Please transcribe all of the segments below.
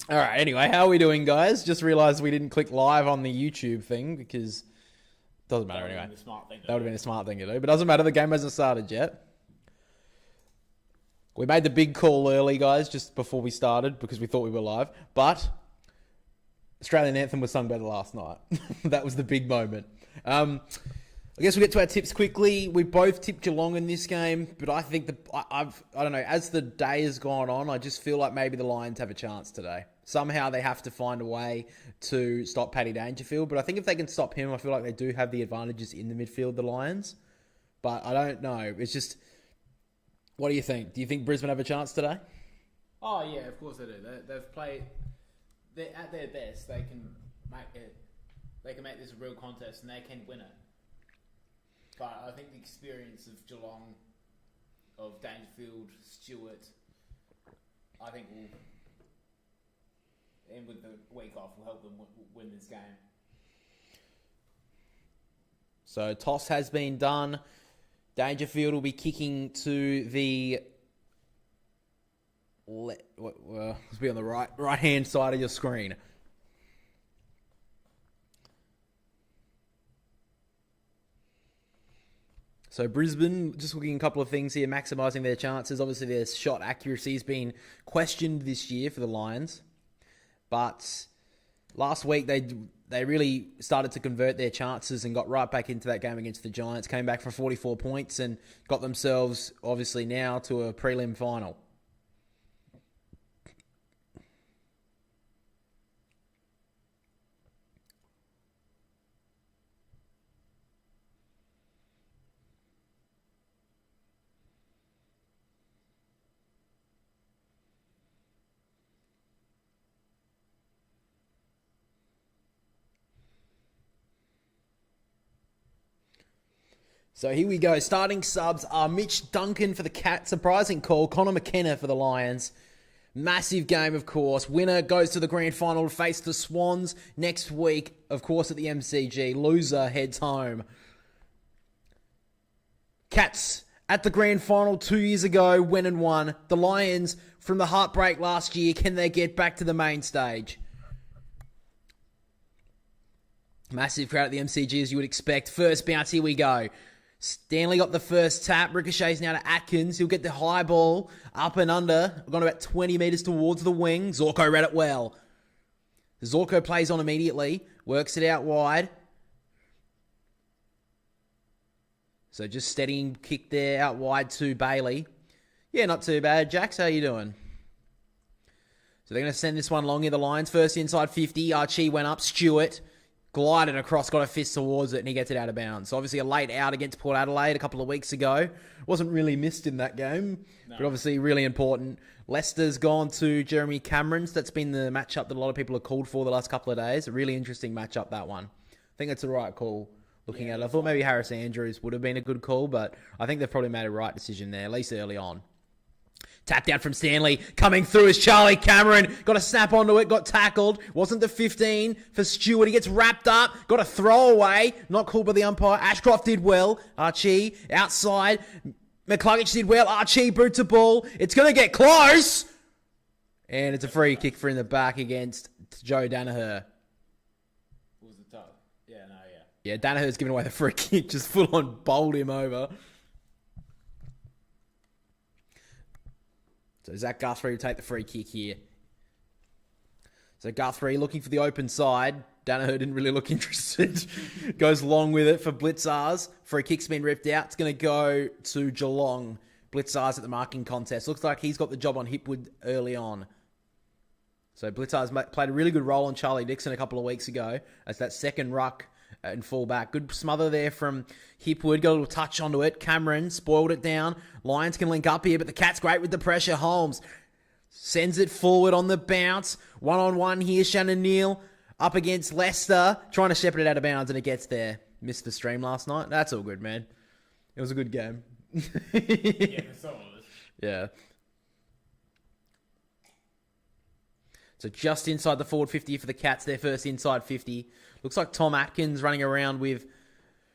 All right, anyway, how are we doing, guys? Just realised we didn't click live on the YouTube thing because it doesn't matter anyway. That would have been a smart thing to do, but it doesn't matter. The game hasn't started yet. We made the big call early, guys, just before we started because we thought we were live. But Australian anthem was sung better last night. That was the big moment. I guess we'll get to our tips quickly. We both tipped Geelong in this game, but I think I don't know, as the day has gone on, I just feel like maybe the Lions have a chance today. Somehow they have to find a way to stop Paddy Dangerfield, but I think if they can stop him, I feel like they do have the advantages in the midfield, the Lions. But I don't know. It's just, what do you think? Do you think Brisbane have a chance today? Oh, yeah, of course they do. They've played, at their best, they can make it. They can make this a real contest and they can win it. But I think the experience of Geelong, of Dangerfield, Stewart, I think will, and with the week off, will help them win this game. So toss has been done. Dangerfield will be kicking to the let's be on the right hand side of your screen. So Brisbane, just looking at a couple of things here, maximising their chances. Obviously, their shot accuracy has been questioned this year for the Lions. But last week, they really started to convert their chances and got right back into that game against the Giants. Came back for 44 points and got themselves, obviously, now to a prelim final. So here we go. Starting subs are Mitch Duncan for the Cats. Surprising call. Connor McKenna for the Lions. Massive game, of course. Winner goes to the grand final to face the Swans next week, of course, at the MCG. Loser heads home. Cats at the grand final 2 years ago, went and won. The Lions, from the heartbreak last year, can they get back to the main stage? Massive crowd at the MCG, as you would expect. First bounce, here we go. Stanley got the first tap. Ricochets now to Atkins. He'll get the high ball up and under. Gone about 20 metres towards the wing. Zorko read it well. Zorko plays on immediately. Works it out wide. So just steadying kick there out wide to Bailey. Yeah, not too bad. Jax, how you doing? So they're going to send this one long here. The Lions first inside 50. Archie went up. Stewart glided across, got a fist towards it, and he gets it out of bounds. So obviously a late out against Port Adelaide a couple of weeks ago. Wasn't really missed in that game, but obviously really important. Leicester's gone to Jeremy Cameron's. That's been the matchup that a lot of people have called for the last couple of days. A really interesting matchup, that one. I think it's the right call looking at it. I thought maybe Harris Andrews would have been a good call, but I think they've probably made a right decision there, at least early on. Tap down from Stanley. Coming through is Charlie Cameron. Got a snap onto it. Got tackled. Wasn't the 15 for Stewart. He gets wrapped up. Got a throwaway. Not called by the umpire. Ashcroft did well. Archie outside. McCluggage did well. Archie boots a ball. It's going to get close. And it's a free kick for in the back against Joe Danaher. Was it tough? Yeah. Yeah, Danaher's giving away the free kick. Just full on bowled him over. So Zach Guthrie will take the free kick here. So Guthrie looking for the open side. Danaher didn't really look interested. Goes long with it for Blitzars. Free kick's been ripped out. It's going to go to Geelong. Blitzars at the marking contest. Looks like he's got the job on Hipwood early on. So Blitzars played a really good role on Charlie Dixon a couple of weeks ago as that second ruck and fullback. Good smother there from Hipwood. Got a little touch onto it. Cameron spoiled it down. Lions can link up here, but the Cats great with the pressure. Holmes sends it forward on the bounce. One-on-one here. Shannon Neal up against Leicester. Trying to shepherd it out of bounds, and it gets there. Missed the stream last night. That's all good, man. It was a good game. Yeah, for some of us. Yeah. So just inside the forward 50 for the Cats, their first inside 50. Looks like Tom Atkins running around with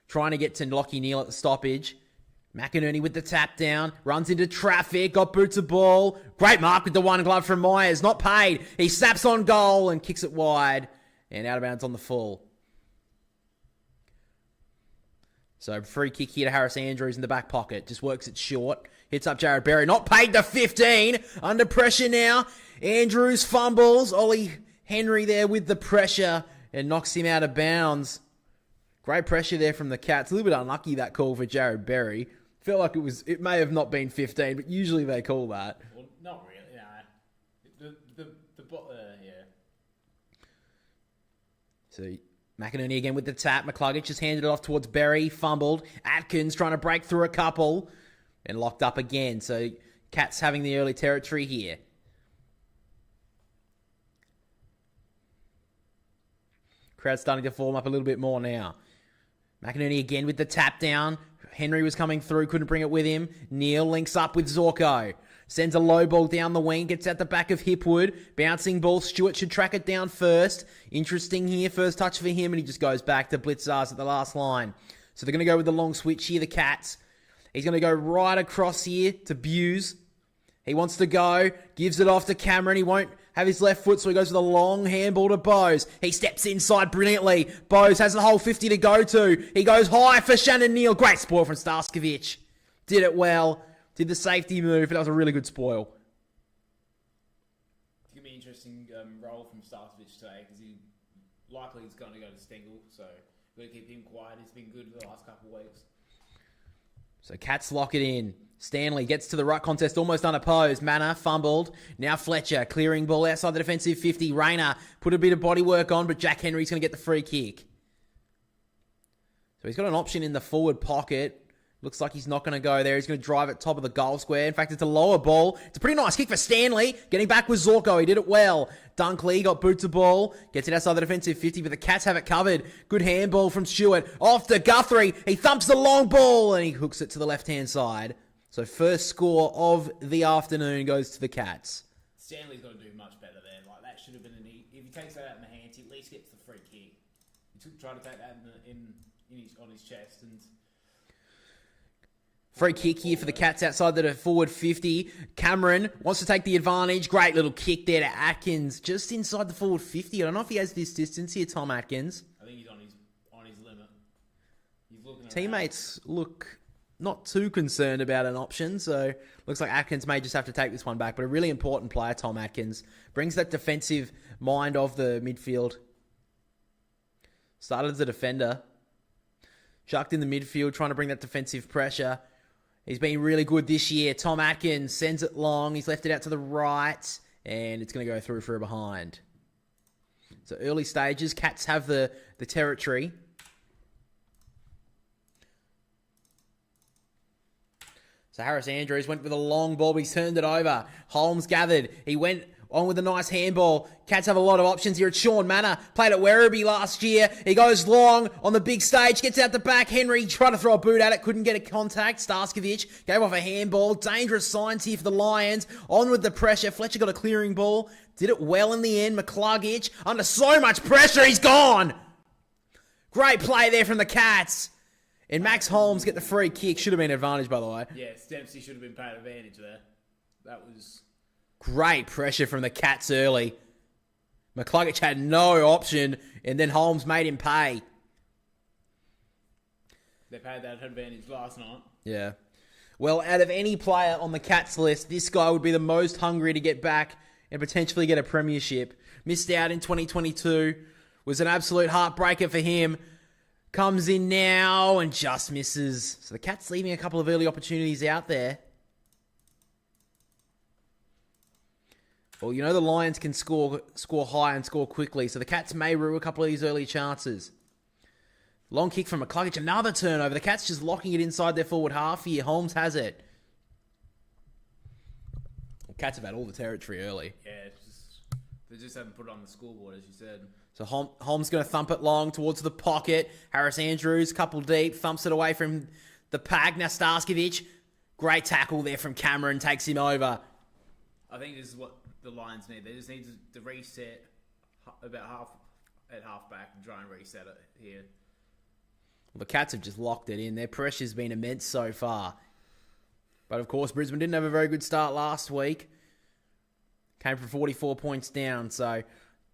trying to get to Lachie Neal at the stoppage. McInerney with the tap down, runs into traffic, got boots of ball. Great mark with the one glove from Myers, not paid. He snaps on goal and kicks it wide and out of bounds on the full. So free kick here to Harris Andrews in the back pocket. Just works it short. Hits up Jared Berry. Not paid to 15. Under pressure now. Andrews fumbles. Ollie Henry there with the pressure and knocks him out of bounds. Great pressure there from the Cats. A little bit unlucky that call for Jared Berry. Felt like it may have not been 15, but usually they call that. Well, not really, no. Yeah. So McInerney again with the tap. McCluggage just handed it off towards Berry. Fumbled. Atkins trying to break through a couple. And locked up again. So Cats having the early territory here. Crowd starting to form up a little bit more now. McInerney again with the tap down. Henry was coming through, couldn't bring it with him. Neal links up with Zorko. Sends a low ball down the wing, gets at the back of Hipwood. Bouncing ball, Stewart should track it down first. Interesting here, first touch for him, and he just goes back to Blitzars at the last line. So they're going to go with the long switch here, the Cats. He's going to go right across here to Buse. He wants to go, gives it off to Cameron. He won't have his left foot, so he goes with a long handball to Bose. He steps inside brilliantly. Bose has the whole 50 to go to. He goes high for Shannon Neal. Great spoil from Starskovich. Did it well. Did the safety move. That was a really good spoil. It's going to be an interesting role from Starskovich today because he's going to go to Stengel, so we've got to keep him quiet. He's been good the last couple of weeks. So Cats lock it in. Stanley gets to the right contest almost unopposed. Manor fumbled. Now Fletcher clearing ball outside the defensive 50. Rayner put a bit of body work on, but Jack Henry's going to get the free kick. So he's got an option in the forward pocket. Looks like he's not going to go there. He's going to drive it top of the goal square. In fact, it's a lower ball. It's a pretty nice kick for Stanley. Getting back with Zorko. He did it well. Dunkley got boots of ball. Gets it outside the defensive 50, but the Cats have it covered. Good handball from Stewart. Off to Guthrie. He thumps the long ball, and he hooks it to the left-hand side. So first score of the afternoon goes to the Cats. Stanley's got to do much better there. Like that should have been if he takes that out in the hands, he at least gets the free kick. He tried to take that on his chest and. Free kick here for the Cats outside the forward 50. Cameron wants to take the advantage. Great little kick there to Atkins, just inside the forward 50. I don't know if he has this distance here, Tom Atkins. I think he's on his limit. He's looking. Teammates look not too concerned about an option, so looks like Atkins may just have to take this one back. But a really important player, Tom Atkins. Brings that defensive mind of the midfield. Started as a defender. Chucked in the midfield, trying to bring that defensive pressure. He's been really good this year. Tom Atkins sends it long. He's left it out to the right, and it's going to go through for a behind. So early stages, Cats have the territory. So Harris Andrews went with a long ball, but he's turned it over. Holmes gathered. He went on with a nice handball. Cats have a lot of options here. It's Sean Manor. Played at Werribee last year. He goes long on the big stage. Gets out the back. Henry tried to throw a boot at it. Couldn't get a contact. Starskovich gave off a handball. Dangerous signs here for the Lions. On with the pressure. Fletcher got a clearing ball. Did it well in the end. McCluggage under so much pressure. He's gone. Great play there from the Cats. And Max Holmes get the free kick. Should have been an advantage, by the way. Yeah, Dempsey should have been paid advantage there. That was... Great pressure from the Cats early. McCluggage had no option, and then Holmes made him pay. They paid that advantage last night. Yeah. Well, out of any player on the Cats list, this guy would be the most hungry to get back and potentially get a premiership. Missed out in 2022. Was an absolute heartbreaker for him. Comes in now and just misses. So the Cats leaving a couple of early opportunities out there. Well, you know the Lions can score high and score quickly, so the Cats may rue a couple of these early chances. Long kick from McCluggage, another turnover. The Cats just locking it inside their forward half here. Holmes has it. The Cats have had all the territory early. Yeah, they just haven't put it on the scoreboard, as you said. So Holmes going to thump it long towards the pocket. Harris Andrews, couple deep, thumps it away from the pack. Now Starskovich, great tackle there from Cameron, takes him over. I think this is what the Lions need. They just need to reset about half back and try and reset it here. Well, the Cats have just locked it in. Their pressure's been immense so far. But of course, Brisbane didn't have a very good start last week. Came from 44 points down, so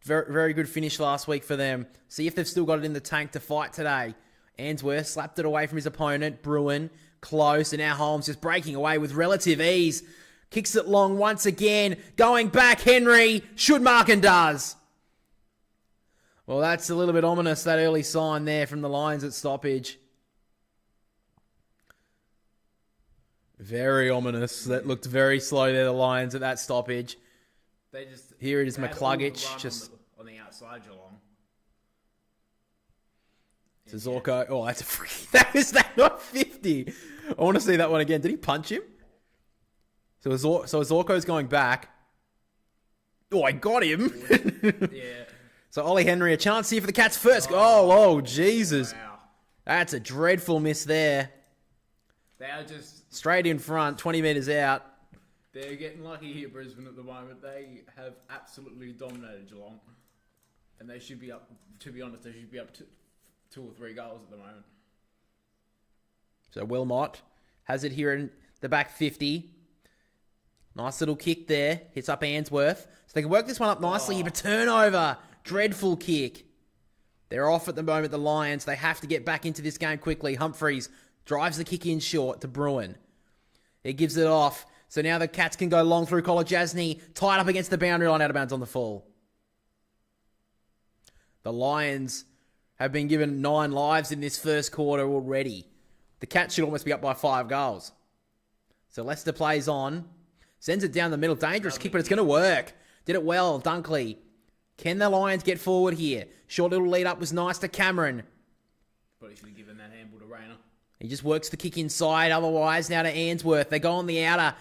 very, very good finish last week for them. See if they've still got it in the tank to fight today. Ainsworth slapped it away from his opponent. Bruin, close, and now Holmes just breaking away with relative ease. Kicks it long once again. Going back, Henry. Should mark and does. Well, that's a little bit ominous, that early sign there from the Lions at stoppage. Very ominous. That looked very slow there, the Lions at that stoppage. Here it is, McCluggage just on the outside Geelong. To Zorko. Oh, that's a free. That was that not 50. I want to see that one again. Did he punch him? So Zorko's going back. Oh, I got him. Yeah. So Ollie Henry, a chance here for the Cats first. Oh, Jesus. Wow. That's a dreadful miss there. They are just Straight in front, 20 metres out. They're getting lucky here, Brisbane, at the moment. They have absolutely dominated Geelong. And they should be up, to be honest, they should be up to 2 or 3 goals at the moment. So Wilmot has it here in the back 50. Nice little kick there. Hits up Ainsworth. So they can work this one up nicely here, but turnover. Dreadful kick. They're off at the moment, the Lions. They have to get back into this game quickly. Humphreys drives the kick in short to Bruin. He gives it off. So now the Cats can go long through Kolodjasny, tied up against the boundary line, out of bounds on the full. The Lions have been given 9 lives in this first quarter already. The Cats should almost be up by 5 goals. So Leicester plays on. Sends it down the middle. Dangerous kick, but it's going to work. Did it well, Dunkley. Can the Lions get forward here? Short little lead up was nice to Cameron. Probably should have given that handball to Rayner. He just works the kick inside. Otherwise, now to Ainsworth. They go on the outer.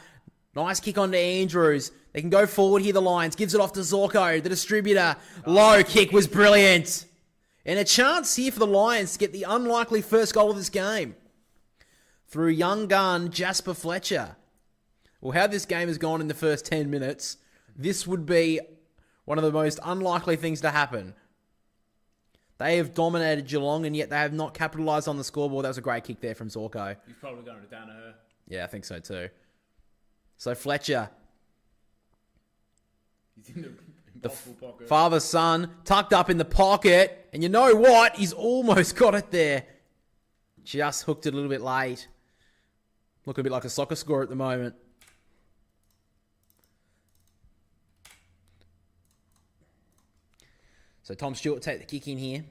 Nice kick onto Andrews. They can go forward here, the Lions. Gives it off to Zorko, the distributor. Low kick was brilliant. And a chance here for the Lions to get the unlikely first goal of this game. Through young gun Jasper Fletcher. Well, how this game has gone in the first 10 minutes, this would be one of the most unlikely things to happen. They have dominated Geelong, and yet they have not capitalised on the scoreboard. That was a great kick there from Zorko. He's probably going to Danaher. Yeah, I think so too. So Fletcher, He's in the impossible pocket. father-son, tucked up in the pocket. And you know what? He's almost got it there. Just hooked it a little bit late. Looking a bit like a soccer score at the moment. So Tom Stewart will take the kick in here.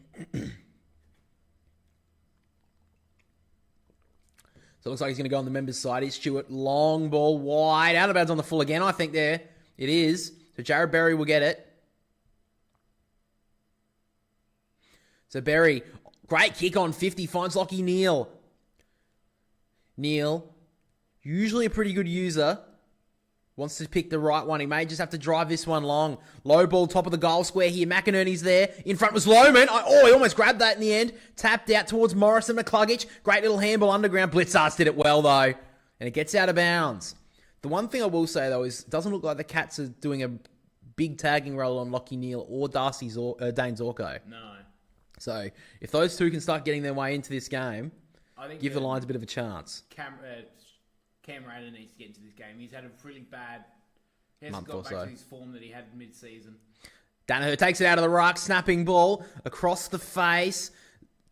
So it looks like he's going to go on the members' side. Here's Stewart. Long ball wide. Out of bounds on the full again, I think there. It is. So Jared Berry will get it. So Berry, great kick on 50. Finds Lockie Neal. Neal, usually a pretty good user. Wants to pick the right one. He may just have to drive this one long. Low ball, top of the goal square here. McInerney's there. In front was Lohman. He almost grabbed that in the end. Tapped out towards Morrison McCluggage. Great little handball underground. Blitzards did it well, though. And it gets out of bounds. The one thing I will say, though, is it doesn't look like the Cats are doing a big tagging role on Lockie Neal or Dane Zorko. No. So if those two can start getting their way into this game, I think give the Lions a bit of a chance. Cam Rayner needs to get into this game. He's had a really bad... He hasn't Month or got back so. to his form that he had mid-season. Danaher takes it out of the ruck, snapping ball across the face.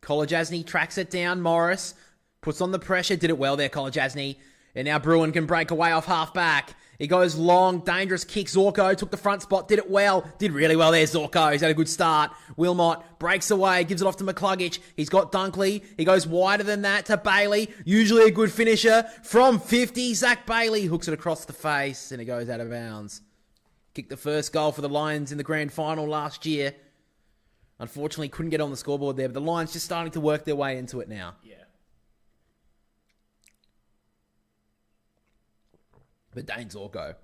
Kolodjasny tracks it down. Morris puts on the pressure. Did it well there, Kolodjasny. And now Bruin can break away off half-back. He goes long, dangerous kick. Zorko took the front spot, did it well. Did really well there, Zorko. He's had a good start. Wilmot breaks away, gives it off to McCluggage. He's got Dunkley. He goes wider than that to Bailey. Usually a good finisher. From 50, Zach Bailey hooks it across the face and it goes out of bounds. Kicked the first goal for the Lions in the grand final last year. Unfortunately, couldn't get on the scoreboard there, but the Lions just starting to work their way into it now. Yeah. But Dane Zorko,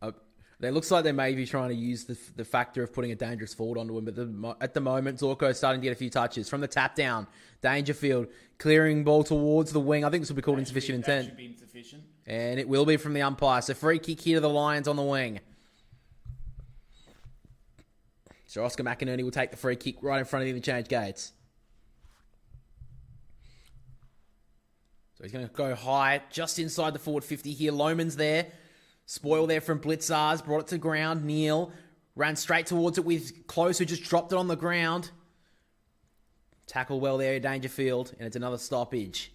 it looks like they may be trying to use the factor of putting a dangerous forward onto him, but at the moment, Zorko's starting to get a few touches. From the tap down, Dangerfield clearing ball towards the wing. I think this will be called insufficient intent. That should be insufficient. And it will be from the umpire. So free kick here to the Lions on the wing. So Oscar McInerney will take the free kick right in front of the interchange gates. So he's going to go high, just inside the forward 50 here. Lohman's there. Spoil there from Blitzars. Brought it to ground. Neil ran straight towards it with Close, who just dropped it on the ground. Tackle well there, Dangerfield, and it's another stoppage.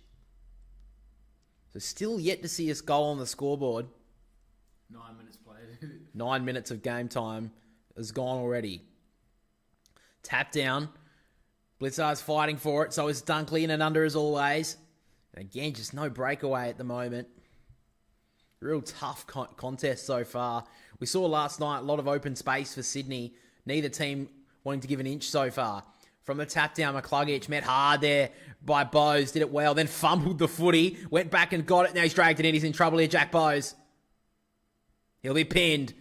So still yet to see a goal on the scoreboard. 9 minutes played. 9 minutes of game time has gone already. Tap down. Blitzar's fighting for it, so is Dunkley in and under as always. And again, just no breakaway at the moment. Real tough contest so far. We saw last night a lot of open space for Sydney. Neither team wanting to give an inch so far. From the tap down, McCluggage met hard there by Bowes. Did it well, then fumbled the footy. Went back and got it. Now he's dragged it in. He's in trouble here, Jack Bowes. He'll be pinned.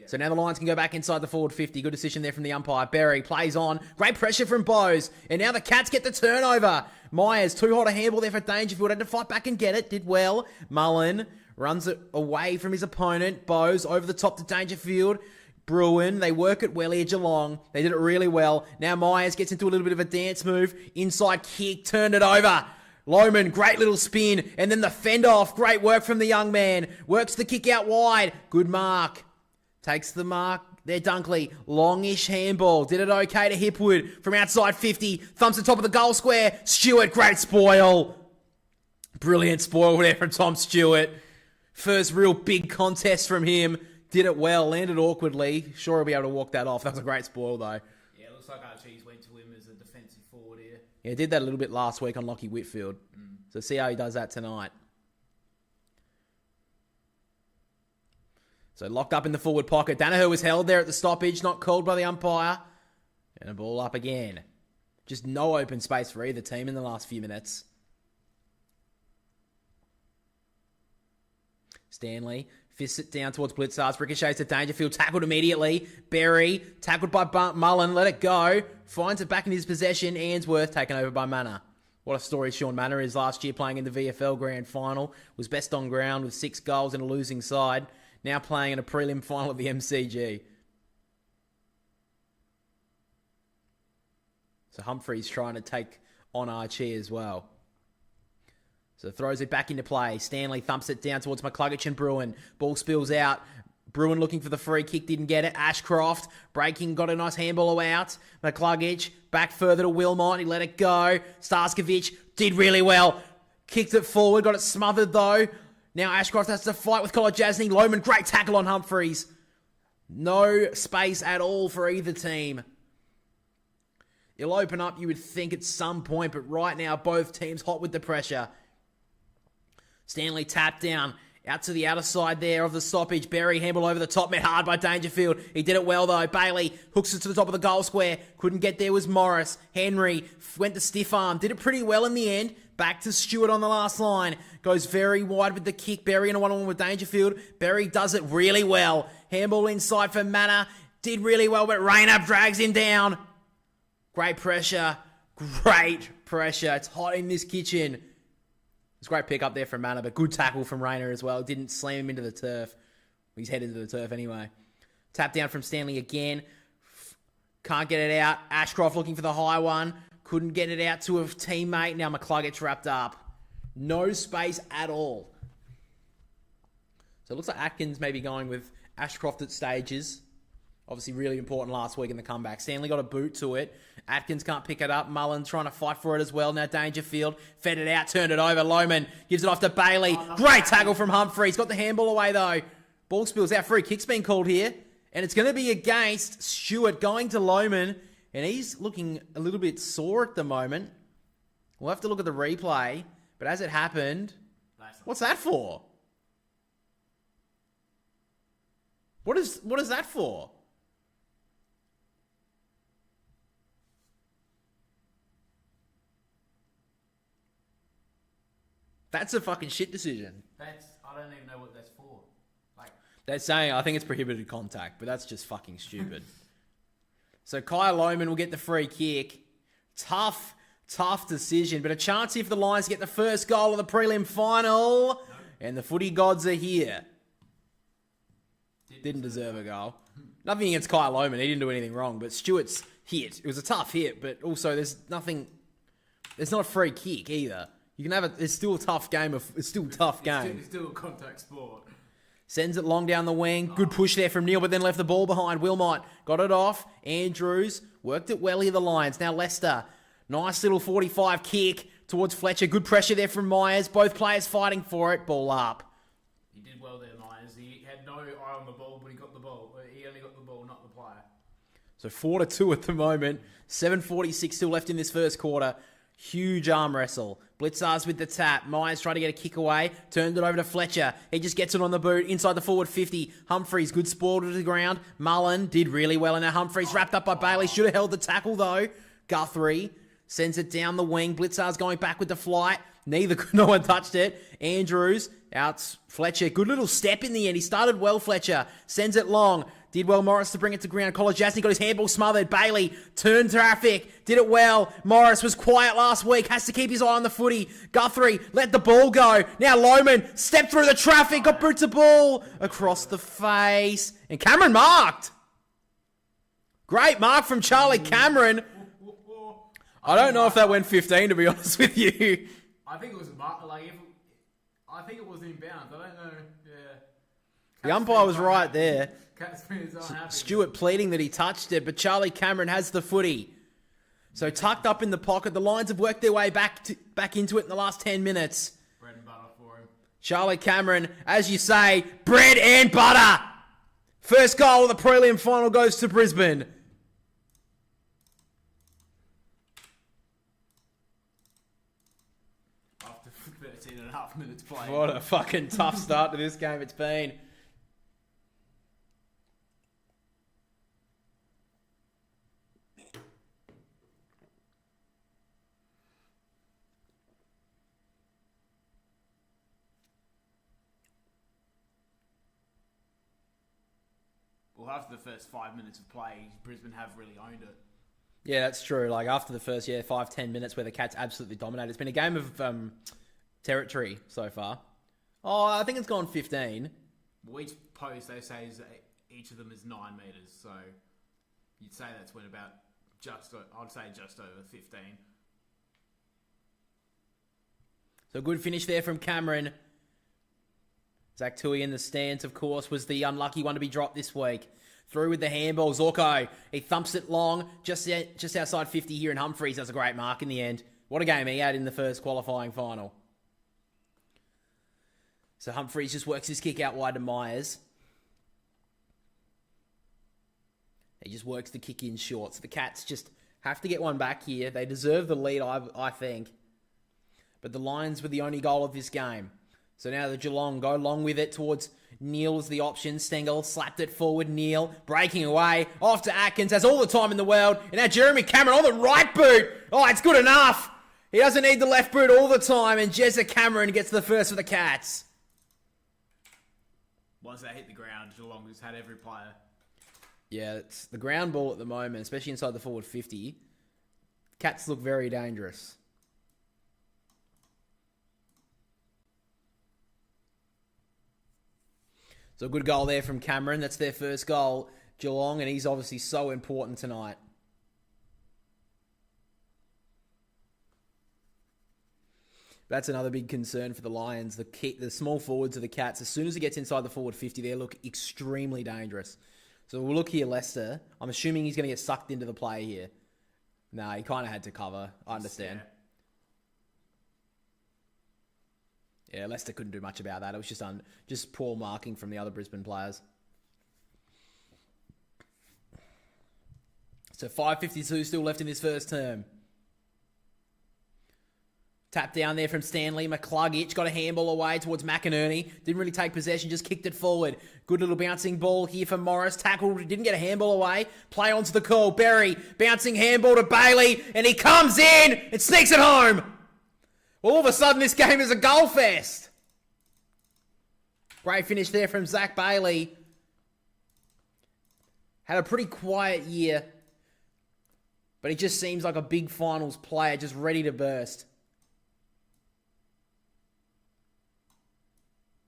So now the Lions can go back inside the forward 50. Good decision there from the umpire. Berry plays on. Great pressure from Bowes. And now the Cats get the turnover. Myers, too hot a handball there for Dangerfield. Had to fight back and get it. Did well. Mullen runs it away from his opponent. Bowes over the top to Dangerfield. Bruin, they work it well here, Geelong. They did it really well. Now Myers gets into a little bit of a dance move. Inside kick, turned it over. Lohman, great little spin. And then the fend off. Great work from the young man. Works the kick out wide. Good mark. Takes the mark there, Dunkley. Longish handball. Did it okay to Hipwood from outside 50. Thumps the top of the goal square. Stewart, great spoil. Brilliant spoil there from Tom Stewart. First real big contest from him. Did it well. Landed awkwardly. Sure he'll be able to walk that off. That was a great spoil though. Yeah, it looks like Archie's went to him as a defensive forward here. Yeah, did that a little bit last week on Lockie Whitfield. So see how he does that tonight. So locked up in the forward pocket. Danaher was held there at the stoppage, not called by the umpire. And a ball up again. Just no open space for either team in the last few minutes. Stanley fists it down towards Blitzards. Ricochets to Dangerfield. Tackled immediately. Berry tackled by Mullen. Let it go. Finds it back in his possession. Ainsworth taken over by Manor. What a story Sean Manor is last year playing in the VFL Grand Final. Was best on ground with 6 goals in a losing side. Now playing in a prelim final at the MCG. So Humphreys trying to take on Archie as well. So throws it back into play. Stanley thumps it down towards McCluggage and Bruin. Ball spills out. Bruin looking for the free kick, didn't get it. Ashcroft breaking, got a nice handball out. McCluggage back further to Wilmot. He let it go. Starskovich did really well. Kicked it forward, got it smothered though. Now Ashcroft has to fight with Kolodjasny. Lohman, great tackle on Humphreys. No space at all for either team. It'll open up, you would think, at some point, but right now both teams hot with the pressure. Stanley tapped down. Out to the outer side there of the stoppage. Berry handball over the top. Met hard by Dangerfield. He did it well though. Bailey hooks it to the top of the goal square. Couldn't get there was Morris. Henry went to stiff arm. Did it pretty well in the end. Back to Stewart on the last line. Goes very wide with the kick. Berry in a one-on-one with Dangerfield. Berry does it really well. Handball inside for Manor. Did really well, but Rayner drags him down. Great pressure. Great pressure. It's hot in this kitchen. It's a great pick up there from Manor, but good tackle from Rayner as well. Didn't slam him into the turf. He's headed to the turf anyway. Tap down from Stanley again. Can't get it out. Ashcroft looking for the high one. Couldn't get it out to a teammate. Now McCluggage wrapped up. No space at all. So it looks like Atkins may be going with Ashcroft at stages. Obviously really important last week in the comeback. Stanley got a boot to it. Atkins can't pick it up. Mullen trying to fight for it as well. Now Dangerfield fed it out, turned it over. Lohman gives it off to Bailey. Great tackle from Humphreys. Got the handball away though. Ball spills out. Free kick's been called here. And it's going to be against Stewart going to Lohman. And he's looking a little bit sore at the moment. We'll have to look at the replay. But as it happened, what's that for? What is that for? That's a fucking shit decision. I don't even know what that's for. They're saying, I think it's prohibited contact, but that's just fucking stupid. So Kyle Lohman will get the free kick. Tough decision, but a chance here for the Lions to get the first goal of the prelim final. No. And the footy gods are here. Didn't deserve a goal. Nothing against Kyle Lohman. He didn't do anything wrong, but Stewart's hit. It was a tough hit, but also there's not a free kick either. You can have it. It's still a tough game. It's still a tough game. It's still a contact sport. Sends it long down the wing. Good push there from Neil, but then left the ball behind. Wilmot got it off. Andrews worked it well here, the Lions. Now Leicester. Nice little 45 kick towards Fletcher. Good pressure there from Myers. Both players fighting for it. Ball up. He did well there, Myers. He had no eye on the ball, but he got the ball. He only got the ball, not the player. So 4-2 at the moment. 7:46 still left in this first quarter. Huge arm wrestle. Blitzars with the tap. Myers trying to get a kick away. Turned it over to Fletcher. He just gets it on the boot. Inside the forward 50. Humphreys, good spoil to the ground. Mullen did really well in there. Humphreys wrapped up by Bailey. Should have held the tackle though. Guthrie sends it down the wing. Blitzars going back with the flight. No one touched it. Andrews out. Fletcher. Good little step in the end. He started well, Fletcher. Sends it long. Did well, Morris, to bring it to ground. Kolajasny got his handball smothered. Bailey turned traffic. Did it well. Morris was quiet last week. Has to keep his eye on the footy. Guthrie let the ball go. Now Lohman stepped through the traffic. Got boot to ball. Across the face. And Cameron marked. Great mark from Charlie Cameron. I don't know if that went 15, to be honest with you. I think it was I think it was in bounds. I don't know. Yeah. The umpire was right there. Unhappy. Stewart pleading that he touched it, but Charlie Cameron has the footy. So tucked up in the pocket. The Lions have worked their way back into it in the last 10 minutes. Bread and butter for him. Charlie Cameron, as you say, bread and butter. First goal of the prelim final goes to Brisbane. After 13 and a half minutes playing. What a fucking tough start to this game it's been. Well, after the first 5 minutes of play, Brisbane have really owned it. Yeah, that's true. Like after the first 5-10 minutes where the Cats absolutely dominated. It's been a game of territory so far. Oh, I think it's gone 15. Well, each post they say is each of them is 9 meters, so you'd say that's when about I'd say just over 15. So good finish there from Cameron. Zach Tui in the stands, of course, was the unlucky one to be dropped this week. Through with the handball. Zorko, he thumps it long, just outside 50 here, and Humphreys does a great mark in the end. What a game he had in the first qualifying final. So Humphreys just works his kick out wide to Myers. He just works the kick in short. So the Cats just have to get one back here. They deserve the lead, I think. But the Lions were the only goal of this game. So now the Geelong go along with it towards Neil as the option. Stengel slapped it forward. Neil breaking away. Off to Atkins. Has all the time in the world. And now Jeremy Cameron on the right boot. Oh, it's good enough. He doesn't need the left boot all the time. And Jezza Cameron gets the first for the Cats. Once they hit the ground, Geelong just had every player. Yeah, it's the ground ball at the moment, especially inside the forward 50. Cats look very dangerous. So a good goal there from Cameron. That's their first goal, Geelong, and he's obviously so important tonight. That's another big concern for the Lions. The small forwards of the Cats, as soon as it gets inside the forward 50, they look extremely dangerous. So we'll look here, Leicester. I'm assuming he's going to get sucked into the play here. No, he kind of had to cover. I understand. Yeah, Leicester couldn't do much about that. It was just poor marking from the other Brisbane players. So 5:52 still left in this first term. Tap down there from Stanley. McCluggage got a handball away towards McInerney. Didn't really take possession, just kicked it forward. Good little bouncing ball here for Morris. Tackled, didn't get a handball away. Play onto the call. Berry, bouncing handball to Bailey, and he comes in and sneaks it home. All of a sudden, this game is a goal fest. Great finish there from Zach Bailey. Had a pretty quiet year, but he just seems like a big finals player, just ready to burst.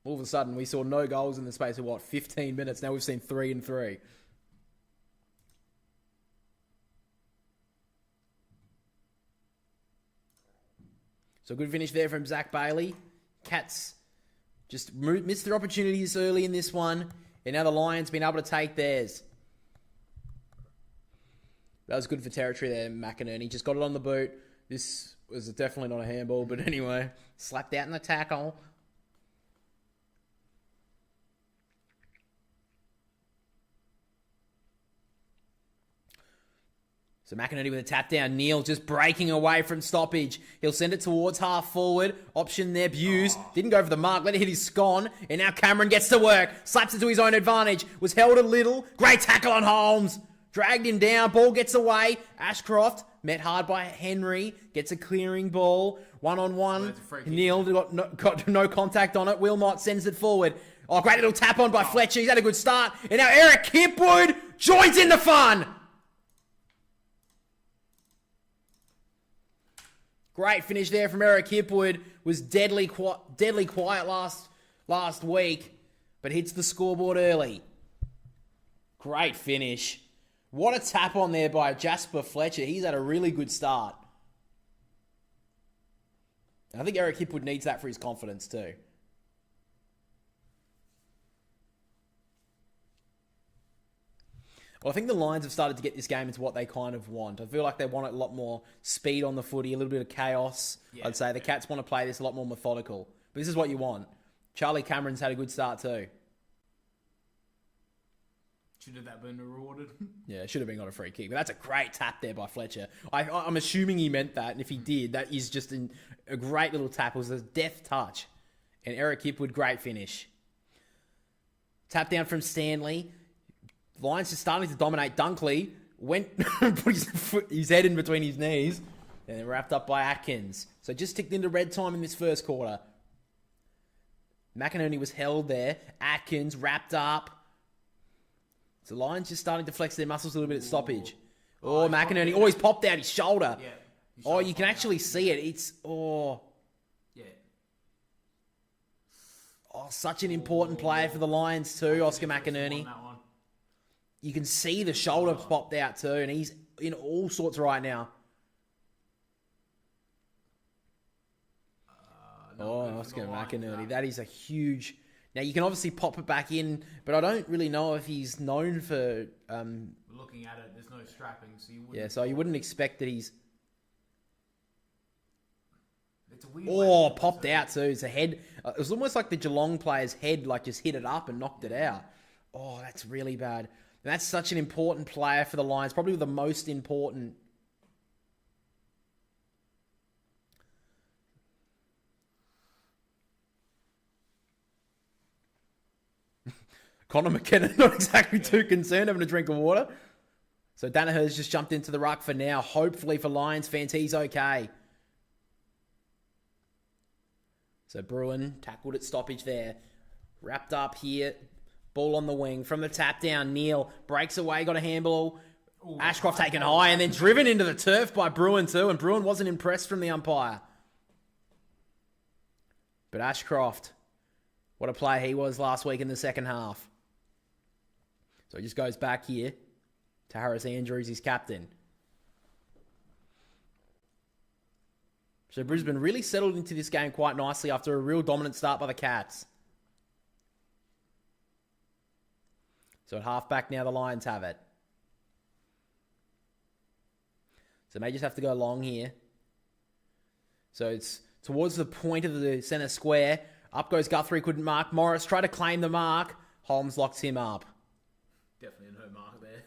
All of a sudden, we saw no goals in the space of, 15 minutes. Now we've seen 3 and 3. So good finish there from Zach Bailey. Cats just missed their opportunities early in this one. And now the Lions been able to take theirs. That was good for territory there, McInerney. Just got it on the boot. This was definitely not a handball, but anyway. Slapped out in the tackle. So McInerney with a tap down. Neil just breaking away from stoppage. He'll send it towards half forward. Option there, Buse. Didn't go for the mark. Let it hit his scone. And now Cameron gets to work. Slaps it to his own advantage. Was held a little. Great tackle on Holmes. Dragged him down. Ball gets away. Ashcroft met hard by Henry. Gets a clearing ball. One-on-one. Neil got no contact on it. Wilmot sends it forward. Oh, great little tap on by Fletcher. He's had a good start. And now Eric Hipwood joins in the fun. Great finish there from Eric Hipwood. Was deadly quiet last week, but hits the scoreboard early. Great finish. What a tap on there by Jasper Fletcher. He's had a really good start. And I think Eric Hipwood needs that for his confidence too. Well, I think the Lions have started to get this game into what they kind of want. I feel like they want a lot more speed on the footy, a little bit of chaos. Yeah, I'd say the Cats want to play this a lot more methodical. But this is what you want. Charlie Cameron's had a good start too. Should have that been rewarded? Yeah, it should have been on a free kick. But that's a great tap there by Fletcher. I'm assuming he meant that. And if he did, that is just a great little tap. It was a deft touch. And Eric Hipwood, great finish. Tap down from Stanley. Lions just starting to dominate. Dunkley put his head in between his knees, and then wrapped up by Atkins. So just ticked into red time in this first quarter. McInerney was held there. Atkins wrapped up. So Lions just starting to flex their muscles a little bit at stoppage. Oh, McInerney always popped out his shoulder. Yeah. You can actually see it. It's Yeah. Such an important player for the Lions too, Oscar McInerney. You can see the shoulder popped out too, and he's in all sorts right now. Oscar McInerney. That is a huge... Now, you can obviously pop it back in, but I don't really know if he's known for... Looking at it, there's no strapping, so you wouldn't... Yeah, so you wouldn't expect that he's... It's a weird popped out too. It's a head... it was almost like the Geelong player's head just hit it up and knocked it out. Oh, that's really bad. And that's such an important player for the Lions. Probably the most important. Connor McKenna, not exactly too concerned, having a drink of water. So Danaher's just jumped into the ruck for now. Hopefully for Lions fans, he's okay. So Bruin tackled at stoppage there. Wrapped up here. Ball on the wing from the tap down. Neil breaks away, got a handball. Ashcroft taken high and then driven into the turf by Bruin too. And Bruin wasn't impressed from the umpire. But Ashcroft, what a player he was last week in the second half. So he just goes back here to Harris Andrews, his captain. So Brisbane really settled into this game quite nicely after a real dominant start by the Cats. So at halfback now, the Lions have it. So they may just have to go long here. So it's towards the point of the centre square. Up goes Guthrie, couldn't mark. Morris tried to claim the mark. Holmes locks him up. Definitely no mark there.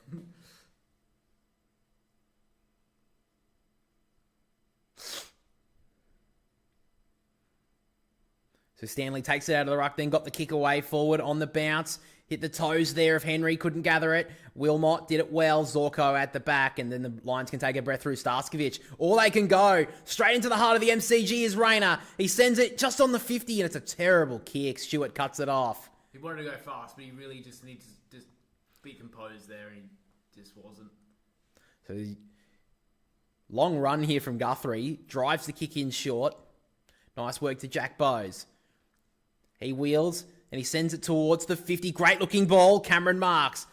So Stanley takes it out of the ruck, then got the kick away forward on the bounce. Hit the toes there of Henry, couldn't gather it. Wilmot did it well. Zorko at the back, and then the Lions can take a breath through Starskovich. Or they can go straight into the heart of the MCG is Rayner. He sends it just on the 50, and it's a terrible kick. Stewart cuts it off. He wanted to go fast, but he really just needs to just be composed there, and he just wasn't. So long run here from Guthrie. Drives the kick in short. Nice work to Jack Bowes. He wheels, and he sends it towards the 50. Great looking ball. Cameron marks.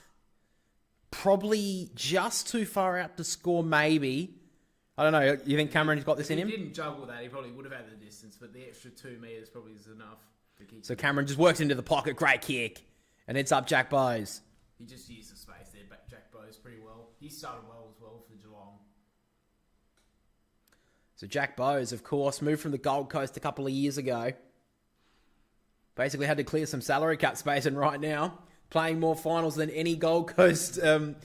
Probably just too far out to score, maybe. I don't know. You think Cameron's got this in If him? he didn't juggle that, he probably would have had the distance, but the extra 2 metres probably is enough to keep. So Cameron just works into the pocket. Great kick. And hits up Jack Bowes. He just used the space there, but Jack Bowes pretty well. He started well as well for Geelong. So Jack Bowes, of course, moved from the Gold Coast a couple of years ago. Basically had to clear some salary cap space, and right now playing more finals than any Gold Coast, than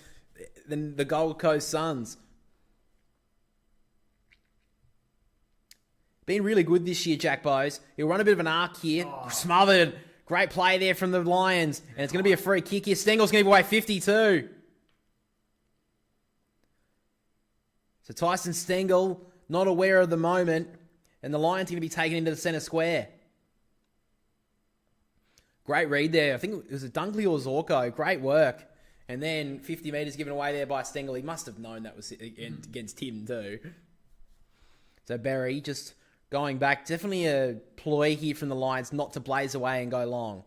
the Gold Coast Suns. Been really good this year, Jack Bowes. He'll run a bit of an arc here. Smothered. Great play there from the Lions. And it's going to be a free kick here. Stengel's going to give away 52. So Tyson Stengel, not aware of the moment. And the Lions are going to be taken into the centre square. Great read there. I think it was a Dunkley or Zorko. Great work. And then 50 metres given away there by Stengel. He must have known that was against him too. So Berry just going back. Definitely a ploy here from the Lions not to blaze away and go long.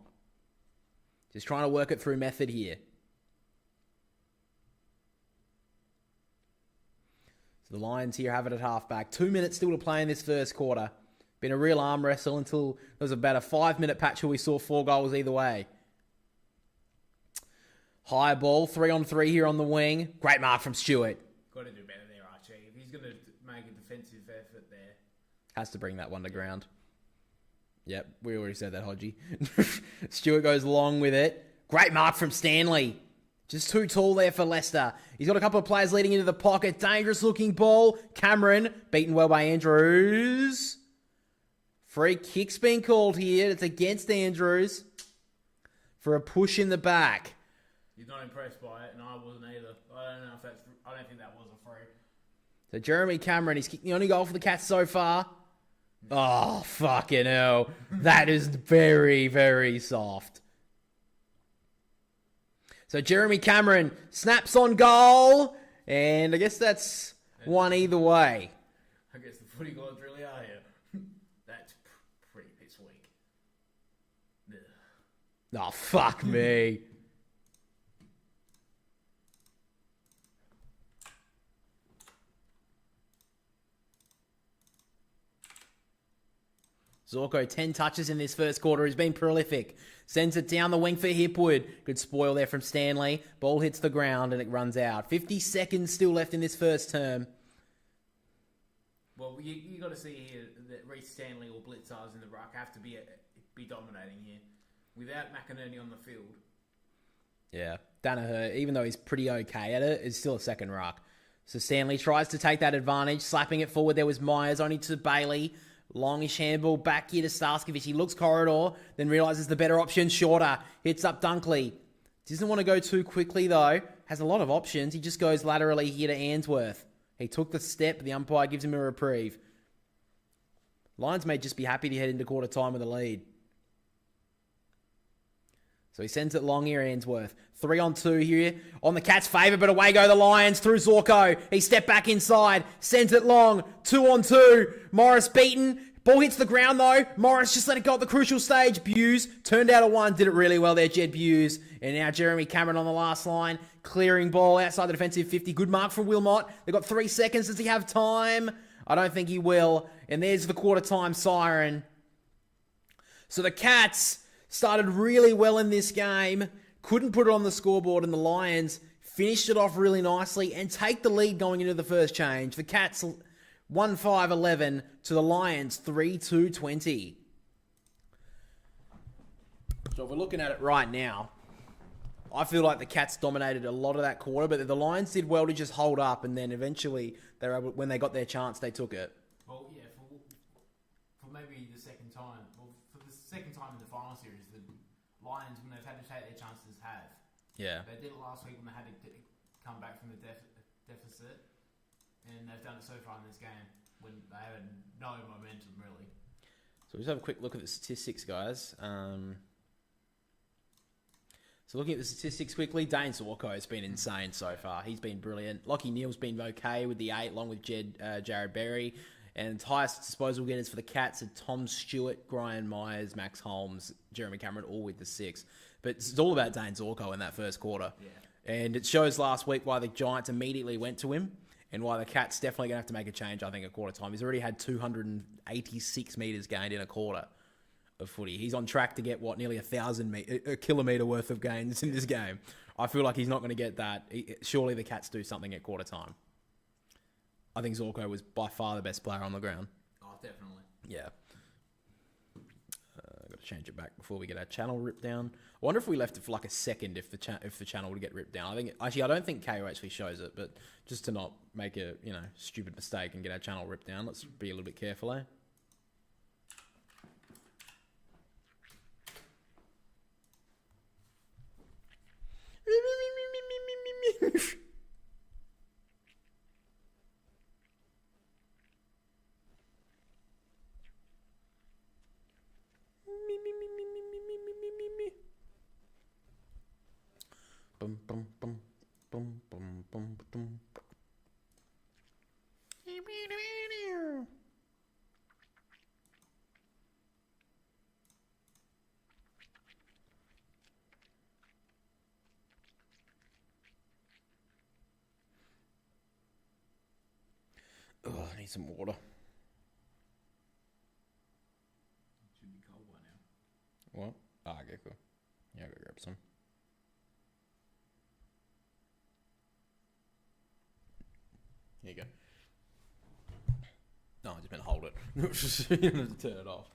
Just trying to work it through method here. So the Lions here have it at halfback. 2 minutes still to play in this first quarter. Been a real arm wrestle until there was about a 5-minute patch where we saw 4 goals either way. High ball, 3-on-3 here on the wing. Great mark from Stewart. Got to do better there, Archie. If he's going to make a defensive effort there. Has to bring that one to ground. Yep, we already said that, Hodgie. Stewart goes long with it. Great mark from Stanley. Just too tall there for Leicester. He's got a couple of players leading into the pocket. Dangerous looking ball. Cameron beaten well by Andrews. Free kick's been called here. It's against Andrews for a push in the back. He's not impressed by it, and I wasn't either. I don't think that was a free. So Jeremy Cameron, he's kicked the only goal for the Cats so far. Oh, fucking hell. That is very, very soft. So Jeremy Cameron snaps on goal. And I guess that's one either way. I guess the footy gods really are here. That's pretty piss weak. Ugh. Oh, fuck me. Zorko, 10 touches in this first quarter. He's been prolific. Sends it down the wing for Hipwood. Good spoil there from Stanley. Ball hits the ground and it runs out. 50 seconds still left in this first term. Well, you got to see here that Reece Stanley or Blitzars in the ruck have to be dominating here. Without McInerney on the field. Yeah. Danaher, even though he's pretty okay at it, is still a second ruck. So Stanley tries to take that advantage. Slapping it forward. There was Myers only to Bailey. Longish handball back here to Starskovich. He looks corridor, then realises the better option. Shorter. Hits up Dunkley. Doesn't want to go too quickly though. Has a lot of options. He just goes laterally here to Ainsworth. He took the step. The umpire gives him a reprieve. Lions may just be happy to head into quarter time with a lead. So he sends it long here, Ainsworth. 3-on-2 here on the Cats' favour, but away go the Lions through Zorko. He stepped back inside, sends it long. 2-on-2. Morris beaten. Ball hits the ground though. Morris just let it go at the crucial stage. Buse turned out a 1. Did it really well there, Jed Buse. And now Jeremy Cameron on the last line. Clearing ball outside the defensive 50. Good mark from Wilmot. They've got 3 seconds. Does he have time? I don't think he will. And there's the quarter time siren. So the Cats started really well in this game. Couldn't put it on the scoreboard, and the Lions finished it off really nicely and take the lead going into the first change. The Cats 1-5-11 to the Lions 3-2-20. So if we're looking at it right now, I feel like the Cats dominated a lot of that quarter, but the Lions did well to just hold up, and then eventually, they were able, when they got their chance, they took it. Well, yeah, for maybe the second time. Well, for the second time in the final series, the Lions, when they've had to take their chances, have. Yeah. They did it last week when they had to come back from the deficit, and they've done it so far in this game when they have no momentum, really. So we'll just have a quick look at the statistics, guys. So looking at the statistics quickly, Dane Zorko has been insane so far. He's been brilliant. Lockie Neal's been okay with the 8, along with Jared Berry. And highest disposal getters for the Cats are Tom Stewart, Brian Myers, Max Holmes, Jeremy Cameron, all with the 6. But it's all about Dane Zorko in that first quarter. Yeah. And it shows last week why the Giants immediately went to him. and why the Cats definitely going to have to make a change, I think, at quarter time. He's already had 286 metres gained in a quarter of footy. He's on track to get, nearly a kilometre worth of gains in this game. I feel like he's not going to get that. Surely the Cats do something at quarter time. I think Zorko was by far the best player on the ground. Oh, definitely. Yeah. Got to change it back before we get our channel ripped down. I wonder if we left it for like a second if the channel would get ripped down. I don't think KO actually shows it, but just to not make a stupid mistake and get our channel ripped down, let's be a little bit careful, eh? Bum, bum, bum, bum, bum, bum, bum. Oh, I need some water. Should be cold by now. What? Ah, okay, cool. Yeah, I'll go grab some. Here you go. No, I just meant hold it. Turn it off.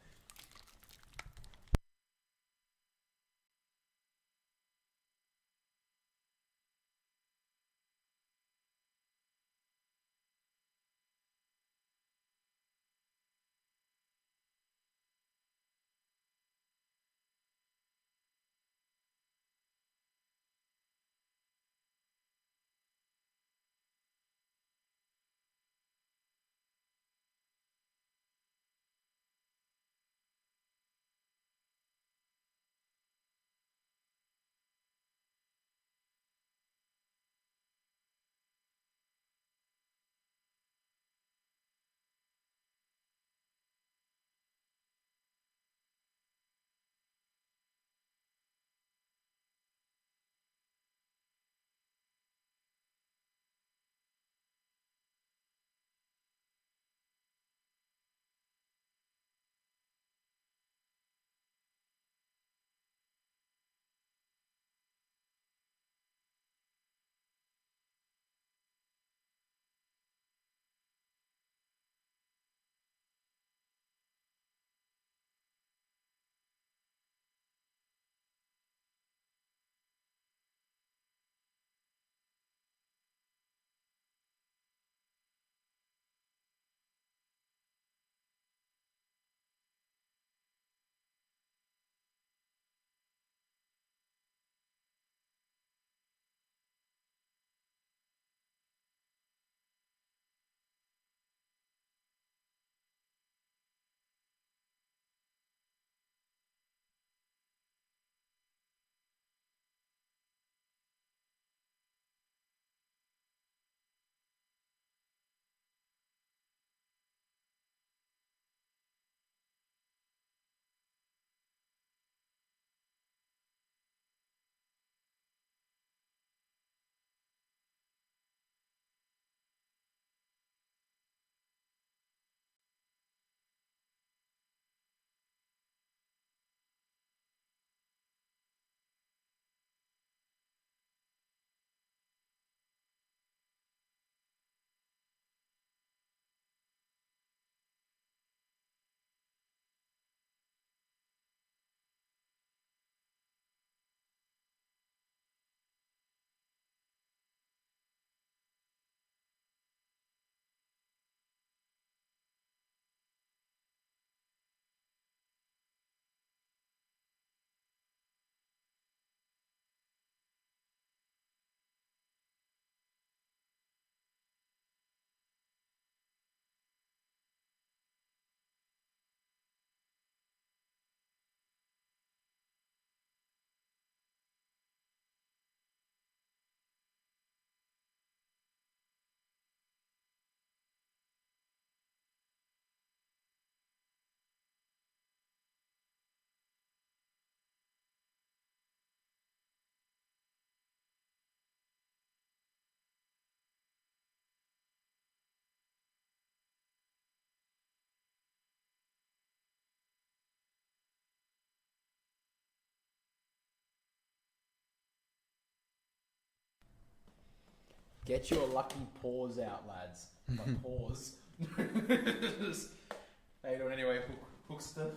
Get your lucky paws out, lads. My paws. How you doing anyway, Hookster?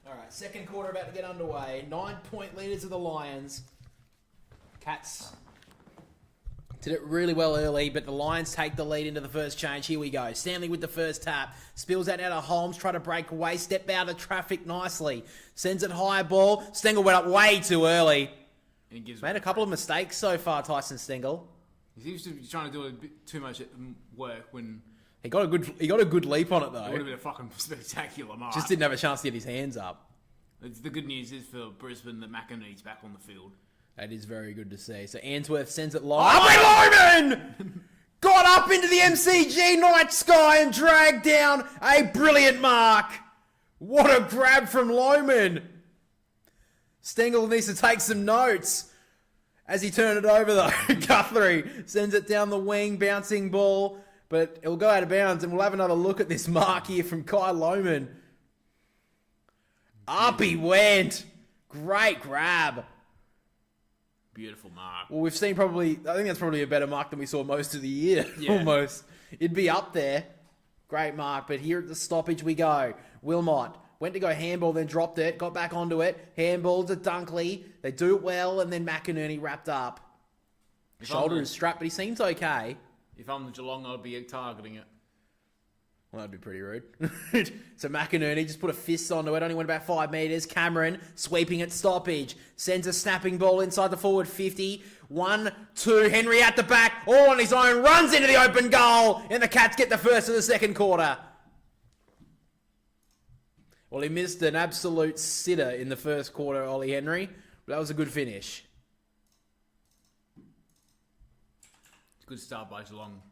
Alright, second quarter about to get underway. 9-point leaders of the Lions. Cats did it really well early, but the Lions take the lead into the first change. Here we go. Stanley with the first tap. Spills that out of Holmes. Try to break away. Step out of traffic nicely. Sends it high ball. Stengel went up way too early. And gives Made a couple of mistakes so far, Tyson Stengel. He seems to be trying to do a bit too much work when... He got a good leap on it, though. It would have been a fucking spectacular mark. Just didn't have a chance to get his hands up. The good news is for Brisbane that McInerney's back on the field. That is very good to see. So Ainsworth sends it long. Loman got up into the MCG night sky and dragged down a brilliant mark. What a grab from Loman. Stengel needs to take some notes. As he turned it over, though, Guthrie sends it down the wing, bouncing ball, but it'll go out of bounds, and we'll have another look at this mark here from Kai Loman. Up he went. Great grab. Beautiful mark. Well, I think that's probably a better mark than we saw most of the year, almost. It'd be up there. Great mark, but here at the stoppage we go. Wilmot went to go handball, then dropped it, got back onto it. Handball to Dunkley. They do it well, and then McInerney wrapped up. Shoulder is strapped, but he seems okay. If I'm the Geelong, I'd be targeting it. Well, that'd be pretty rude. So McInerney just put a fist onto it, only went about 5 metres. Cameron sweeping at stoppage. Sends a snapping ball inside the forward 50. 1, 2, Henry at the back, all on his own, runs into the open goal, and the Cats get the first of the second quarter. Well, he missed an absolute sitter in the first quarter, Ollie Henry, but that was a good finish. It's a good start by Geelong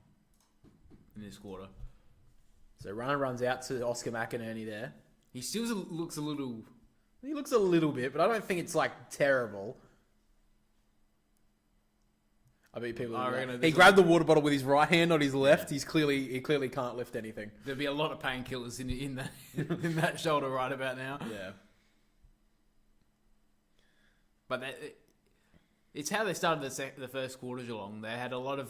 in this quarter. So runner runs out to Oscar McInerney there. He still looks a little... He looks a little bit, but I don't think it's like terrible. I bet people. He grabbed the water bottle with his right hand, not his left. He clearly can't lift anything. There'll be a lot of painkillers in that in that shoulder right about now. Yeah. But it's how they started the first quarter, Geelong. They had a lot of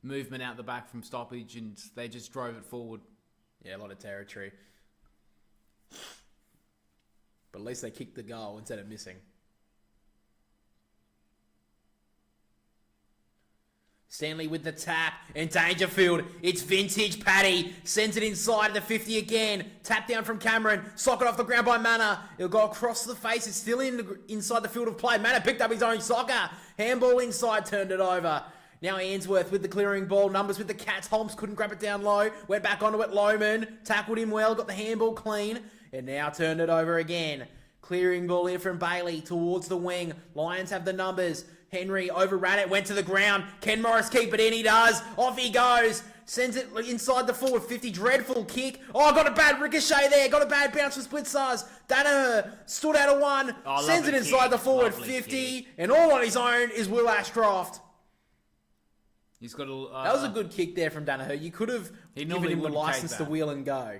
movement out the back from stoppage, and they just drove it forward. Yeah, a lot of territory. But at least they kicked the goal instead of missing. Stanley with the tap, and Dangerfield, it's vintage Paddy, sends it inside the 50 again, tap down from Cameron, socket off the ground by Manor, it'll go across the face, it's still inside the field of play, Manor picked up his own soccer, handball inside, turned it over. Now Ainsworth with the clearing ball, numbers with the Cats, Holmes couldn't grab it down low, went back onto it, Loman, tackled him well, got the handball clean, and now turned it over again. Clearing ball in from Bailey towards the wing, Lions have the numbers, Henry overran it, went to the ground. Ken Morris keep it in, he does. Off he goes. Sends it inside the forward 50. Dreadful kick. Oh, got a bad ricochet there. Got a bad bounce for Splitsars. Danaher stood out of one. Sends it inside the forward 50. And all on his own is Will Ashcroft. He's got a... that was a good kick there from Danaher. You could have given him the license to wheel and go.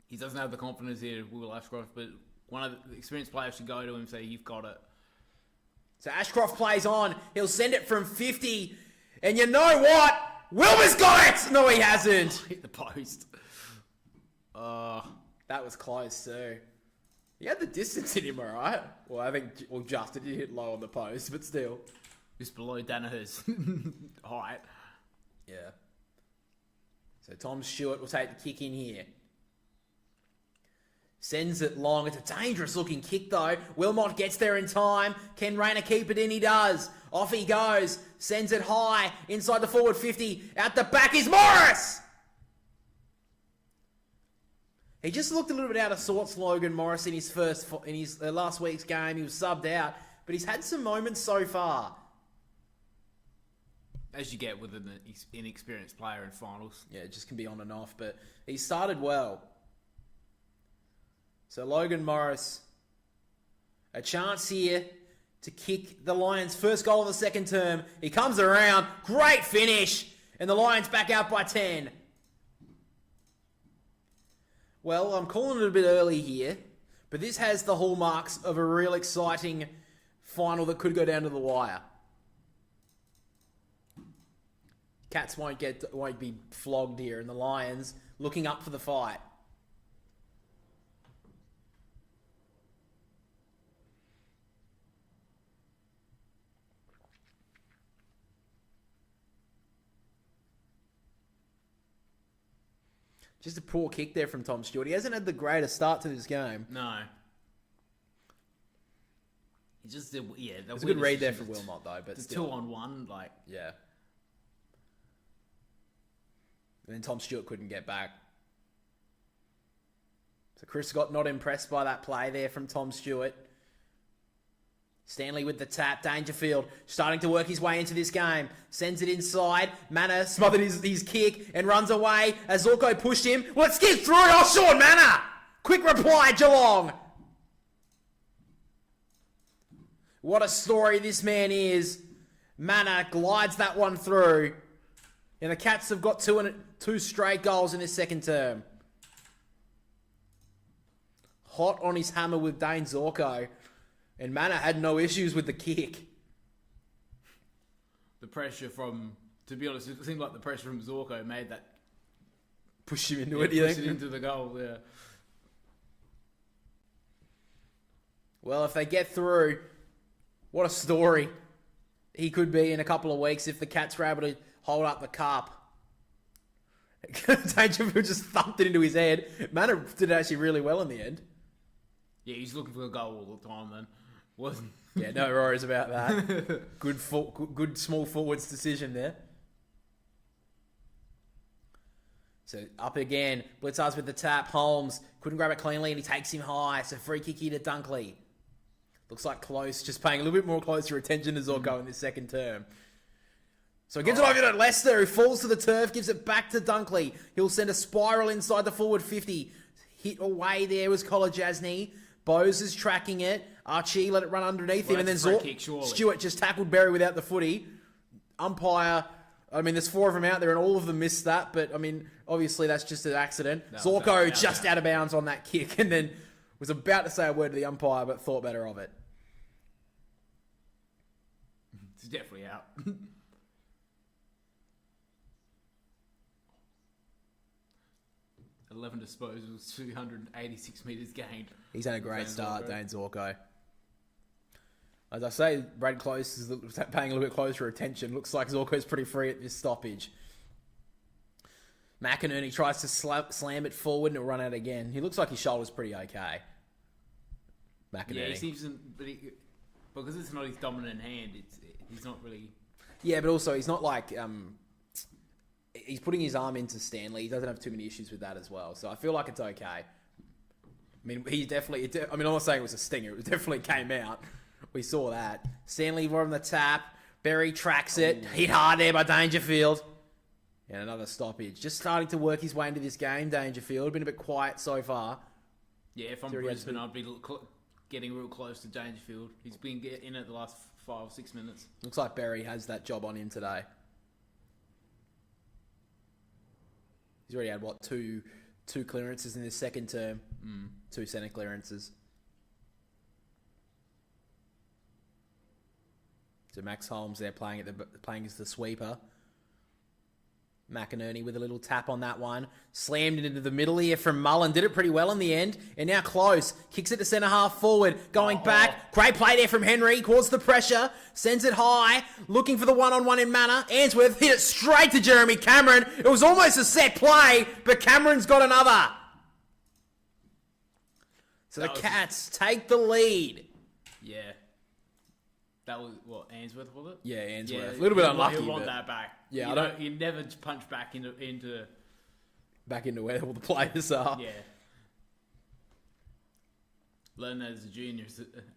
He doesn't have the confidence here, Will Ashcroft, but one of the experienced players should go to him and say, you've got it. So Ashcroft plays on. He'll send it from 50. And you know what? Wilmer's got it! No, he hasn't. Hit the post. That was close too. He had the distance in him, alright? Well, I think Justin did hit low on the post, but still. Just below Danaher's height. Yeah. So Tom Stewart will take the kick in here. Sends it long. It's a dangerous looking kick though. Wilmot gets there in time. Can Rayner keep it in? He does. Off he goes. Sends it high. Inside the forward 50. Out the back is Morris! He just looked a little bit out of sorts, Logan Morris, in his last week's game. He was subbed out. But he's had some moments so far. As you get with an inexperienced player in finals. Yeah, it just can be on and off. But he started well. So Logan Morris, a chance here to kick the Lions' first goal of the second term. He comes around, great finish, and the Lions back out by 10. Well, I'm calling it a bit early here, but this has the hallmarks of a real exciting final that could go down to the wire. Cats won't be flogged here, and the Lions looking up for the fight. Just a poor kick there from Tom Stewart. He hasn't had the greatest start to this game. No. He just did, yeah. It's a good read there for Wilmot, though. But the still. 2-on-1, like... Yeah. And then Tom Stewart couldn't get back. So Chris Scott not impressed by that play there from Tom Stewart. Stanley with the tap. Dangerfield starting to work his way into this game. Sends it inside. Manor smothered his kick and runs away as Zorko pushed him. Let's get through. Oh, Sean Manor! Quick reply, Geelong. What a story this man is. Manor glides that one through. And the Cats have got two straight goals in this second term. Hot on his hammer with Dane Zorko. And Manor had no issues with the kick. The pressure from... To be honest, it seemed like the pressure from Zorko made that... Push him into it, you think? Push it into the goal, yeah. Well, if they get through, what a story he could be in a couple of weeks if the Cats were able to hold up the cup. Dangerfield just thumped it into his head. Manor did actually really well in the end. Yeah, he's looking for a goal all the time then. Wasn't... Yeah, no worries about that. Good small forwards decision there. So up again. Blitzards with the tap. Holmes couldn't grab it cleanly and he takes him high. So free kick here to Dunkley. Looks like Close just paying a little bit more closer attention to Zorko in this second term. So he gives it over to Lester, who falls to the turf, gives it back to Dunkley. He'll send a spiral inside the forward 50. Hit away there was Kolajasny. Bose is tracking it. Archie let it run underneath him. And then Stewart just tackled Berry without the footy. Umpire, I mean, there's 4 of them out there and all of them missed that. But, I mean, obviously that's just an accident. Zorko just out of bounds on that kick and then was about to say a word to the umpire but thought better of it. It's definitely out. 11 disposals, 286 metres gained. He's had a great start, Dane Zorko. As I say, Brad Close is paying a little bit closer attention. Looks like Zorko's pretty free at this stoppage. McInerney tries to slam it forward and it'll run out again. He looks like his shoulder's pretty okay. McInerney. Yeah, he seems to, because it's not his dominant hand, he's not really... Yeah, but also he's not like... he's putting his arm into Stanley. He doesn't have too many issues with that as well. So I feel like it's okay. I mean, he definitely... I'm not saying it was a stinger. It definitely came out. We saw that. Stanley on the tap. Berry tracks it. Hit hard there by Dangerfield. And another stoppage. Just starting to work his way into this game, Dangerfield. Been a bit quiet so far. Yeah, if I'm Brisbane, I'd be getting real close to Dangerfield. He's been in it the last 5 or 6 minutes. Looks like Berry has that job on him today. He's already had, what, two clearances in his second term? 2 centre clearances. So Max Holmes there playing as the sweeper. McInerney with a little tap on that one. Slammed it into the middle here from Mullen. Did it pretty well in the end. And now Close. Kicks it to centre half forward. Going back. Great play there from Henry. Caused the pressure. Sends it high. Looking for the one-on-one in Manor. Ainsworth hit it straight to Jeremy Cameron. It was almost a set play, but Cameron's got another. So the Cats take the lead. Yeah. That was, what, Ainsworth, was it? Yeah, Ainsworth. A little bit unlucky. He'll want that back. Yeah, you never punch back into... Back into where all the players are. Yeah. Learn that as a junior,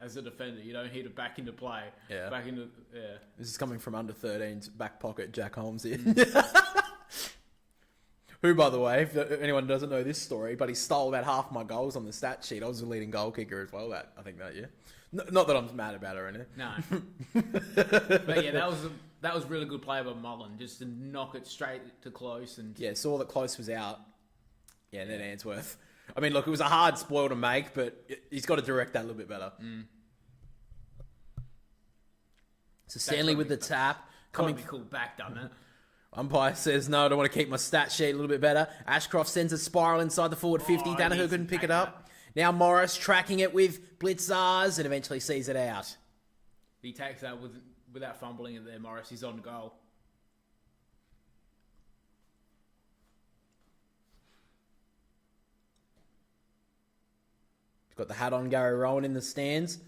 as a defender. You don't hit it back into play. Yeah. Back into... Yeah. This is coming from under 13's back pocket, Jack Holmes here. Who, by the way, if anyone doesn't know this story, but he stole about half my goals on the stat sheet. I was the leading goal kicker as well, that year. Not that I'm mad about it or anything. No. But yeah, that was really good play by Mullen, just to knock it straight to Close. And yeah, saw that Close was out. Yeah, and then Ainsworth. I mean, look, it was a hard spoil to make, but he's got to direct that a little bit better. So Stanley with the tap. Coming to be called back, doesn't it? Umpire says, no, I don't want to keep my stat sheet a little bit better. Ashcroft sends a spiral inside the forward 50. Danaher couldn't pick it up. Now Morris tracking it with blitzers and eventually sees it out. He takes that without fumbling it there, Morris. He's on goal. Got the hat on Gary Rowan in the stands.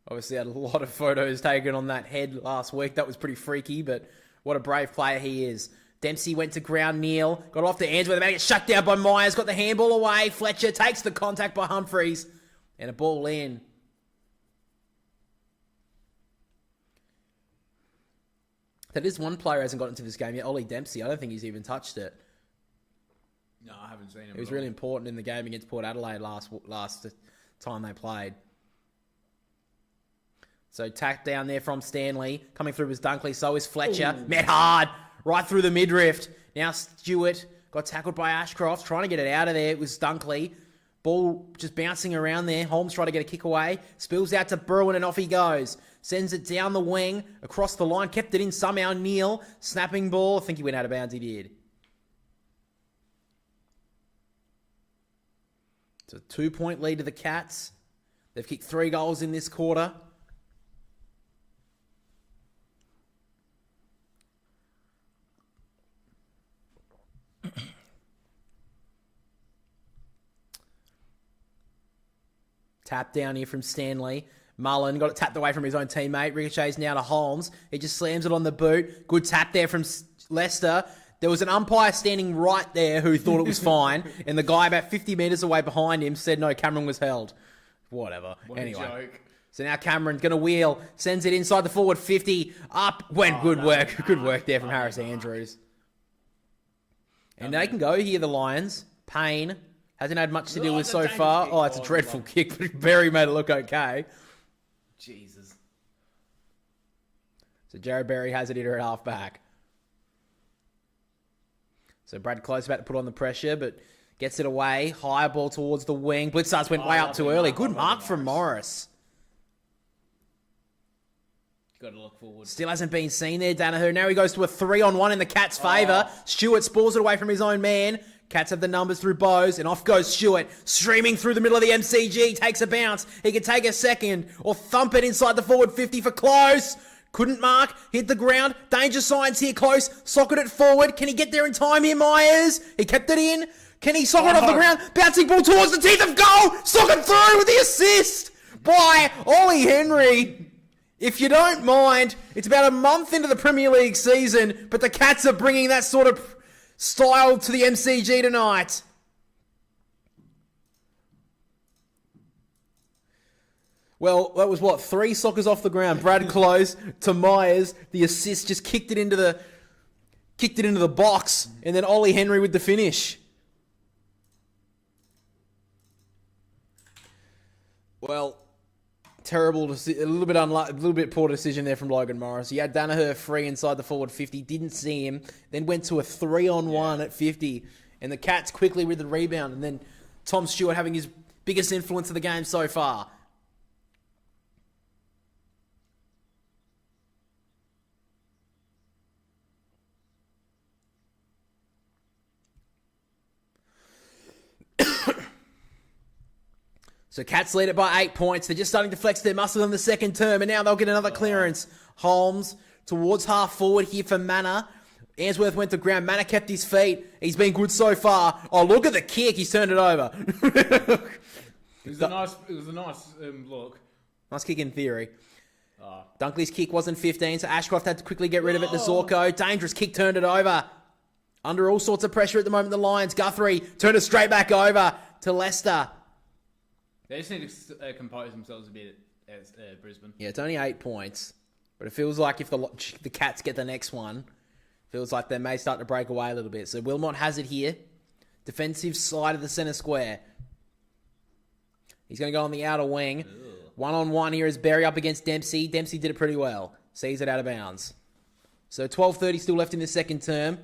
Obviously had a lot of photos taken on that head last week. That was pretty freaky, but what a brave player he is. Dempsey went to ground kneel, got off to Ainsworth, about to get shut down by Myers, got the handball away. Fletcher takes the contact by Humphreys, and a ball in. That is one player who hasn't got into this game yet, Ollie Dempsey. I don't think he's even touched it. No, I haven't seen him. It was really important in the game against Port Adelaide last time they played. So tacked down there from Stanley. Coming through was Dunkley, so is Fletcher. Ooh. Met hard, right through the midriff. Now Stewart got tackled by Ashcroft, trying to get it out of there. It was Dunkley. Ball just bouncing around there. Holmes tried to get a kick away. Spills out to Bruin and off he goes. Sends it down the wing, across the line. Kept it in somehow. Neal, snapping ball. I think he went out of bounds, he did. It's a 2-point lead to the Cats. They've kicked 3 goals in this quarter. Tap down here from Stanley. Mullen got it tapped away from his own teammate. Ricochets now to Holmes. He just slams it on the boot. Good tap there from Leicester. There was an umpire standing right there who thought it was fine, and the guy about 50 metres away behind him said no, Cameron was held. Whatever. What anyway. A joke. So now Cameron's going to wheel. Sends it inside the forward 50. Up. Good work there from Harris Andrews. And they can go here, the Lions. Payne. Hasn't had much to do with so far. Oh, it's a dreadful kick, but Berry made it look okay. Jesus. So Jared Berry has it here at half back. So Brad Close about to put on the pressure, but gets it away. High ball towards the wing. Blitzards went way up too early. Good mark from Morris. Got to look forward. Still hasn't been seen there, Danaher. Now he goes to a 3-on-1 in the Cats' favour. Stewart spalls it away from his own man. Cats have the numbers through Bowes, and off goes Stewart. Streaming through the middle of the MCG. Takes a bounce. He could take a second or thump it inside the forward 50 for Close. Couldn't mark. Hit the ground. Danger signs here, Close. Socket it forward. Can he get there in time here, Myers? He kept it in. Can he socket it off the ground? Bouncing ball towards the teeth of goal. Socket through with the assist by Ollie Henry. If you don't mind, it's about a month into the Premier League season, but the Cats are bringing that sort of style to the MCG tonight. Well, that was 3 sockers off the ground. Brad Close to Myers. The assist just kicked it into the box, and then Ollie Henry with the finish. Well, terrible, a little bit poor decision there from Logan Morris. He had Danaher free inside the forward 50, didn't see him, then went to a 3-on-1 at 50, and the Cats quickly with the rebound, and then Tom Stewart having his biggest influence of the game so far. So Cats lead it by 8 points. They're just starting to flex their muscle in the second term, and now they'll get another clearance. Holmes towards half forward here for Manor. Ainsworth went to ground. Manor kept his feet. He's been good so far. Oh, look at the kick. He's turned it over. It was a nice look. Nice kick in theory. Dunkley's kick wasn't 15, so Ashcroft had to quickly get rid of it to Zorko. Dangerous kick, turned it over. Under all sorts of pressure at the moment, the Lions. Guthrie turned it straight back over to Leicester. They just need to compose themselves a bit at Brisbane. Yeah, it's only 8 points. But it feels like if the Cats get the next one, feels like they may start to break away a little bit. So Wilmot has it here. Defensive side of the centre square. He's going to go on the outer wing. Ew. 1-on-1 here is Berry up against Dempsey. Dempsey did it pretty well. Sees it out of bounds. So 12:30 still left in the second term.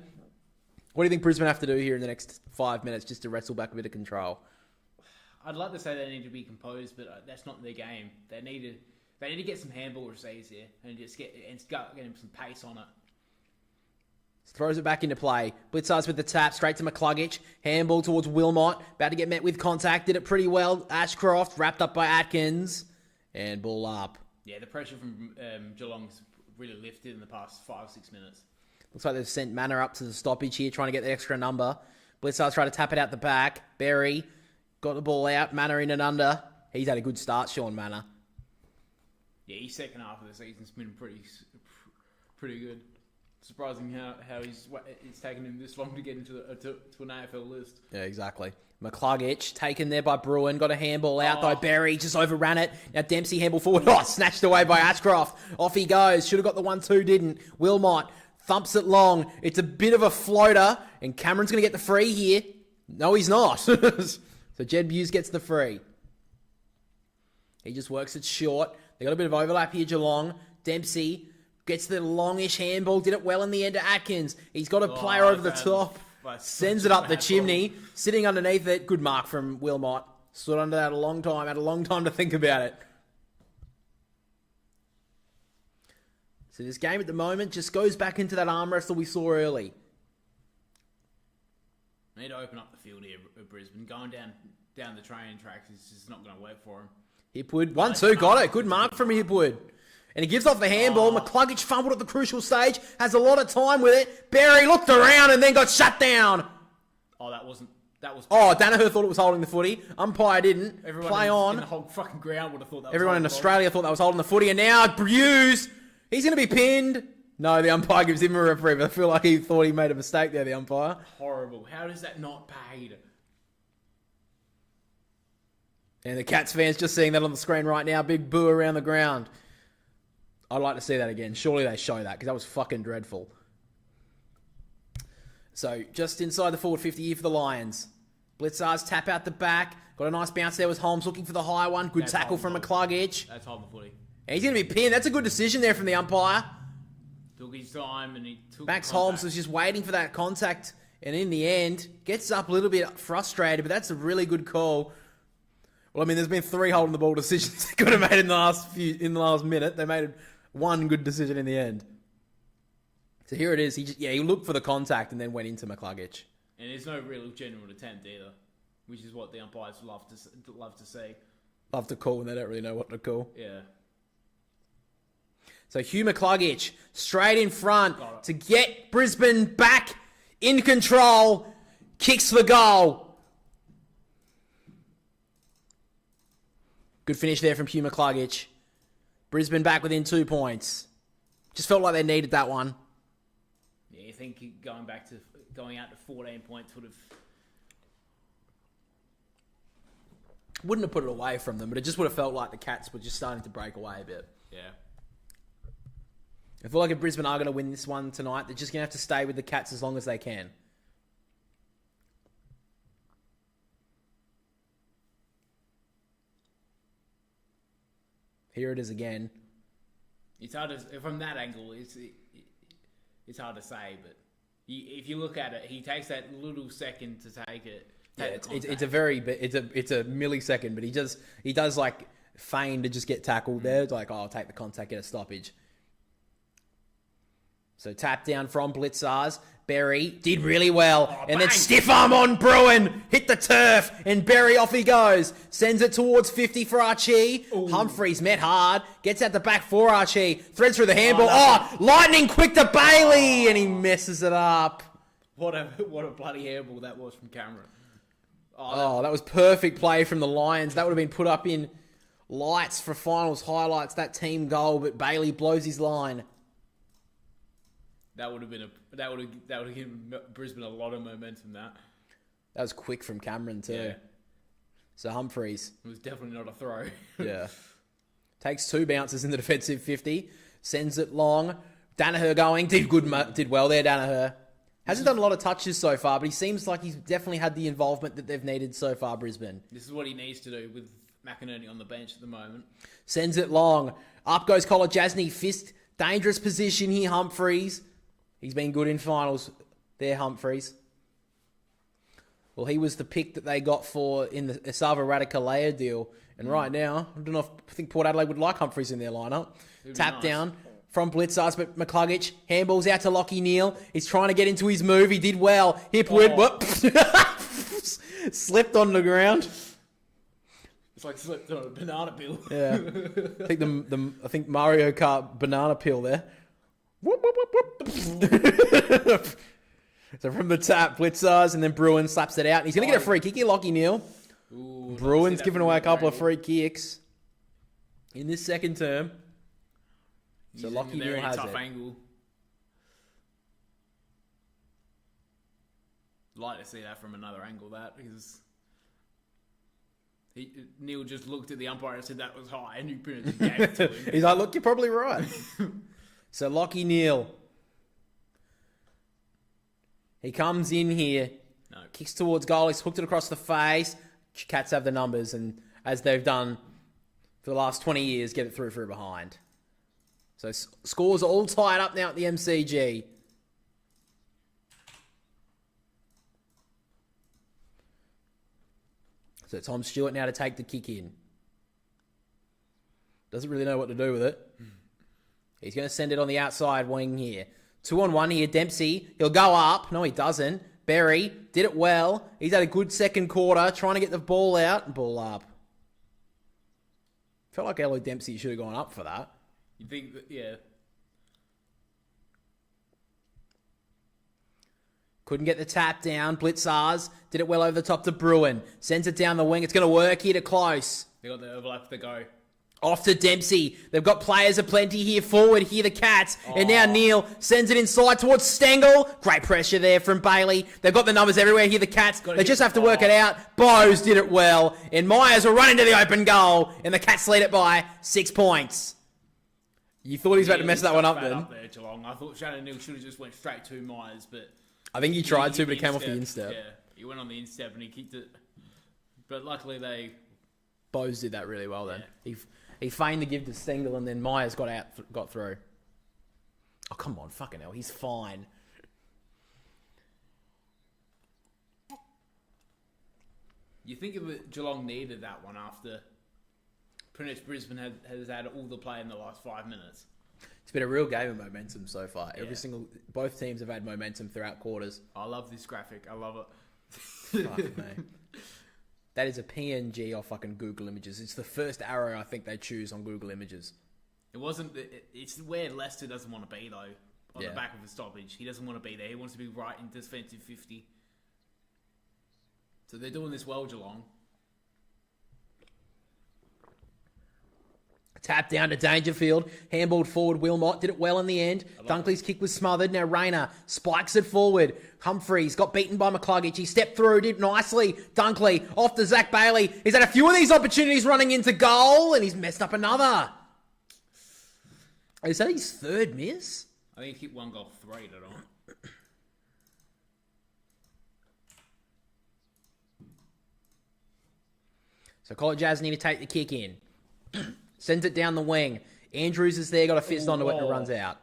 What do you think Brisbane have to do here in the next 5 minutes just to wrestle back a bit of control? I'd like to say they need to be composed, but that's not their game. They need to get some handball receives here and just get some pace on it. Throws it back into play. Blitzards with the tap, straight to McCluggage. Handball towards Wilmot. About to get met with contact. Did it pretty well. Ashcroft wrapped up by Atkins. And ball up. Yeah, the pressure from Geelong's really lifted in the past 5-6 minutes. Looks like they've sent Manor up to the stoppage here, trying to get the extra number. Blitzards trying to tap it out the back. Berry got the ball out. Manor in and under. He's had a good start, Sean Manor. Yeah, his second half of the season's been pretty good. Surprising how it's taken him this long to get into to an AFL list. Yeah, exactly. McCluggage taken there by Bruin. Got a handball out though. Berry just overran it. Now Dempsey handball forward. Oh, snatched away by Ashcroft. Off he goes. Should have got the 1-2, didn't. Wilmot thumps it long. It's a bit of a floater. And Cameron's going to get the free here. No, he's not. So Jed Hughes gets the free. He just works it short. They got a bit of overlap here, Geelong. Dempsey gets the longish handball. Did it well in the end to Atkins. He's got a player over the top. Sends it up the chimney. Sitting underneath it. Good mark from Wilmot. Stood under that a long time. Had a long time to think about it. So this game at the moment just goes back into that arm wrestle we saw early. Need to open up the field here at Brisbane. Going down the training tracks is just not going to work for him. Hipwood. 1-2. Got it. Good mark from Hipwood. And he gives off the handball. McCluggage fumbled at the crucial stage. Has a lot of time with it. Berry looked around and then got shut down. Oh, that was. Oh, Danaher thought it was holding the footy. Umpire didn't. Everyone Play on. In the whole fucking ground would have thought that was Everyone in Australia thought that was holding the footy. And now Hughes, he's going to be pinned. No, the umpire gives him a reprieve. I feel like he thought he made a mistake there, the umpire. Horrible. How does that not paid? And the Cats fans just seeing that on the screen right now. Big boo around the ground. I'd like to see that again. Surely they show that because that was fucking dreadful. So just inside the forward 50 here for the Lions. Blitzards tap out the back. Got a nice bounce there with Holmes looking for the high one. Good tackle from McCluggage. That's holding the footy. And he's going to be pinned. That's a good decision there from the umpire. Took his time and he took Max Holmes was just waiting for that contact. And in the end, gets up a little bit frustrated. But that's a really good call. Well, I mean, there's been 3 holding the ball decisions they could have made in the last minute. They made one good decision in the end. So here it is. He looked for the contact and then went into McCluggage. And there's no real genuine attempt either, which is what the umpires love to see. Love to call when they don't really know what to call. Yeah. So Hugh McCluggage straight in front to get Brisbane back in control. Kicks the goal. Good finish there from Hugh McCluggage. Brisbane back within 2 points. Just felt like they needed that one. Yeah, you think going out to 14 points would have... Wouldn't have put it away from them, but it just would have felt like the Cats were just starting to break away a bit. Yeah. I feel like if Brisbane are going to win this one tonight, they're just going to have to stay with the Cats as long as they can. Here it is again. It's hard to, from that angle, it's hard to say, but if you look at it, he takes that little second to take it. It's a millisecond, but he does like feign to just get tackled there. It's like, I'll take the contact, get a stoppage. So tap down from Blitzars. Berry did really well. And then stiff arm on Bruin. Hit the turf. And Berry off he goes. Sends it towards 50 for Archie. Ooh. Humphreys met hard. Gets out the back for Archie. Threads through the handball. Lightning quick to Bailey. And he messes it up. What a bloody handball that was from Cameron. That was perfect play from the Lions. That would have been put up in lights for finals highlights. That team goal. But Bailey blows his line. That would have given Brisbane a lot of momentum. That was quick from Cameron too. Yeah. So Humphreys. It was definitely not a throw. Yeah. Takes 2 bounces in the defensive 50. Sends it long. Danaher going. Did well there, Danaher. Hasn't done a lot of touches so far, but he seems like he's definitely had the involvement that they've needed so far, Brisbane. This is what he needs to do with McInerney on the bench at the moment. Sends it long. Up goes Kolodjasny. Fist. Dangerous position here, Humphreys. He's been good in finals there, Humphreys. Well, he was the pick that they got for in the Esava Radikalea deal. And right now, I think Port Adelaide would like Humphreys in their lineup. Tap down from Blitzers, but McCluggage handballs out to Lockie Neal. He's trying to get into his move. He did well. Hipwood, whoop. Slipped on the ground. It's like slipped on a banana peel. Yeah. I think Mario Kart banana peel there. Whoop, whoop, whoop, whoop. So from the tap, Blitzers, and then Bruin slaps it out. And he's going to get a free kick here, Lockie Neal. Ooh, Bruin's giving away a couple of free kicks in this second term. So Lockie Neal has tough it. Angle. Like to see that from another angle, because Neil just looked at the umpire and said that was high, and he pretty much gave it to him. He's like, look, you're probably right. So Lockie Neal. He comes in here, kicks towards goal, he's hooked it across the face. Cats have the numbers, and as they've done for the last 20 years, get it through behind. So scores are all tied up now at the MCG. So Tom Stewart now to take the kick in. Doesn't really know what to do with it. He's going to send it on the outside wing here. 2-on-1 here, Dempsey. He'll go up. No, he doesn't. Berry did it well. He's had a good second quarter, trying to get the ball out and ball up. Felt like Ellie Dempsey should have gone up for that. You think that, yeah. Couldn't get the tap down. Blitzars did it well over the top to Bruin. Sends it down the wing. It's going to work here to close. They got the overlap to go. Off to Dempsey. They've got players aplenty here forward. Here the Cats. And now Neal sends it inside towards Stengel. Great pressure there from Bailey. They've got the numbers everywhere. Here the Cats. They just have to work it out. Bowes did it well. And Myers will run into the open goal. And the Cats lead it by 6 points. You thought he was about to mess that one up then? Up there, Geelong. I thought Shannon Neal should have just went straight to Myers, but I think he tried to, but it came off the instep. Yeah, he went on the instep and he kicked it. But luckily Bowes did that really well then. Yeah. He feigned to give to Stengel and then Myers got through. Oh, come on. Fucking hell. He's fine. You think that Geelong needed that one after pretty much Brisbane has had all the play in the last 5 minutes. It's been a real game of momentum so far. Both teams have had momentum throughout quarters. I love this graphic. I love it. Fuck me. That is a PNG off fucking Google Images. It's the first arrow I think they choose on Google Images. It wasn't. It's where Leicester doesn't want to be though. On the back of the stoppage, he doesn't want to be there. He wants to be right in defensive 50. So they're doing this well, Geelong. Tap down to Dangerfield. Handballed forward. Wilmot did it well in the end. Dunkley's kick was smothered. Now Rayner spikes it forward. Humphreys got beaten by McCluggage. He stepped through, did nicely. Dunkley off to Zach Bailey. He's had a few of these opportunities running into goal, and he's messed up another. Is that his third miss? I think he kicked one goal 3, don't I? So College Jazz need to take the kick in. Sends it down the wing. Andrews is there, got a fist onto it and runs out.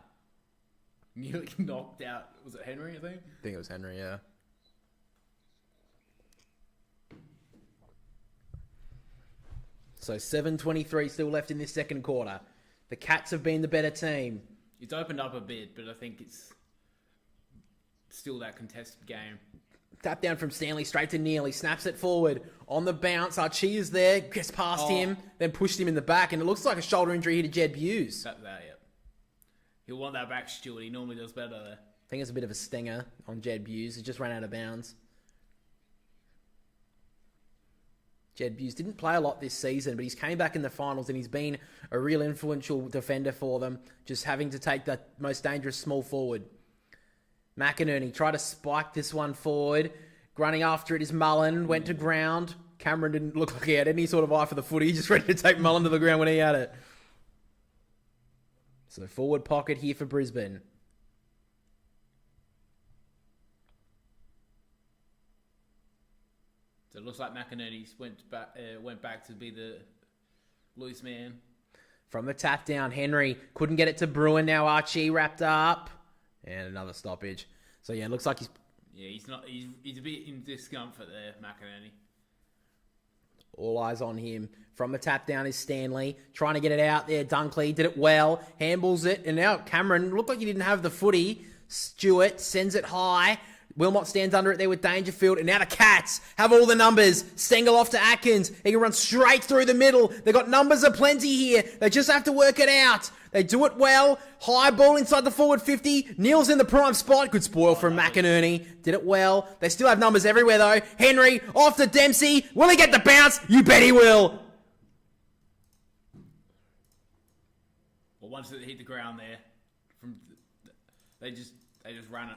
Nearly knocked out. Was it Henry, I think? I think it was Henry, yeah. So 7:23 still left in this second quarter. The Cats have been the better team. It's opened up a bit, but I think it's still that contested game. Tap down from Stanley straight to Neal. He snaps it forward. On the bounce, Archie is there. Gets past him, then pushed him in the back. And it looks like a shoulder injury here to Jed Buse. Yeah. He'll want that back, Stuart. He normally does better there. I think it's a bit of a stinger on Jed Buse. He just ran out of bounds. Jed Buse didn't play a lot this season, but he's came back in the finals and he's been a real influential defender for them, just having to take the most dangerous small forward. McInerney tried to spike this one forward. Running after it is Mullen. Went to ground. Cameron didn't look like he had any sort of eye for the footy. He just ready to take Mullen to the ground when he had it. So forward pocket here for Brisbane. So it looks like McInerney went back to be the loose man. From the tap down, Henry couldn't get it to Bruin. Now Archie wrapped up. And another stoppage. So yeah, it looks like he's... Yeah, he's a bit in discomfort there, McInerney. All eyes on him. From the tap down is Stanley. Trying to get it out there. Dunkley did it well. Handballs it. And now Cameron looked like he didn't have the footy. Stewart sends it high. Wilmot stands under it there with Dangerfield. And now the Cats have all the numbers. Stengel off to Atkins. He can run straight through the middle. They've got numbers aplenty here. They just have to work it out. They do it well. High ball inside the forward 50. Neil's in the prime spot. Good spoil from McInerney. Did it well. They still have numbers everywhere though. Henry off to Dempsey. Will he get the bounce? You bet he will. Well, once it hit the ground there, they just ran it.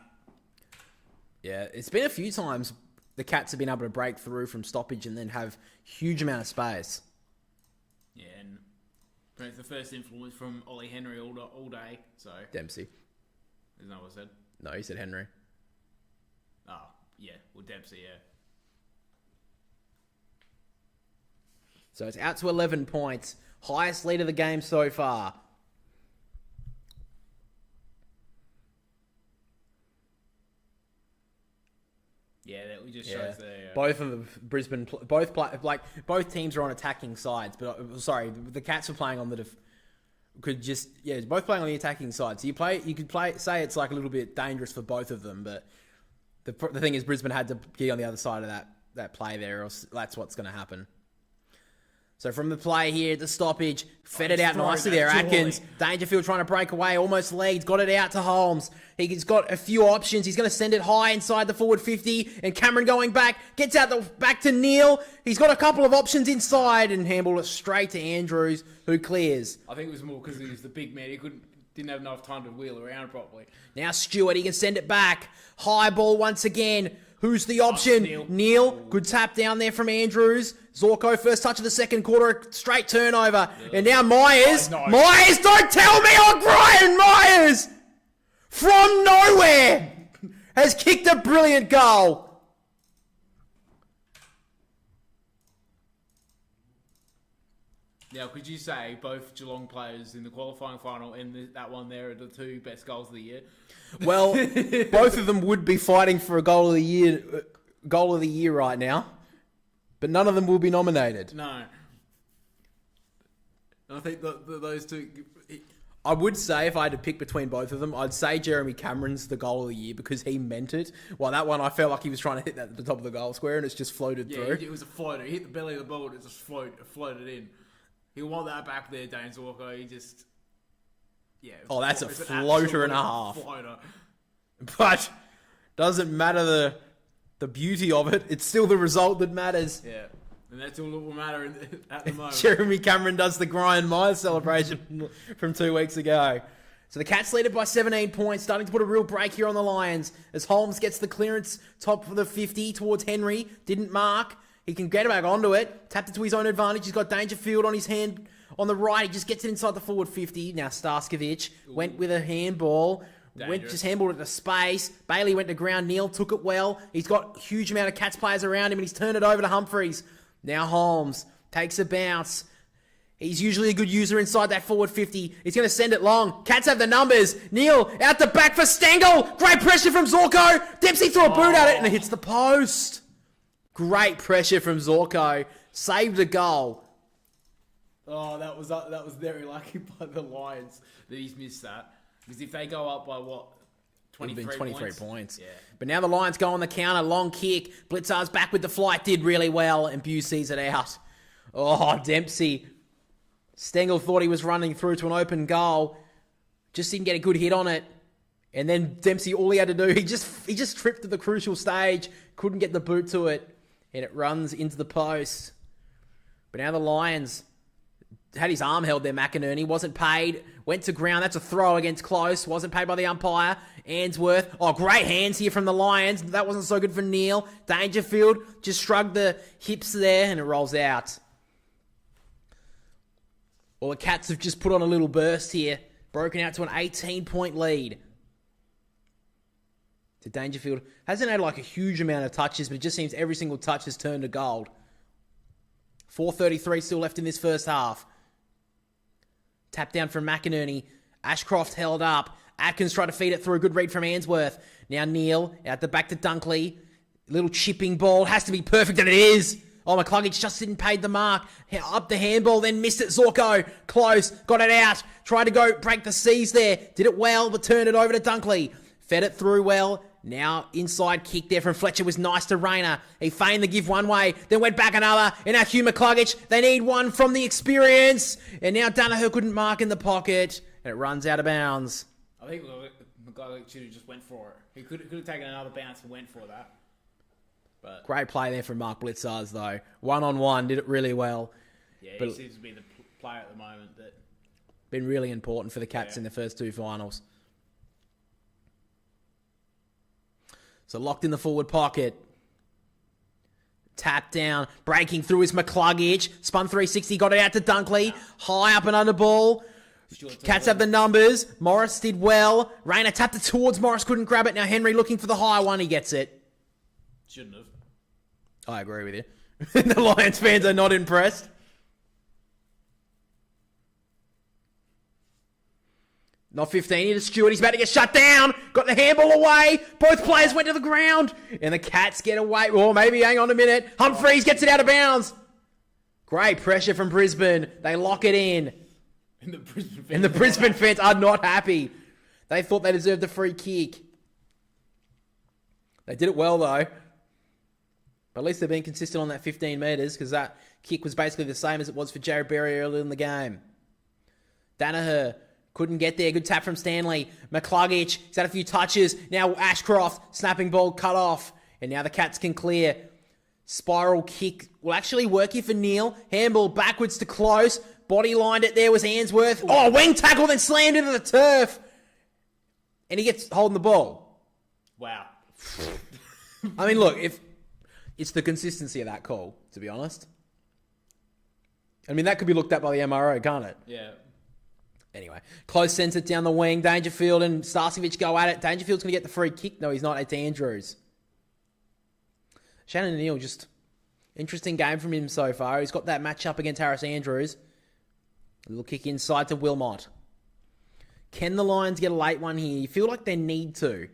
Yeah, it's been a few times the Cats have been able to break through from stoppage and then have huge amount of space. Yeah, and it's the first influence from Ollie Henry all day. So Dempsey. Isn't that what I said? No, he said Henry. Oh, yeah. Well, Dempsey, yeah. So it's out to 11 points. Highest lead of the game so far. Yeah, that just shows the both of the Brisbane, both teams are on attacking sides. But sorry, the Cats are playing on the both playing on the attacking side. So you could say it's like a little bit dangerous for both of them. But the thing is, Brisbane had to get on the other side of that play there, or else that's what's going to happen. So from the play here, the stoppage, fed it out nicely there. Atkins, Dangerfield trying to break away, almost leads, got it out to Holmes. He's got a few options. He's going to send it high inside the forward 50, and Cameron going back, gets out back to Neil. He's got a couple of options inside, and handball it straight to Andrews, who clears. I think it was more because he was the big man. He didn't have enough time to wheel around properly. Now Stewart, he can send it back. High ball once again. Who's the option? Neil. Good tap down there from Andrews. Zorko, first touch of the second quarter, straight turnover. And now Myers. Myers, don't tell me Brian Myers! From nowhere! Has kicked a brilliant goal. Now, could you say both Geelong players in the qualifying final and that one there are the two best goals of the year? Well, both of them would be fighting for a goal of the year right now, but none of them will be nominated. No. I think those two. I would say if I had to pick between both of them, I'd say Jeremy Cameron's the goal of the year because he meant it. While that one, I felt like he was trying to hit that at the top of the goal square and it's just floated through. Yeah, it was a floater. He hit the belly of the ball and it just floated in. He'll want that back there, Dane Zorko. He just... Yeah. Oh, that's a floater and a half. Floater. But doesn't matter the beauty of it. It's still the result that matters. Yeah. And that's all that will matter at the moment. Jeremy Cameron does the Brian Myers celebration from 2 weeks ago. So the Cats lead it by 17 points, starting to put a real break here on the Lions. As Holmes gets the clearance top of the 50 towards Henry. Didn't mark. He can get back onto it. Tapped it to his own advantage. He's got Dangerfield on his hand on the right. He just gets it inside the forward 50. Now Starskovich went with a handball. Just handballed it to space. Bailey went to ground. Neil took it well. He's got a huge amount of Cats players around him and he's turned it over to Humphreys. Now Holmes takes a bounce. He's usually a good user inside that forward 50. He's going to send it long. Cats have the numbers. Neil out the back for Stengel. Great pressure from Zorko. Dempsey threw a boot at it and it hits the post. Great pressure from Zorko. Saved a goal. Oh, that was very lucky by the Lions that he's missed that. Because if they go up by what? 23 points. Yeah. But now the Lions go on the counter. Long kick. Blitzar's back with the flight. Did really well. And Bew sees it out. Oh, Dempsey. Stengel thought he was running through to an open goal. Just didn't get a good hit on it. And then Dempsey, all he had to do, he just tripped at the crucial stage. Couldn't get the boot to it. And it runs into the post. But now the Lions had his arm held there, McInerney. Wasn't paid. Went to ground. That's a throw against Close. Wasn't paid by the umpire. Answorth. Oh, great hands here from the Lions. That wasn't so good for Neil. Dangerfield just shrugged the hips there and it rolls out. Well, the Cats have just put on a little burst here. Broken out to an 18-point lead. To Dangerfield. Hasn't had like a huge amount of touches, but it just seems every single touch has turned to gold. 4:33 still left in this first half. Tap down from McInerney. Ashcroft held up. Atkins tried to feed it through. A good read from Answorth. Now Neil out the back to Dunkley. Little chipping ball. Has to be perfect, and it is. Oh, McCluggage just didn't pay the mark. Up the handball, then missed it. Zorko, close, got it out. Tried to go break the C's there. Did it well, but turned it over to Dunkley. Fed it through well. Now inside kick there from Fletcher was nice to Rayner. He feigned the give one way, then went back another. And now Hugh McCluggage, they need one from the experience. And now Danaher couldn't mark in the pocket. And it runs out of bounds. I think McCluggage should have just went for it. He could have taken another bounce and went for that. But Great play there from Mark Blitzars, though. One-on-one, did it really well. yeah, But he seems to be the player at the moment that... been really important for the Cats in the first two finals. So locked in the forward pocket. Tap down. Breaking through his McCluggage. Spun 360. Got it out to Dunkley. High up and under ball. Cats have the numbers. Morris did well. Rayner tapped it towards Morris. Couldn't grab it. Now Henry looking for the high one. He gets it. Shouldn't have. I agree with you. The Lions fans are not impressed. Not 15 into Stewart. He's about to get shut down. Got the handball away. Both players went to the ground. And the Cats get away. Oh, maybe hang on a minute. Humphreys gets it out of bounds. Great pressure from Brisbane. They lock it in. And the Brisbane fans are not happy. They thought they deserved a free kick. They did it well, though. But at least they've been consistent on that 15 metres because that kick was basically the same as it was for Jared Berry earlier in the game. Danaher couldn't get there. Good tap from Stanley. McCluggage, he's had a few touches. Now Ashcroft, snapping ball cut off. And now the Cats can clear. Spiral kick will actually work here for Neil. Handball backwards to close. Body lined it there was Ainsworth. Oh, wing tackle, then slammed into the turf. And he gets holding the ball. Wow. I mean, look, if it's the consistency of that call, to be honest. I mean, that could be looked at by the MRO, can't it? Yeah. Anyway, close sends it down the wing. Dangerfield and Starcevic go at it. Dangerfield's going to get the free kick. No, he's not. It's Andrews. Shannon Neal, just interesting game from him so far. He's got that matchup against Harris Andrews. A little kick inside to Wilmot. Can the Lions get a late one here? You feel like they need to.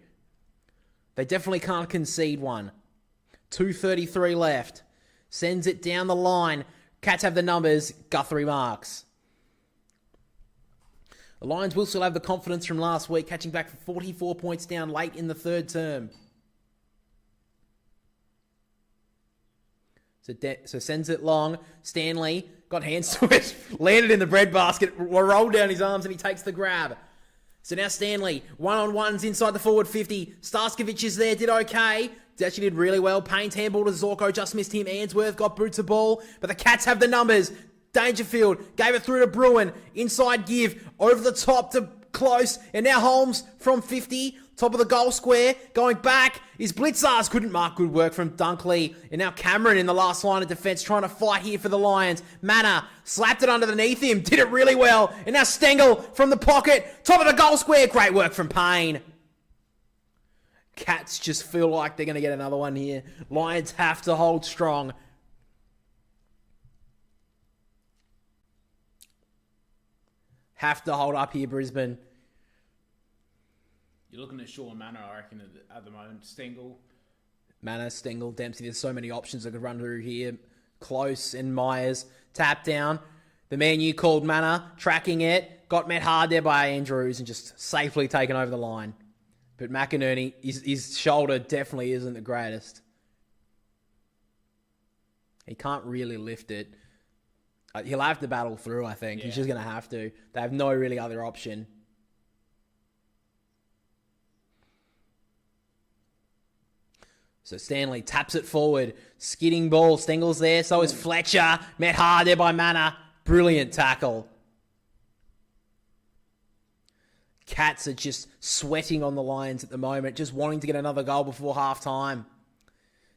They definitely can't concede one. 2:33 left. Sends it down the line. Cats have the numbers. Guthrie marks. The Lions will still have the confidence from last week, catching back 44 points down late in the third term. So sends it long. Stanley got hands to it. Landed in the breadbasket. Rolled down his arms and he takes the grab. So now Stanley, one-on-ones inside the forward 50. Starcevic is there, did okay. Actually did really well. Payne's handball to Zorko, just missed him. Ainsworth got boots of ball, but the Cats have the numbers. Dangerfield gave it through to Bruin. Inside give, over the top to close. And now Holmes from 50, top of the goal square. Going back is Blitzars. Couldn't mark. Good work from Dunkley. And now Cameron in the last line of defence trying to fight here for the Lions. Manor slapped it underneath him. Did it really well. And now Stengel from the pocket. Top of the goal square. Great work from Payne. Cats just feel like they're going to get another one here. Lions have to hold strong. Have to hold up here, Brisbane. You're looking at Sean Manor, I reckon, at the moment. Stengel. Manor, Stengel, Dempsey. There's so many options that could run through here. Close and Myers. Tap down. The man you called Manor, tracking it. Got met hard there by Andrews and just safely taken over the line. But McInerney, his shoulder definitely isn't the greatest. He can't really lift it. He'll have to battle through, I think. Yeah. He's just going to have to. They have no really other option. So Stanley taps it forward. Skidding ball. Stengel's there. So is Fletcher. Met hard there by Manor. Brilliant tackle. Cats are just sweating on the Lions at the moment. Just wanting to get another goal before half-time.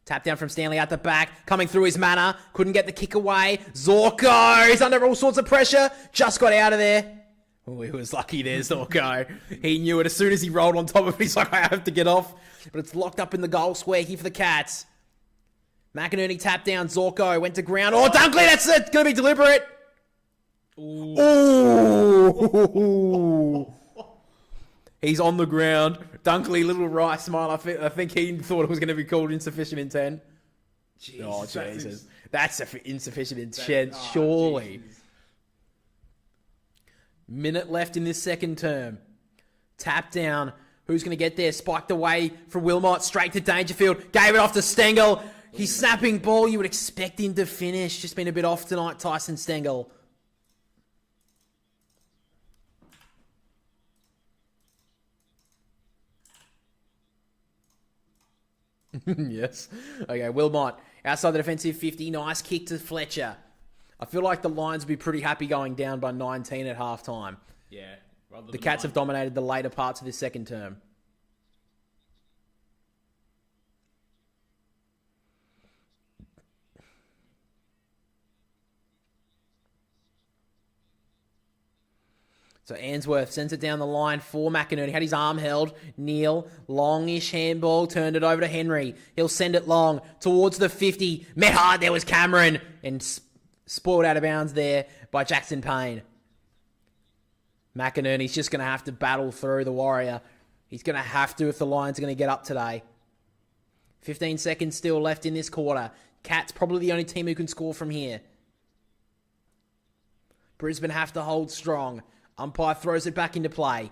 Tap down from Stanley out the back. Coming through his Manor. Couldn't get the kick away. Zorko. He's under all sorts of pressure. Just got out of there. Oh, he was lucky there, Zorko. He knew it as soon as he rolled on top of it. He's like, I have to get off. But it's locked up in the goal square here for the Cats. McInerney tapped down. Zorko went to ground. Oh, Dunkley, that's it. Going to be deliberate. Ooh. Ooh. He's on the ground. Dunkley, little rice smile. I think he thought it was going to be called insufficient intent. Jesus. Oh, Jesus. That's insufficient intent, surely. Jesus. Minute left in this second term. Tap down. Who's going to get there? Spiked away from Wilmot. Straight to Dangerfield. Gave it off to Stengel. He's snapping ball. You would expect him to finish. Just been a bit off tonight, Tyson Stengel. Yes. Okay, Wilmot. Outside the defensive 50. Nice kick to Fletcher. I feel like the Lions will be pretty happy going down by 19 at halftime. Yeah. The Cats have dominated the later parts of this second term. So Ainsworth sends it down the line for McInerney. Had his arm held. Neil, longish handball, turned it over to Henry. He'll send it long towards the 50. Met hard, there was Cameron. And spoiled out of bounds there by Jackson Payne. McInerney's just going to have to battle through the Warrior. He's going to have to if the Lions are going to get up today. 15 seconds still left in this quarter. Cats probably the only team who can score from here. Brisbane have to hold strong. Umpire throws it back into play.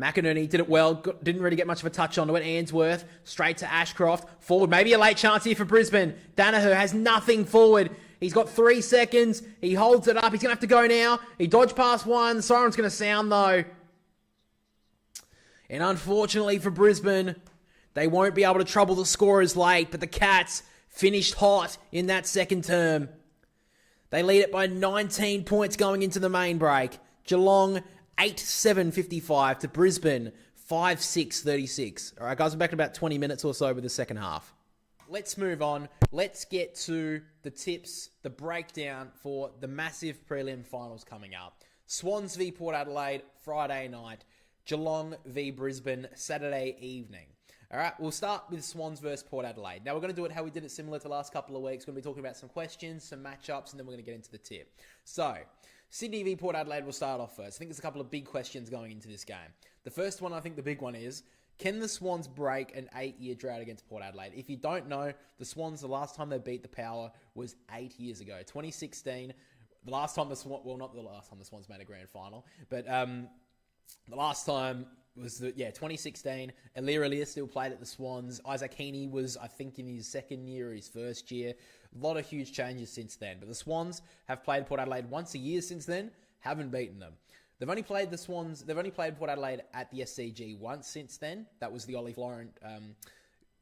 McInerney did it well. Didn't really get much of a touch onto it. Ainsworth straight to Ashcroft. Forward. Maybe a late chance here for Brisbane. Danaher has nothing forward. He's got 3 seconds. He holds it up. He's going to have to go now. He dodged past one. The siren's going to sound though. And unfortunately for Brisbane, they won't be able to trouble the scorers late. But the Cats finished hot in that second term. They lead it by 19 points going into the main break. Geelong 8-7-55 to Brisbane 5-6-36. All right, guys, we're back in about 20 minutes or so with the second half. Let's move on. Let's get to the tips, the breakdown for the massive prelim finals coming up. Swans v Port Adelaide, Friday night. Geelong v Brisbane, Saturday evening. All right, we'll start with Swans versus Port Adelaide. Now, we're going to do it how we did it similar to the last couple of weeks. We're going to be talking about some questions, some matchups, and then we're going to get into the tip. So, Sydney v Port Adelaide will start off first. I think there's a couple of big questions going into this game. The first one, I think the big one is, can the Swans break an 8-year drought against Port Adelaide? If you don't know, the Swans, the last time they beat the Power was 8 years ago. 2016, the last time the Swans, well, not the last time the Swans made a grand final, but the last time was 2016. Alir Alir still played at the Swans. Isaac Heaney was, I think, in his second year or his first year. A lot of huge changes since then. But the Swans have played Port Adelaide once a year since then, haven't beaten them. They've only played Port Adelaide at the SCG once since then. That was the Ollie Florent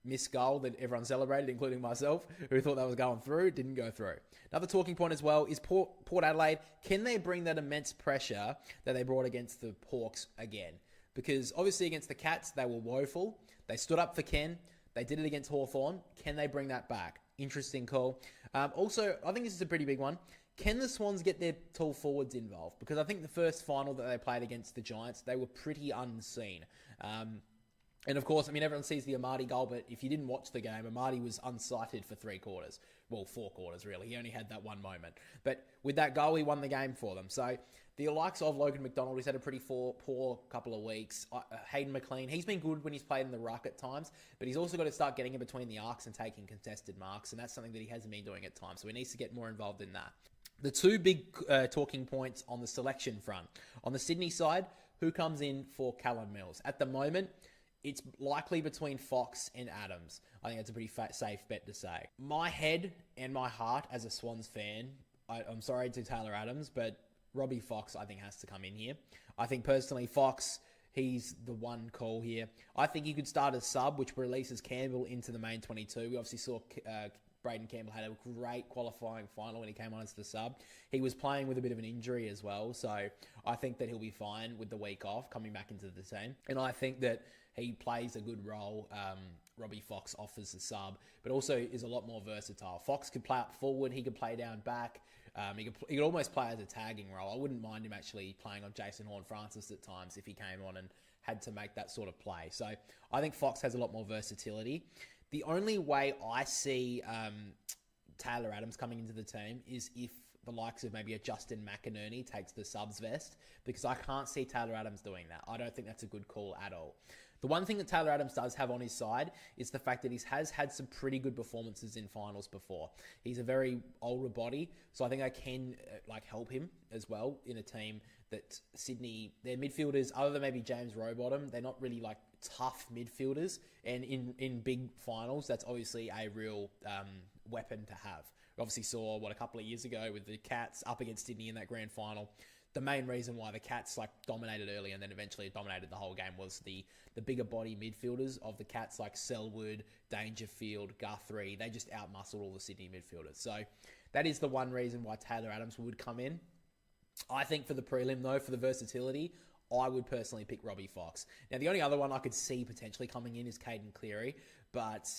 missed goal that everyone celebrated, including myself, who thought that was going through. It didn't go through. Another talking point as well is Port Adelaide. Can they bring that immense pressure that they brought against the Hawks again? Because obviously against the Cats, they were woeful. They stood up for Ken. They did it against Hawthorn. Can they bring that back? Interesting call. Also, I think this is a pretty big one. Can the Swans get their tall forwards involved? Because I think the first final that they played against the Giants, they were pretty unseen. And of course, I mean, everyone sees the Amati goal, but if you didn't watch the game, Amati was unsighted for 3 quarters. Well, 4 quarters, really. He only had that one moment. But with that goal, he won the game for them. So the likes of Logan McDonald, who's had a pretty poor couple of weeks. Hayden McLean, he's been good when he's played in the ruck at times, but he's also got to start getting in between the arcs and taking contested marks, and that's something that he hasn't been doing at times. So he needs to get more involved in that. The two big talking points on the selection front. On the Sydney side, who comes in for Callum Mills? At the moment, it's likely between Fox and Adams. I think that's a pretty safe bet to say. My head and my heart as a Swans fan, I'm sorry to Taylor Adams, but Robbie Fox, I think, has to come in here. I think, personally, Fox, he's the one call here. I think he could start as sub, which releases Campbell into the main 22. We obviously saw Braden Campbell had a great qualifying final when he came on as the sub. He was playing with a bit of an injury as well, so I think that he'll be fine with the week off, coming back into the team. And I think that he plays a good role. Robbie Fox offers the sub, but also is a lot more versatile. Fox could play up forward. He could play down back. He could almost play as a tagging role. I wouldn't mind him actually playing on Jason Horne-Francis at times if he came on and had to make that sort of play. So I think Fox has a lot more versatility. The only way I see Taylor Adams coming into the team is if the likes of maybe a Justin McInerney takes the subs vest, because I can't see Taylor Adams doing that. I don't think that's a good call at all. The one thing that Taylor Adams does have on his side is the fact that he has had some pretty good performances in finals before. He's a very older body, so I think I can help him as well in a team that Sydney, their midfielders, other than maybe James Rowbottom, they're not really tough midfielders. And in big finals, that's obviously a real weapon to have. We obviously saw a couple of years ago with the Cats up against Sydney in that grand final. The main reason why the Cats dominated early and then eventually dominated the whole game was the bigger body midfielders of the Cats, like Selwood, Dangerfield, Guthrie. They just outmuscled all the Sydney midfielders. So that is the one reason why Taylor Adams would come in. I think for the prelim, though, for the versatility, I would personally pick Robbie Fox. Now, the only other one I could see potentially coming in is Caden Cleary, but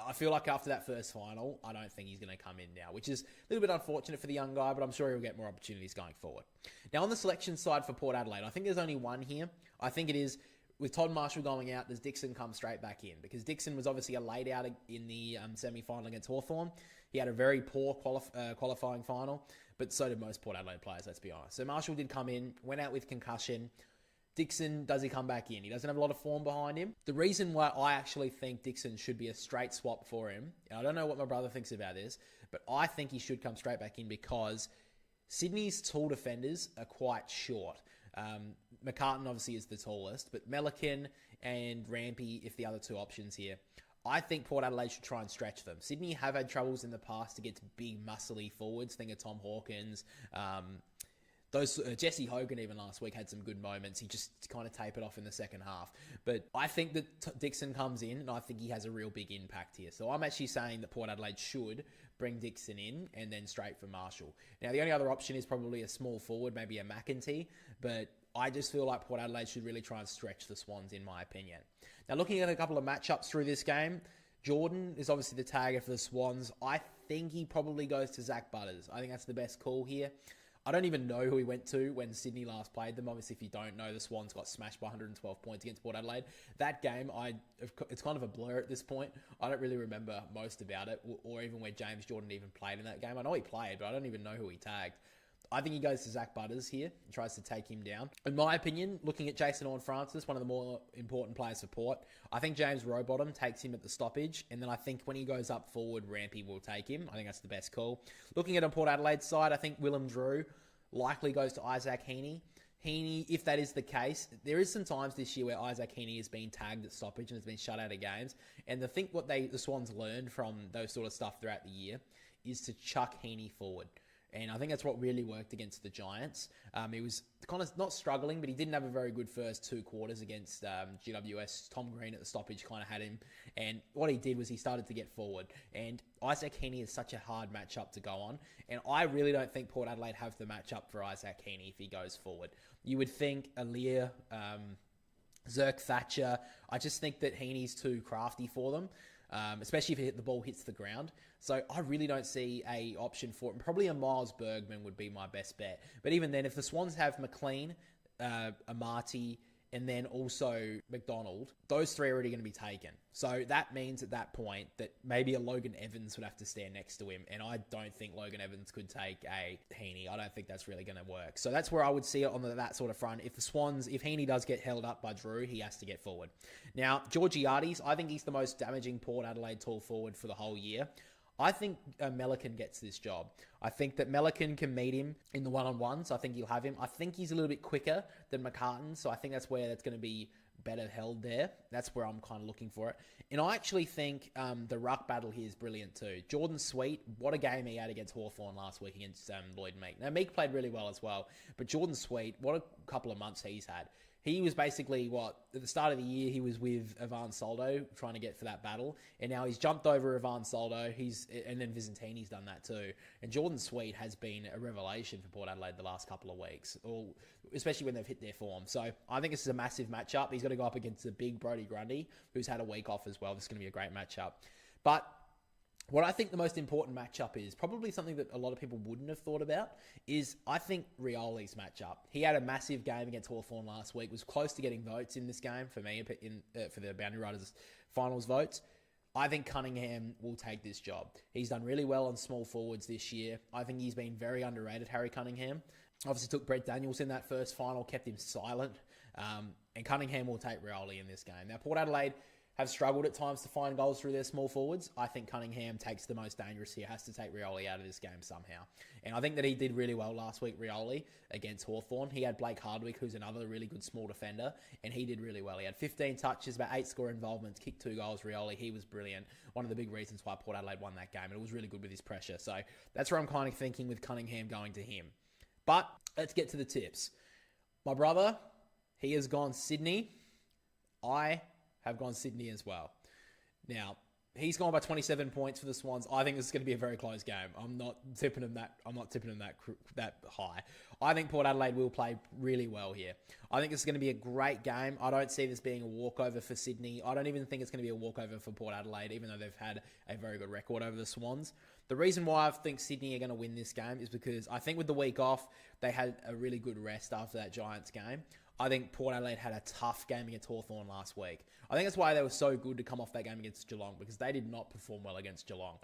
I feel like after that first final, I don't think he's going to come in now, which is a little bit unfortunate for the young guy, but I'm sure he'll get more opportunities going forward. Now, on the selection side for Port Adelaide, I think there's only one here. I think it is, with Todd Marshall going out, does Dixon come straight back in? Because Dixon was obviously a laid out in the semi-final against Hawthorn. He had a very poor qualifying final, but so did most Port Adelaide players, let's be honest. So Marshall did come in, went out with concussion. Dixon, does he come back in? He doesn't have a lot of form behind him. The reason why I actually think Dixon should be a straight swap for him, and I don't know what my brother thinks about this, but I think he should come straight back in because Sydney's tall defenders are quite short. McCartan obviously is the tallest, but Melican and Rampy, if the other two options here, I think Port Adelaide should try and stretch them. Sydney have had troubles in the past to get to big, muscly forwards. Think of Tom Hawkins. Jesse Hogan even last week had some good moments. He just kind of tapered off in the second half. But I think that Dixon comes in, and I think he has a real big impact here. So I'm actually saying that Port Adelaide should bring Dixon in and then straight for Marshall. Now, the only other option is probably a small forward, maybe a McEntee. But I just feel like Port Adelaide should really try and stretch the Swans, in my opinion. Now, looking at a couple of matchups through this game, Jordan is obviously the target for the Swans. I think he probably goes to Zach Butters. I think that's the best call here. I don't even know who he went to when Sydney last played them. Obviously, if you don't know, the Swans got smashed by 112 points against Port Adelaide. That game, it's kind of a blur at this point. I don't really remember most about it, or even where James Jordan even played in that game. I know he played, but I don't even know who he tagged. I think he goes to Zach Butters here and tries to take him down. In my opinion, looking at Jason Horne-Francis, one of the more important players for Port, I think James Rowbottom takes him at the stoppage, and then I think when he goes up forward, Rampy will take him. I think that's the best call. Looking at on Port Adelaide's side, I think Willem Drew likely goes to Isaac Heaney. Heaney, if that is the case, there is some times this year where Isaac Heaney has been tagged at stoppage and has been shut out of games. And I think what the Swans learned from those sort of stuff throughout the year is to chuck Heaney forward. And I think that's what really worked against the Giants. He was kind of not struggling, but he didn't have a very good first two quarters against GWS. Tom Green at the stoppage kind of had him. And what he did was he started to get forward. And Isaac Heaney is such a hard matchup to go on. And I really don't think Port Adelaide have the matchup for Isaac Heaney if he goes forward. You would think Aaliyah, Zerk Thatcher. I just think that Heaney's too crafty for them. Especially if the ball hits the ground. So I really don't see a option for it. Probably a Miles Bergman would be my best bet. But even then, if the Swans have McLean, Amati, and then also McDonald, those three are already going to be taken. So that means at that point that maybe a Logan Evans would have to stand next to him. And I don't think Logan Evans could take a Heaney. I don't think that's really going to work. So that's where I would see it on that sort of front. If Heaney does get held up by Drew, he has to get forward. Now, Georgiades, I think he's the most damaging Port Adelaide tall forward for the whole year. I think Melican gets this job. I think that Melican can meet him in the one-on-one, so I think he'll have him. I think he's a little bit quicker than McCartan, so I think that's where that's going to be better held there. That's where I'm kind of looking for it. And I actually think the ruck battle here is brilliant too. Jordan Sweet, what a game he had against Hawthorn last week against Lloyd Meek. Now, Meek played really well as well, but Jordan Sweet, what a couple of months he's had. He was basically, at the start of the year, he was with Ivan Soldo trying to get for that battle. And now he's jumped over Ivan Soldo. And then Vizentini's done that too. And Jordan Sweet has been a revelation for Port Adelaide the last couple of weeks, especially when they've hit their form. So I think this is a massive matchup. He's got to go up against the big Brodie Grundy, who's had a week off as well. This is going to be a great matchup. But what I think the most important matchup is, probably something that a lot of people wouldn't have thought about, is I think Rioli's matchup. He had a massive game against Hawthorn last week, was close to getting votes in this game for me, for the Boundary Riders finals votes. I think Cunningham will take this job. He's done really well on small forwards this year. I think he's been very underrated, Harry Cunningham. Obviously took Brett Daniels in that first final, kept him silent. And Cunningham will take Rioli in this game. Now, Port Adelaide have struggled at times to find goals through their small forwards. I think Cunningham takes the most dangerous here, has to take Rioli out of this game somehow. And I think that he did really well last week, Rioli, against Hawthorn. He had Blake Hardwick, who's another really good small defender, and he did really well. He had 15 touches, about 8 score involvements, kicked 2 goals, Rioli. He was brilliant. One of the big reasons why Port Adelaide won that game, and it was really good with his pressure. So that's where I'm kind of thinking with Cunningham going to him. But let's get to the tips. My brother, he has gone Sydney. I have gone Sydney as well. Now, he's gone by 27 points for the Swans. I think this is going to be a very close game. I'm not tipping him that high. I think Port Adelaide will play really well here. I think it's going to be a great game. I don't see this being a walkover for Sydney. I don't even think it's going to be a walkover for Port Adelaide, even though they've had a very good record over the Swans. The reason why I think Sydney are going to win this game is because I think with the week off, they had a really good rest after that Giants game. I think Port Adelaide had a tough game against Hawthorn last week. I think that's why they were so good to come off that game against Geelong, because they did not perform well against Geelong.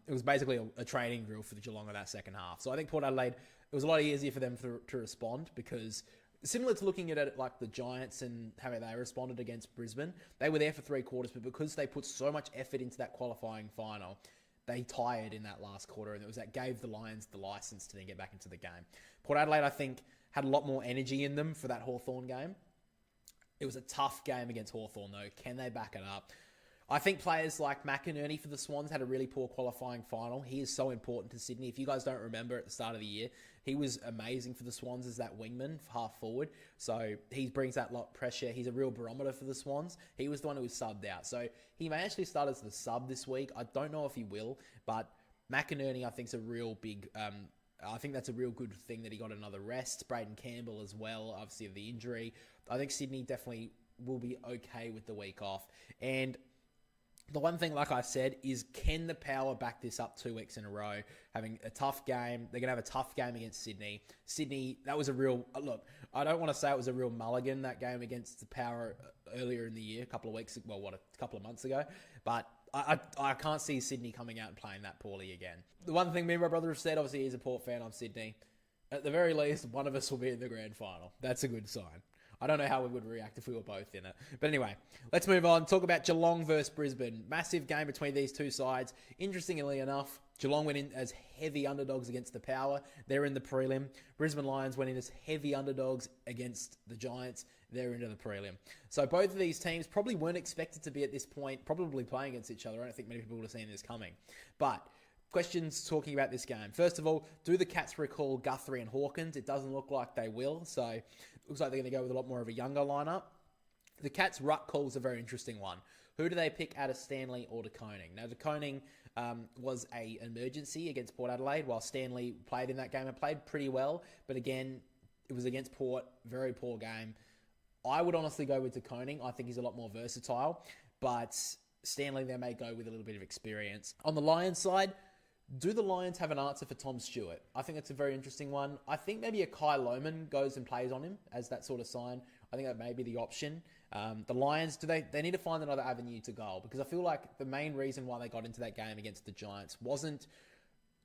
It was basically a training drill for the Geelong in that second half. So I think Port Adelaide, it was a lot easier for them to respond, because similar to looking at it like the Giants and how they responded against Brisbane, they were there for 3 quarters, but because they put so much effort into that qualifying final, they tired in that last quarter, and it was that gave the Lions the license to then get back into the game. Port Adelaide, I think, had a lot more energy in them for that Hawthorn game. It was a tough game against Hawthorn, though. Can they back it up? I think players like McInerney for the Swans had a really poor qualifying final. He is so important to Sydney. If you guys don't remember at the start of the year, he was amazing for the Swans as that wingman, half forward. So he brings that lot of pressure. He's a real barometer for the Swans. He was the one who was subbed out. So he may actually start as the sub this week. I don't know if he will, but McInerney, I think, is a real big... I think that's a real good thing that he got another rest. Braden Campbell as well, obviously of the injury. I think Sydney definitely will be okay with the week off. And the one thing, like I said, is can the Power back this up 2 weeks in a row? Having a tough game. They're going to have a tough game against Sydney. Sydney, that was a real... Look, I don't want to say it was a real mulligan, that game against the Power earlier in the year, a couple of months ago. But I can't see Sydney coming out and playing that poorly again. The one thing me and my brother have said, obviously he's a Port fan, I'm Sydney. At the very least, one of us will be in the grand final. That's a good sign. I don't know how we would react if we were both in it. But anyway, let's move on. Talk about Geelong versus Brisbane. Massive game between these two sides. Interestingly enough, Geelong went in as heavy underdogs against the Power. They're in the prelim. Brisbane Lions went in as heavy underdogs against the Giants. They're into the prelim. So both of these teams probably weren't expected to be at this point, probably playing against each other. I don't think many people would have seen this coming. But questions talking about this game. First of all, do the Cats recall Guthrie and Hawkins? It doesn't look like they will. So it looks like they're going to go with a lot more of a younger lineup. The Cats' ruck call is a very interesting one. Who do they pick out of Stanley or De Koning? Now, De Koning was an emergency against Port Adelaide, while Stanley played in that game and played pretty well. But again, it was against Port, very poor game. I would honestly go with De Koning. I think he's a lot more versatile. But Stanley, they may go with a little bit of experience. On the Lions side, do the Lions have an answer for Tom Stewart? I think that's a very interesting one. I think maybe a Kai Lohmann goes and plays on him as that sort of sign. I think that may be the option. The Lions, they need to find another avenue to goal, because I feel like the main reason why they got into that game against the Giants wasn't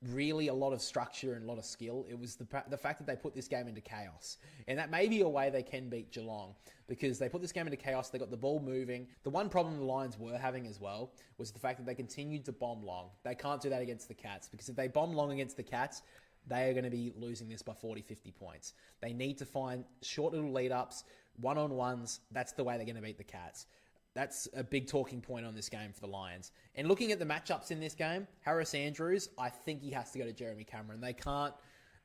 really a lot of structure and a lot of skill. It was the fact that they put this game into chaos. And that may be a way they can beat Geelong, because they put this game into chaos. They got the ball moving. The one problem the Lions were having as well was the fact that they continued to bomb long. They can't do that against the Cats, because if they bomb long against the Cats, they are going to be losing this by 40, 50 points. They need to find short little lead-ups, one-on-ones. That's the way they're going to beat the Cats. That's a big talking point on this game for the Lions. And looking at the matchups in this game, Harris Andrews, I think he has to go to Jeremy Cameron.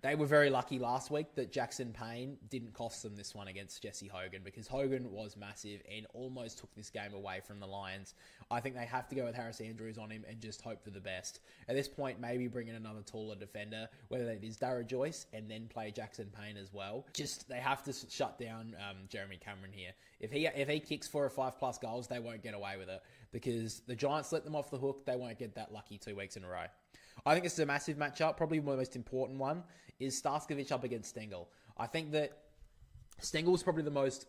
They were very lucky last week that Jackson Payne didn't cost them this one against Jesse Hogan, because Hogan was massive and almost took this game away from the Lions. I think they have to go with Harris Andrews on him and just hope for the best. At this point, maybe bring in another taller defender, whether it is Dara Joyce, and then play Jackson Payne as well. They have to shut down Jeremy Cameron here. If he kicks 4 or 5 plus goals, they won't get away with it, because the Giants let them off the hook. They won't get that lucky 2 weeks in a row. I think this is a massive matchup. Probably the most important one is Starskovic up against Stengel. I think that Stengel's probably the most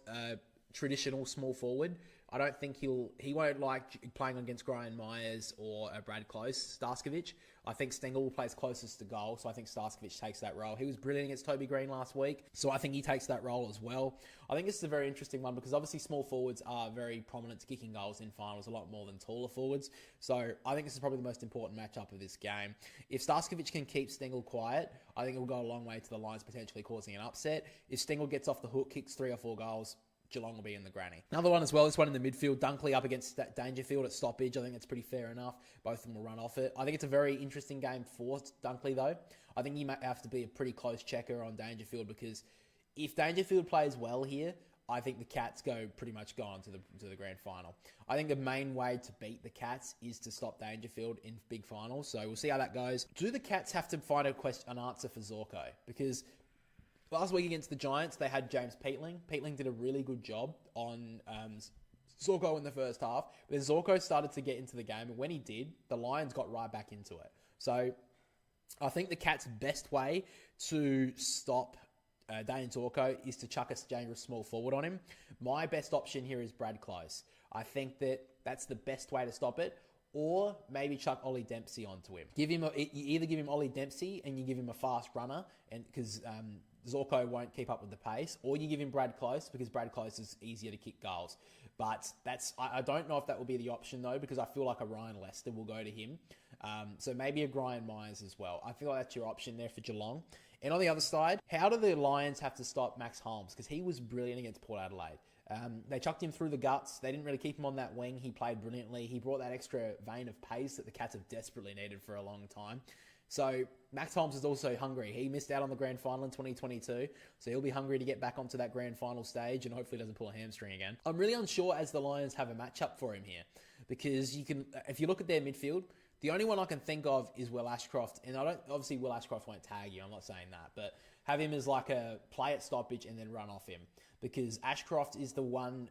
traditional small forward. I don't think he won't like playing against Brian Myers or Brad Close, Starskovic. I think Stengel plays closest to goal, so I think Starskovic takes that role. He was brilliant against Toby Green last week, so I think he takes that role as well. I think this is a very interesting one because obviously small forwards are very prominent to kicking goals in finals, a lot more than taller forwards. So I think this is probably the most important matchup of this game. If Starskovic can keep Stengel quiet, I think it will go a long way to the Lions potentially causing an upset. If Stengel gets off the hook, kicks 3 or 4 goals, Geelong will be in the granny. Another one as well, this one in the midfield, Dunkley up against Dangerfield at stoppage. I think that's pretty fair enough. Both of them will run off it. I think it's a very interesting game for Dunkley, though. I think you might have to be a pretty close checker on Dangerfield because if Dangerfield plays well here, I think the Cats pretty much on to the grand final. I think the main way to beat the Cats is to stop Dangerfield in big finals. So we'll see how that goes. Do the Cats have to find an answer for Zorko? Because last week against the Giants, they had James Peatling. Peatling did a really good job on Zorko in the first half. But then Zorko started to get into the game, and when he did, the Lions got right back into it. So I think the Cats' best way to stop Dane Zorko is to chuck a dangerous small forward on him. My best option here is Brad Close. I think that's the best way to stop it. Or maybe chuck Ollie Dempsey onto him. You either give him Ollie Dempsey and you give him a fast runner, and because Zorko won't keep up with the pace, or you give him Brad Close because Brad Close is easier to kick goals. But I don't know if that will be the option though, because I feel like a Ryan Lester will go to him. So maybe a Brian Myers as well. I feel like that's your option there for Geelong. And on the other side, how do the Lions have to stop Max Holmes? Because he was brilliant against Port Adelaide. They chucked him through the guts. They didn't really keep him on that wing. He played brilliantly. He brought that extra vein of pace that the Cats have desperately needed for a long time. So Max Holmes is also hungry. He missed out on the grand final in 2022, so he'll be hungry to get back onto that grand final stage and hopefully doesn't pull a hamstring again. I'm really unsure as the Lions have a matchup for him here because if you look at their midfield, the only one I can think of is Will Ashcroft, and obviously Will Ashcroft won't tag you, I'm not saying that, but have him as like a play at stoppage and then run off him because Ashcroft is the one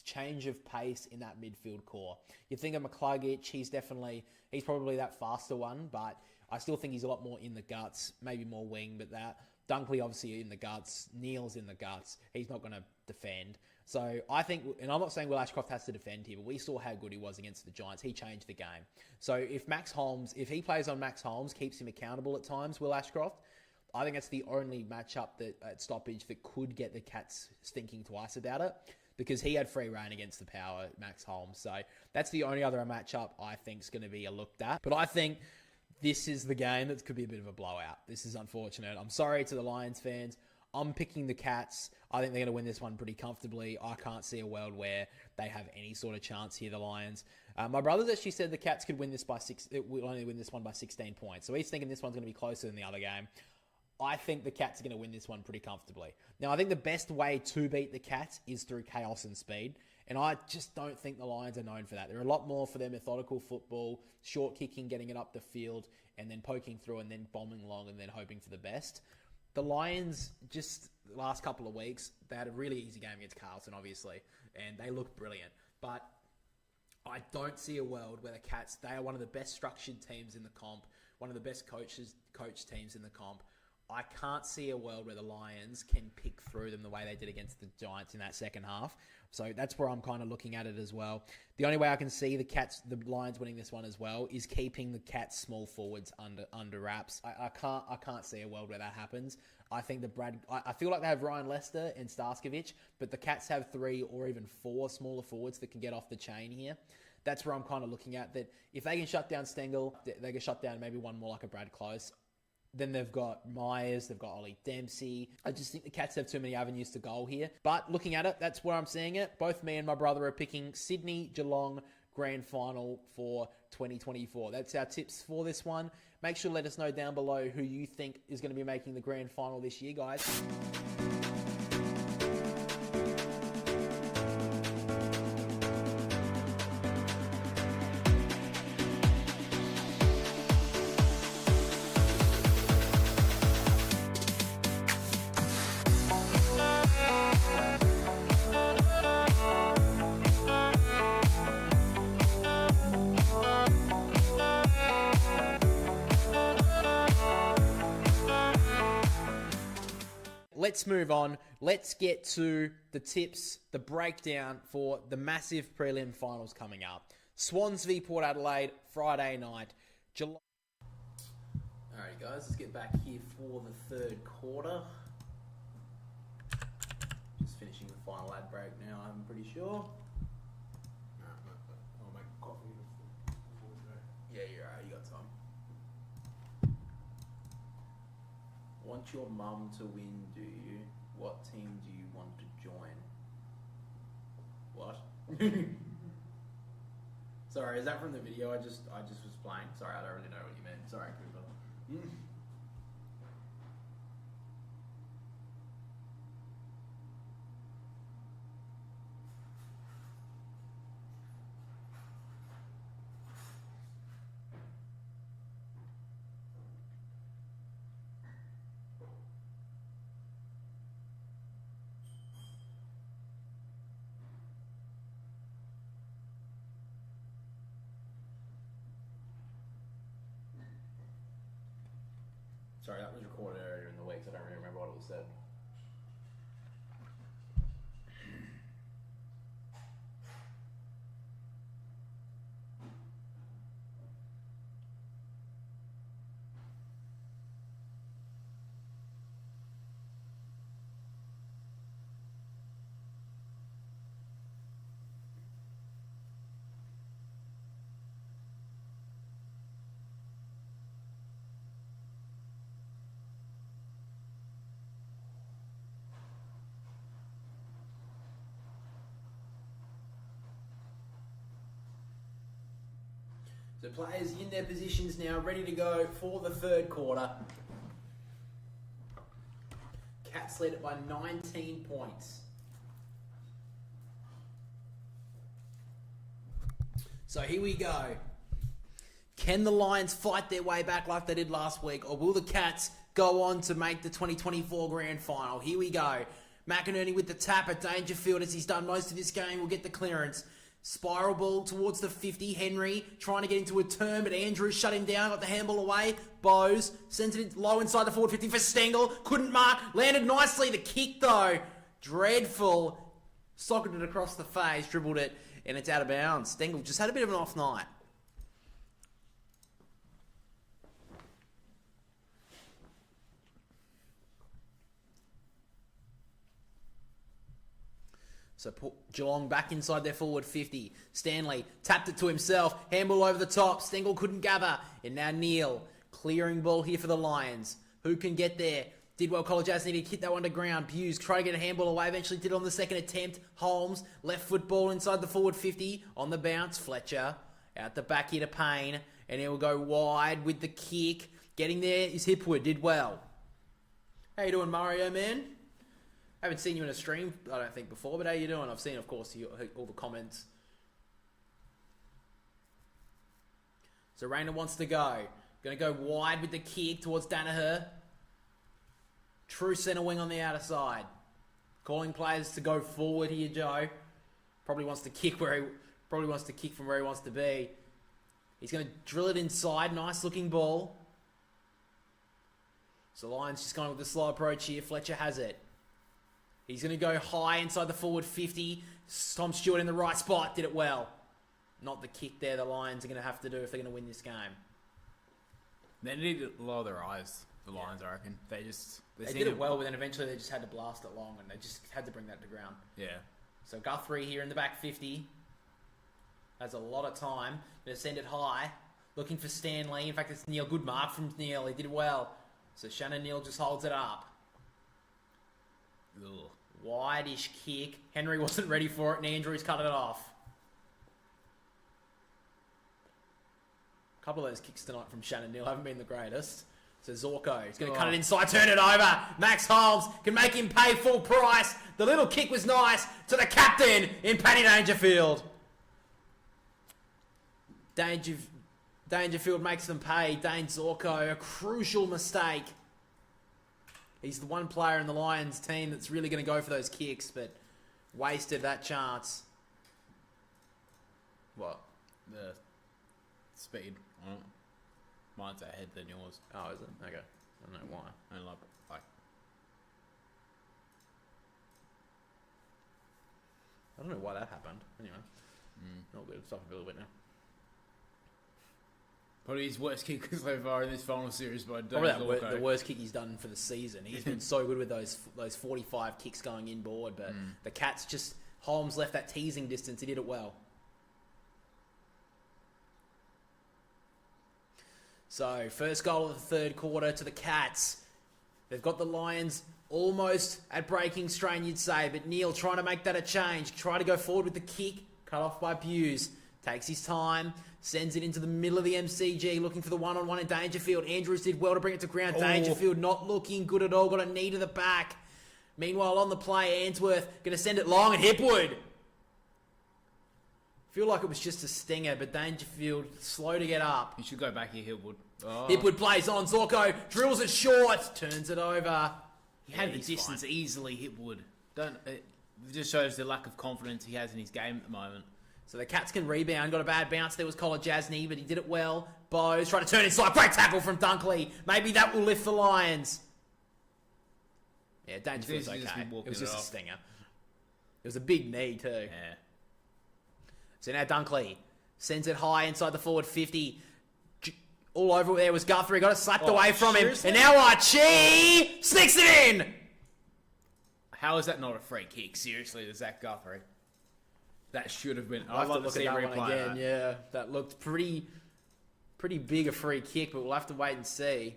change of pace in that midfield core. You think of McCluggage, he's probably that faster one, but I still think he's a lot more in the guts, maybe more wing, but that Dunkley obviously in the guts, Neal's in the guts, he's not going to defend. So I think, and I'm not saying Will Ashcroft has to defend here, but we saw how good he was against the Giants. He changed the game. So if he plays on Max Holmes, keeps him accountable at times, Will Ashcroft, I think that's the only matchup at stoppage that could get the Cats thinking twice about it. Because he had free reign against the power, Max Holmes. So that's the only other matchup I think is going to be looked at. But I think this is the game that could be a bit of a blowout. This is unfortunate. I'm sorry to the Lions fans. I'm picking the Cats. I think they're going to win this one pretty comfortably. I can't see a world where they have any sort of chance here, the Lions. My brother's actually said the Cats could win this will only win this one by 16 points. So he's thinking this one's going to be closer than the other game. I think the Cats are going to win this one pretty comfortably. Now, I think the best way to beat the Cats is through chaos and speed. And I just don't think the Lions are known for that. They're a lot more for their methodical football, short kicking, getting it up the field, and then poking through and then bombing long and then hoping for the best. The Lions, just the last couple of weeks, they had a really easy game against Carlton, obviously, and they looked brilliant. But I don't see a world where the Cats, they are one of the best structured teams in the comp, one of the best coach teams in the comp. I can't see a world where the Lions can pick through them the way they did against the Giants in that second half. So that's where I'm kind of looking at it as well. The only way I can see the Lions winning this one as well is keeping the Cats small forwards under wraps. I can't see a world where that happens. I think I feel like they have Ryan Lester and Starskovic, but the Cats have 3 or even 4 smaller forwards that can get off the chain here. That's where I'm kind of looking at that. If they can shut down Stengel, they can shut down maybe one more like a Brad Close. Then they've got Myers, they've got Ollie Dempsey. I just think the Cats have too many avenues to goal here. But looking at it, that's where I'm seeing it. Both me and my brother are picking Sydney Geelong Grand Final for 2024. That's our tips for this one. Make sure to let us know down below who you think is going to be making the Grand Final this year, guys. let's move on. Let's get to the tips, the breakdown for the massive prelim finals coming up. Swans v Port Adelaide, Friday night. Geelong. Alrighty, guys, let's get back here for the third quarter. Just finishing the final ad break now, I'm pretty sure. I'll make coffee before we go. Yeah, you're right, you got time. Want your mum to win, do you? What team do you want to join? What? Sorry, is that from the video I just was playing? Sorry, I don't really know what you meant. Sorry, Cooper. Sorry, that was recorded earlier in the week, so I don't really remember what it was said. So players in their positions now, ready to go for the third quarter. Cats led it by 19 points. So here we go. Can the Lions fight their way back like they did last week, or will the Cats go on to make the 2024 Grand Final? Here we go. McInerney with the tap at Dangerfield, as he's done most of this game, will get the clearance. Spiral ball towards the 50. Henry trying to get into a turn, but Andrews shut him down, got the handball away. Bowes sends it low inside the forward 50 for Stengel. Couldn't mark, landed nicely. The kick though, dreadful. Socketed it across the face, dribbled it, and it's out of bounds. Stengel just had a bit of an off night. So Geelong back inside their forward 50. Stanley tapped it to himself. Handball over the top. Stengel couldn't gather. And now Neil. Clearing ball here for the Lions. Who can get there? Did well. College Jazz needed to hit that one to ground. Buse trying to get a handball away. Eventually did it on the second attempt. Holmes. Left foot ball inside the forward 50. On the bounce. Fletcher. Out the back here to Payne. And he will go wide with the kick. Getting there is Hipwood. Did well. How you doing, Mario, man? Haven't seen you in a stream, I don't think, before, but how you doing? I've seen, of course, all the comments. So Rayner wants to go. Going to go wide with the kick towards Danaher. True centre wing on the outer side. Calling players to go forward here, Joe. Probably wants to kick from where he wants to be. He's going to drill it inside. Nice looking ball. So Lions just going with the slow approach here. Fletcher has it. He's going to go high inside the forward 50. Tom Stewart in the right spot. Did it well. Not the kick there the Lions are going to have to do if they're going to win this game. They need to lower their eyes, the Lions, I reckon. They did it well, but then eventually they just had to blast it long, and they just had to bring that to ground. Yeah. So Guthrie here in the back 50. Has a lot of time. Going to send it high. Looking for Stanley. In fact, it's Neil. Good mark from Neil. He did well. So Shannon Neil just holds it up. Ugh. Wide-ish kick. Henry wasn't ready for it, and Andrews cut it off. A couple of those kicks tonight from Shannon Neal haven't been the greatest. So Zorko, he's going to cut it inside, turn it over. Max Holmes can make him pay full price. The little kick was nice to the captain in Paddy Dangerfield. Dangerfield makes them pay. Dane Zorko, a crucial mistake. He's the one player in the Lions team that's really going to go for those kicks, but wasted that chance. What? The speed on it. Mine's ahead than yours. Oh, is it? Okay. I don't know why. And like I don't know why that happened. Anyway. Not good. Stop a little bit now. Probably his worst kick so far in this final series, but probably the worst kick he's done for the season. He's been so good with those 45 kicks going inboard, but the Cats just... Holmes left that teasing distance. He did it well. So, first goal of the third quarter to the Cats. They've got the Lions almost at breaking strain, you'd say, but Neil trying to make that a change. Try to go forward with the kick. Cut off by Buse. Takes his time. Sends it into the middle of the MCG, looking for the one-on-one in Dangerfield. Andrews did well to bring it to ground. Dangerfield not looking good at all. Got a knee to the back. Meanwhile, on the play, Ainsworth going to send it long, and Hipwood. Feel like it was just a stinger, but Dangerfield slow to get up. You should go back here, Hipwood. Oh. Hipwood plays on. Zorko drills it short. Turns it over. He had the distance easily, Hipwood. It just shows the lack of confidence he has in his game at the moment. So the Cats can rebound. Got a bad bounce. There was Collar Jasny, but he did it well. Bowes trying to turn inside. Great tackle from Dunkley. Maybe that will lift the Lions. Yeah, Dangerfield's okay. It was just a stinger. It was a big knee too. Yeah. So now Dunkley sends it high inside the forward 50. All over there was Guthrie. Got it slapped away from seriously? Him. And now Archie sneaks it in. How is that not a free kick? Seriously, to Zach Guthrie. That should have been. I'll have to look at that one again. Yeah, that looked pretty big a free kick, but we'll have to wait and see.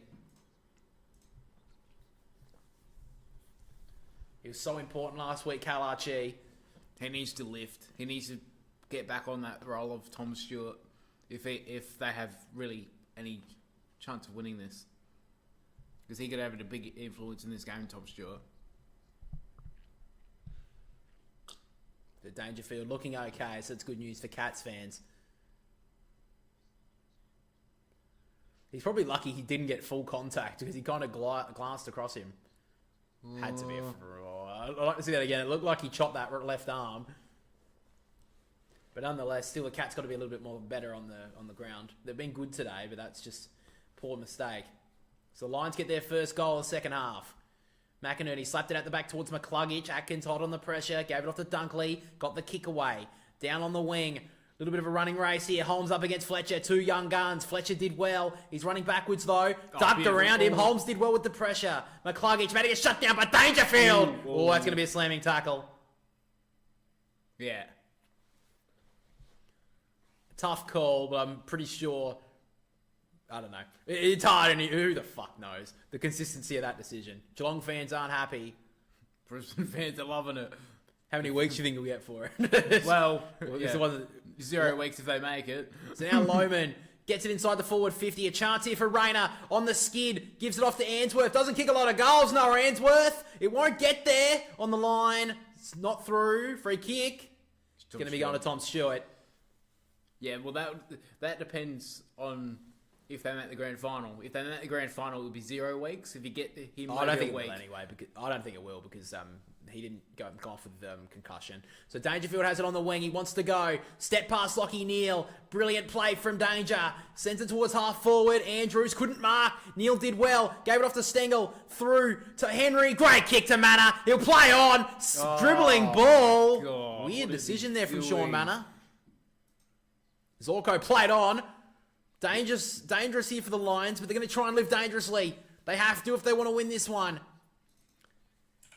He was so important last week, Cal Archie. He needs to lift. He needs to get back on that role of Tom Stewart if they have really any chance of winning this. Because he could have a big influence in this game, Tom Stewart. The Dangerfield looking okay, so it's good news for Cats fans. He's probably lucky he didn't get full contact because he kind of glanced across him. Had to be a I'd like to see that again. It looked like he chopped that left arm. But nonetheless, still the Cats got to be a little bit more better on the ground. They've been good today, but that's just poor mistake. So the Lions get their first goal in the second half. McInerney slapped it at the back towards McCluggage. Atkins hot on the pressure. Gave it off to Dunkley. Got the kick away. Down on the wing. A little bit of a running race here. Holmes up against Fletcher. Two young guns. Fletcher did well. He's running backwards though. Ducked around him. Holmes did well with the pressure. McCluggage made it get shut down by Dangerfield. Oh, that's going to be a slamming tackle. Yeah. Tough call, but I'm pretty sure... I don't know. It's hard, and who the fuck knows? The consistency of that decision. Geelong fans aren't happy. Brisbane fans are loving it. How many weeks do you think we'll get for it? Well, yeah. 0 weeks if they make it. So now Lohman gets it inside the forward 50. A chance here for Rayner on the skid. Gives it off to Ainsworth. Doesn't kick a lot of goals, Noah Ainsworth. It won't get there on the line. It's not through. Free kick. It's going to be going to Tom Stewart. Yeah, well, that depends on... if they make the grand final. If they make the grand final, it would be 0 weeks. If you get him, I don't think it will anyway. I don't think it will because he didn't go off with concussion. So Dangerfield has it on the wing. He wants to go. Step past Lockie Neal. Brilliant play from Danger. Sends it towards half forward. Andrews couldn't mark. Neal did well. Gave it off to Stengel. Through to Henry. Great kick to Manor. He'll play on. Dribbling ball. God, weird decision there from Sean Manor. Zorko played on. Dangerous here for the Lions, but they're going to try and live dangerously. They have to if they want to win this one.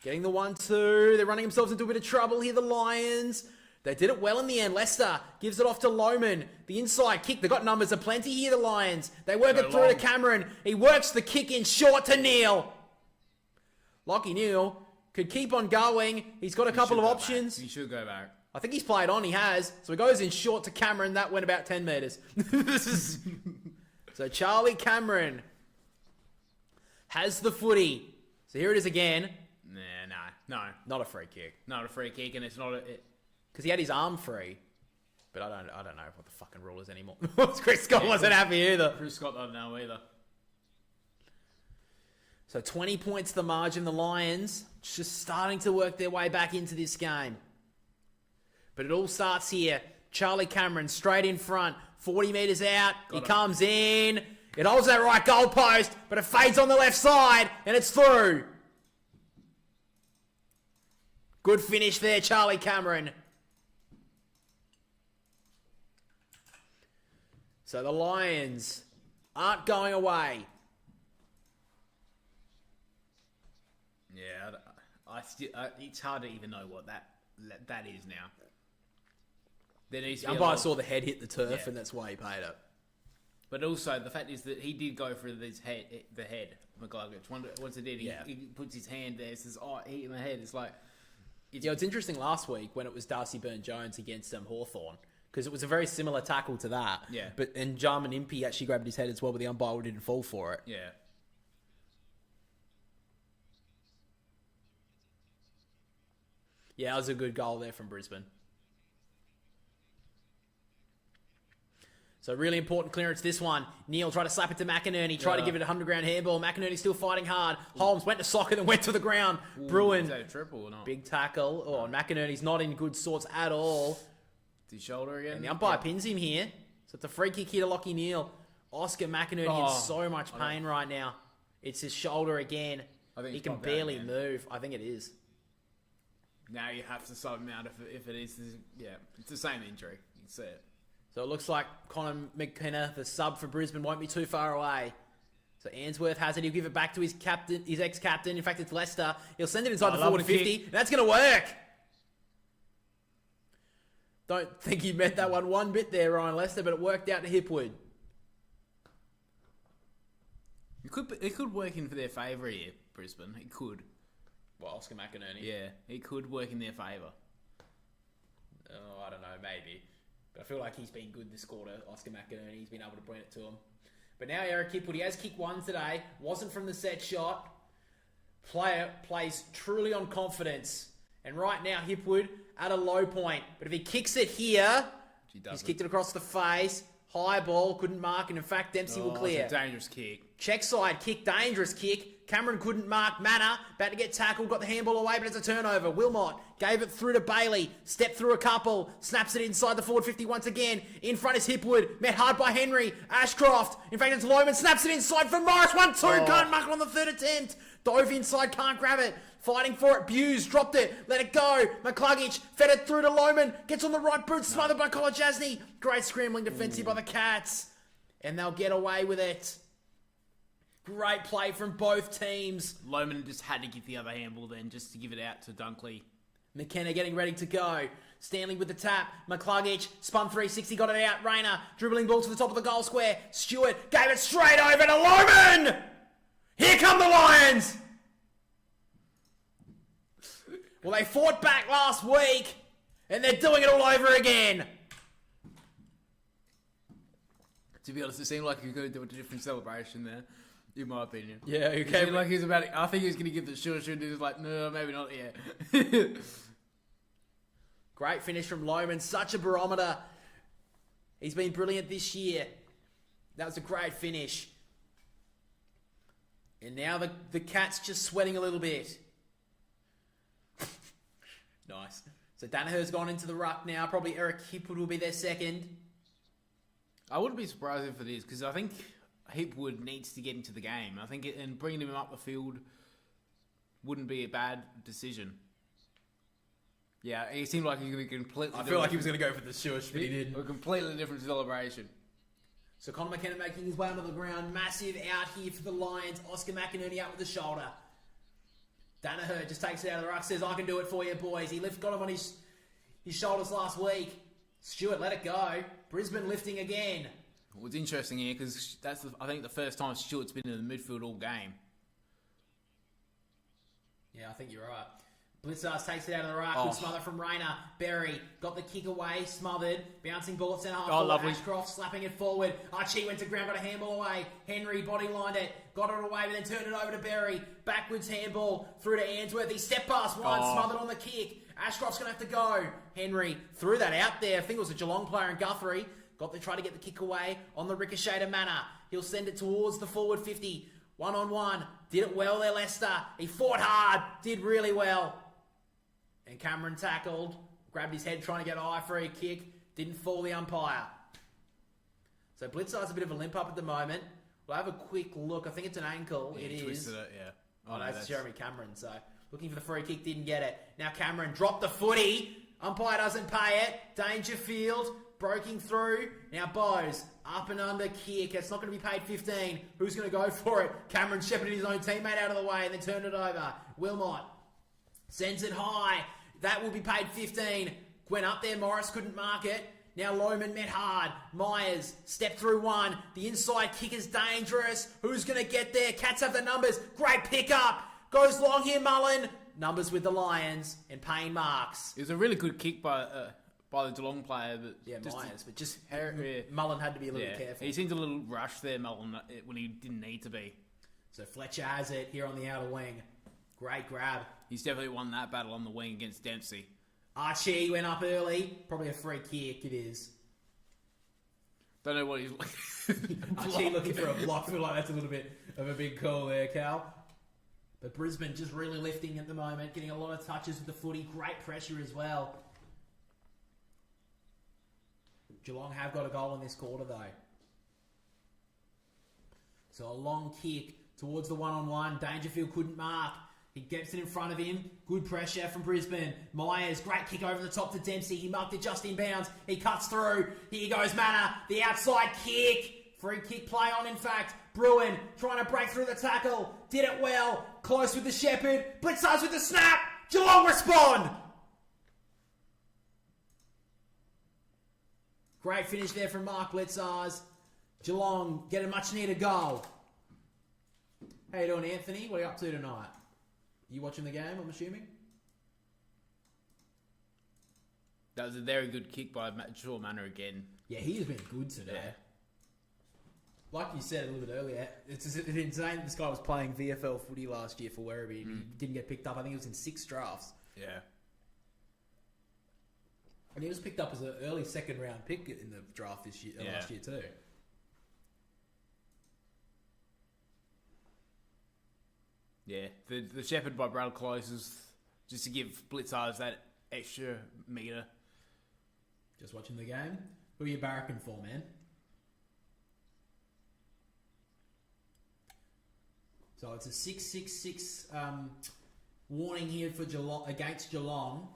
Getting the 1-2. They're running themselves into a bit of trouble here, the Lions. They did it well in the end. Lester gives it off to Lohman. The inside kick. They've got numbers aplenty here, the Lions. They work it through to Cameron. He works the kick in short to Neal. Lockie Neal could keep on going. He's got a couple of options. He should go back. I think he's played on. He has. So he goes in short to Cameron. That went about 10 metres. So Charlie Cameron has the footy. So here it is again. No. Not a free kick. Not a free kick, and it's not a... Because he had his arm free. But I don't know what the fucking rule is anymore. Chris Scott wasn't happy either. Chris Scott doesn't know either. So 20 points the margin. The Lions just starting to work their way back into this game. But it all starts here. Charlie Cameron straight in front. 40 metres out. He comes in. It holds that right goal post, but it fades on the left side, and it's through. Good finish there, Charlie Cameron. So the Lions aren't going away. Yeah, it's hard to even know what that is now. There needs to The be umpire saw the head hit the turf, Yeah. and that's why he paid it. But also, the fact is that he did go for the head, McCluggage. Once it did, he puts his hand there, says, oh, he hit my head. It's like... It's interesting last week when it was Darcy Byrne-Jones against Hawthorn, because it was a very similar tackle to that. Yeah. And Jarman Impey actually grabbed his head as well, but the umpire didn't fall for it. Yeah. Yeah, that was a good goal there from Brisbane. So really important clearance, this one. Neil tried to slap it to McInerney, tried to give it a 100-ground handball. McInerney still fighting hard. Holmes went to sock it and went to the ground. Ooh, Bruin, is that a triple or not? big tackle. Oh, and McInerney's not in good sorts at all. His shoulder again. And the umpire pins him here. So it's a free kick here to Lockie Neal. Oscar McInerney in so much pain right now. It's his shoulder again. I think he it's can popped out barely again. move. I think it is. Now you have to sub him out if it is. Yeah, it's the same injury. You can see it. So it looks like Conor McKenna, the sub for Brisbane, won't be too far away. So Ainsworth has it. He'll give it back to his captain, his ex-captain. In fact, it's Leicester. He'll send it inside the forward 50. That's going to work. Don't think he meant that one bit there, Ryan Leicester, but it worked out to Hipwood. It could work in for their favour here, Brisbane. It could. Well, Oscar McInerney. Yeah, it could work in their favour. Oh, I don't know, maybe. But I feel like he's been good this quarter, Oscar McInerney. He's been able to bring it to him. But now Eric Hipwood, he has kicked one today. Wasn't from the set shot. Player plays truly on confidence. And right now, Hipwood at a low point. But if he kicks it here, he's kicked it across the face. High ball, couldn't mark. And in fact, Dempsey will clear. It's a dangerous kick. Check side, kick, dangerous kick. Cameron couldn't mark Manor. About to get tackled, got the handball away, but it's a turnover. Wilmot gave it through to Bailey. Stepped through a couple. Snaps it inside the forward 50 once again. In front is Hipwood. Met hard by Henry. Ashcroft. In fact, it's Loman. Snaps it inside for Morris. 1-2. Can't mark it on the third attempt. Dove inside, can't grab it. Fighting for it. Buse dropped it. Let it go. McCluggage fed it through to Loman. Gets on the right boot. Smothered by Kolajasny. Great scrambling defense here by the Cats. And they'll get away with it. Great play from both teams. Loman just had to give the other handball then, just to give it out to Dunkley. McKenna getting ready to go. Stanley with the tap. McCluggage spun 360, got it out. Rayner dribbling ball to the top of the goal square. Stewart gave it straight over to Loman. Here come the Lions. Well, they fought back last week, and they're doing it all over again. To be honest, it seemed like he was going to do a different celebration there, in my opinion. Yeah, It seemed like he was about. I think he was going to give the shoot, and he was like, no, maybe not yet. Great finish from Loman. Such a barometer. He's been brilliant this year. That was a great finish. And now the Cats just sweating a little bit. Nice. So Danaher's gone into the ruck now. Probably Eric Hipwood will be their second. I wouldn't be surprised if it is, because I think Hipwood needs to get into the game. I think and bringing him up the field wouldn't be a bad decision. Yeah, he seemed like he was going to be completely... I feel like he was going to go for the shush, but he didn't. A completely different celebration. So Conor McKenna making his way onto the ground. Massive out here for the Lions. Oscar McInerney out with the shoulder. Danaher just takes it out of the ruck, says, I can do it for you, boys. He got him on his shoulders last week. Stewart let it go. Brisbane lifting again. Well, it's interesting here because that's, I think, the first time Stewart's been in the midfield all game. Yeah, I think you're right. Blitzars takes it out of the ruck. Good smother from Rayner. Berry got the kick away, smothered. Bouncing ball at centre half. Lovely. Ashcroft slapping it forward. Archie went to ground, got a handball away. Henry body lined it. Got it away, but then turned it over to Berry. Backwards handball through to Ainsworth. He step past one, smothered on the kick. Ashcroft's going to have to go. Henry threw that out there. I think it was a Geelong player in Guthrie. Tried to get the kick away on the ricochet to Manor. He'll send it towards the forward 50. 1-on-1. Did it well there, Leicester. He fought hard. Did really well. And Cameron tackled. Grabbed his head trying to get an eye for a kick. Didn't fall the umpire. So Blitzar's a bit of a limp up at the moment. We'll have a quick look. I think it's an ankle. Yeah, it is. Twisted it, yeah. Oh, no, that's Jeremy Cameron. So looking for the free kick. Didn't get it. Now Cameron dropped the footy. Umpire doesn't pay it. Dangerfield breaking through. Now Bose, up and under kick. It's not going to be paid 15. Who's going to go for it? Cameron shepherded his own teammate out of the way and then turned it over. Wilmot sends it high. That will be paid 15. Went up there. Morris couldn't mark it. Now Lohman met hard. Myers stepped through one. The inside kick is dangerous. Who's going to get there? Cats have the numbers. Great pickup. Goes long here, Mullen. Numbers with the Lions and Payne marks. It was a really good kick by the Geelong player, but Myers. But just Mullen had to be a little bit careful. He seemed a little rushed there, Mullen, when he didn't need to be. So Fletcher has it here on the outer wing. Great grab. He's definitely won that battle on the wing against Dempsey. Archie went up early. Probably a free kick. It is. Don't know what he's like. Archie looking for a block. I feel like that's a little bit of a big call there, Cal. But Brisbane just really lifting at the moment, getting a lot of touches with the footy. Great pressure as well. Geelong have got a goal in this quarter, though. So a long kick towards the one-on-one. Dangerfield couldn't mark. He gets it in front of him. Good pressure from Brisbane. Myers, great kick over the top to Dempsey. He marked it just in bounds. He cuts through. Here goes Manor. The outside kick. Free kick play on, in fact. Bruin trying to break through the tackle. Did it well. Close with the Shepherd. Blitzers with the snap. Geelong respond. Great finish there from Mark Blitzers. Geelong get a much needed goal. How you doing, Anthony? What are you up to tonight? You watching the game, I'm assuming? That was a very good kick by Joel Manor again. Yeah, he has been good today. Yeah. Like you said a little bit earlier, it's insane this guy was playing VFL footy last year for Werribee and he didn't get picked up. I think it was in 6 drafts. Yeah. And he was picked up as an early second round pick in the draft this year, last year too. Yeah, the Shepherd by Brad Close is just to give Blitzers that extra metre. Just watching the game. Who are you barracking for, man? So it's a 6-6-6 warning here for Geelong against Geelong.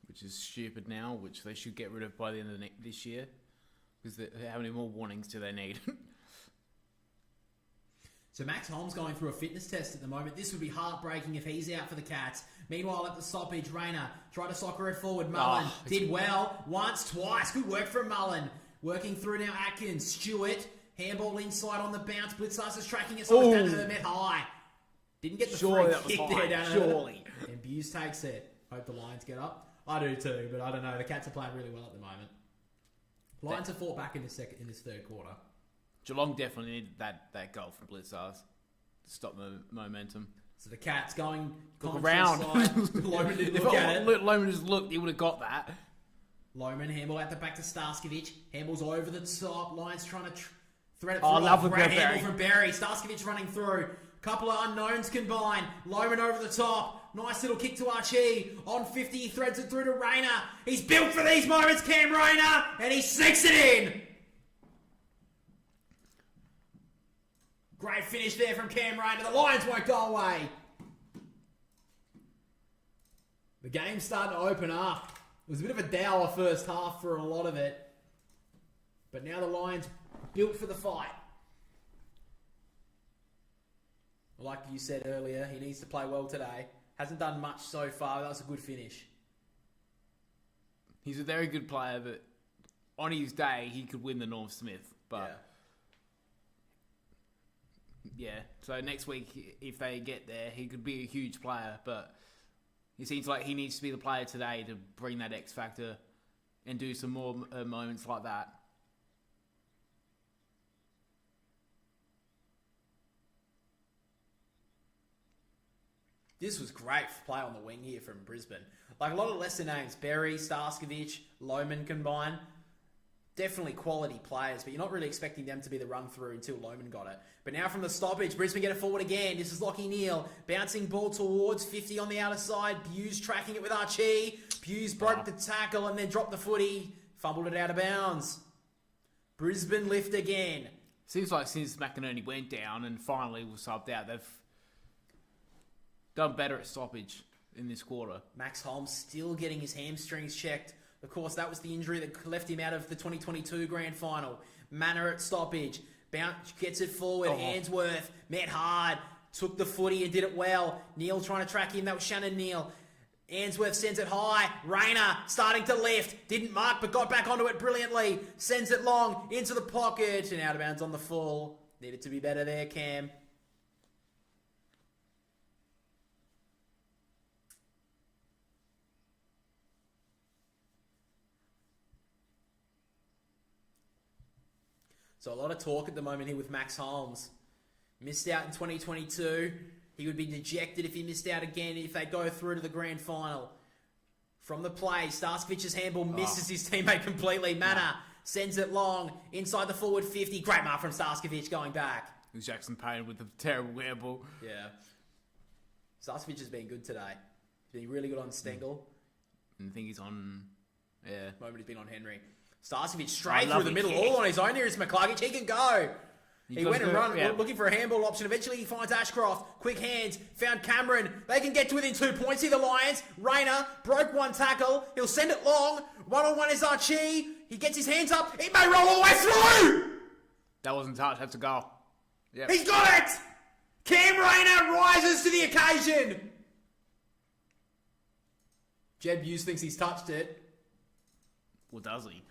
Which is stupid now, which they should get rid of by the end of this year. Because how many more warnings do they need? So Max Holmes going through a fitness test at the moment. This would be heartbreaking if he's out for the Cats. Meanwhile, at the stoppage, Rayner tried to soccer it forward. Mullen did well. Once, twice. Good work from Mullen. Working through now Atkins. Stewart. Handball inside on the bounce. Blitzers is tracking it. So it's down to Hermet high. Didn't get the free kick there down surely. And Buse takes it. Hope the Lions get up. I do too, but I don't know. The Cats are playing really well at the moment. Lions have fought back in this third quarter. Geelong definitely needed that goal from Blitzers to stop the momentum. So the Cats going around. Lohman didn't look at it. Lohman just looked, he would have got that. Lohman handball at the back to Starskovic. Handball's over the top. Lions trying to thread it through. Love the great handball from Berry. Starskovic running through. Couple of unknowns combined. Lohman over the top. Nice little kick to Archie. On 50, he threads it through to Rayner. He's built for these moments, Cam Rayner. And he sneaks it in. Great finish there from Cam Rayner. The Lions won't go away. The game's starting to open up. It was a bit of a dour first half for a lot of it. But now the Lions built for the fight. Like you said earlier, he needs to play well today. Hasn't done much so far. That was a good finish. He's a very good player, but on his day, he could win the Norm Smith. But yeah, so next week, if they get there, he could be a huge player. But it seems like he needs to be the player today to bring that X factor and do some more moments like that. This was great play on the wing here from Brisbane. Like a lot of lesser names, Berry, Starskovic, Lohman combined. Definitely quality players, but you're not really expecting them to be the run-through until Lohman got it. But now from the stoppage, Brisbane get it forward again. This is Lockie Neal. Bouncing ball towards 50 on the outer side. Buse tracking it with Archie. Buse broke the tackle and then dropped the footy. Fumbled it out of bounds. Brisbane lift again. Seems like since McInerney went down and finally was subbed out, they've done better at stoppage in this quarter. Max Holmes still getting his hamstrings checked Of course, that was the injury that left him out of the 2022 grand final. Manor at stoppage. Bounce, gets it forward. Ainsworth met hard. Took the footy and did it well. Neil trying to track him. That was Shannon Neil. Ainsworth sends it high. Rayner starting to lift. Didn't mark, but got back onto it brilliantly. Sends it long into the pocket. And out of bounds on the full. Needed to be better there, Cam. So a lot of talk at the moment here with Max Holmes. Missed out in 2022. He would be dejected if he missed out again if they go through to the grand final. From the play, Starskovich's handball misses his teammate completely. Manor sends it long inside the forward 50. Great mark from Starskovich going back. Jackson Payne with the terrible handball. Yeah. Starskovich has been good today. He's been really good on Stengel. I think he's on... Yeah. Moment he's been on Henry. Starskovic straight through the middle, all on his own. Here is McCluggage. He can go. He went and run, looking for a handball option. Eventually he finds Ashcroft. Quick hands. Found Cameron. They can get to within 2 points here, the Lions. Rayner broke one tackle. He'll send it long. One-on-one is Archie. He gets his hands up. It may roll all the way through. That wasn't touch. That's a goal. Yep. He's got it. Cam Rayner rises to the occasion. Jed Hughes thinks he's touched it. Well, does he?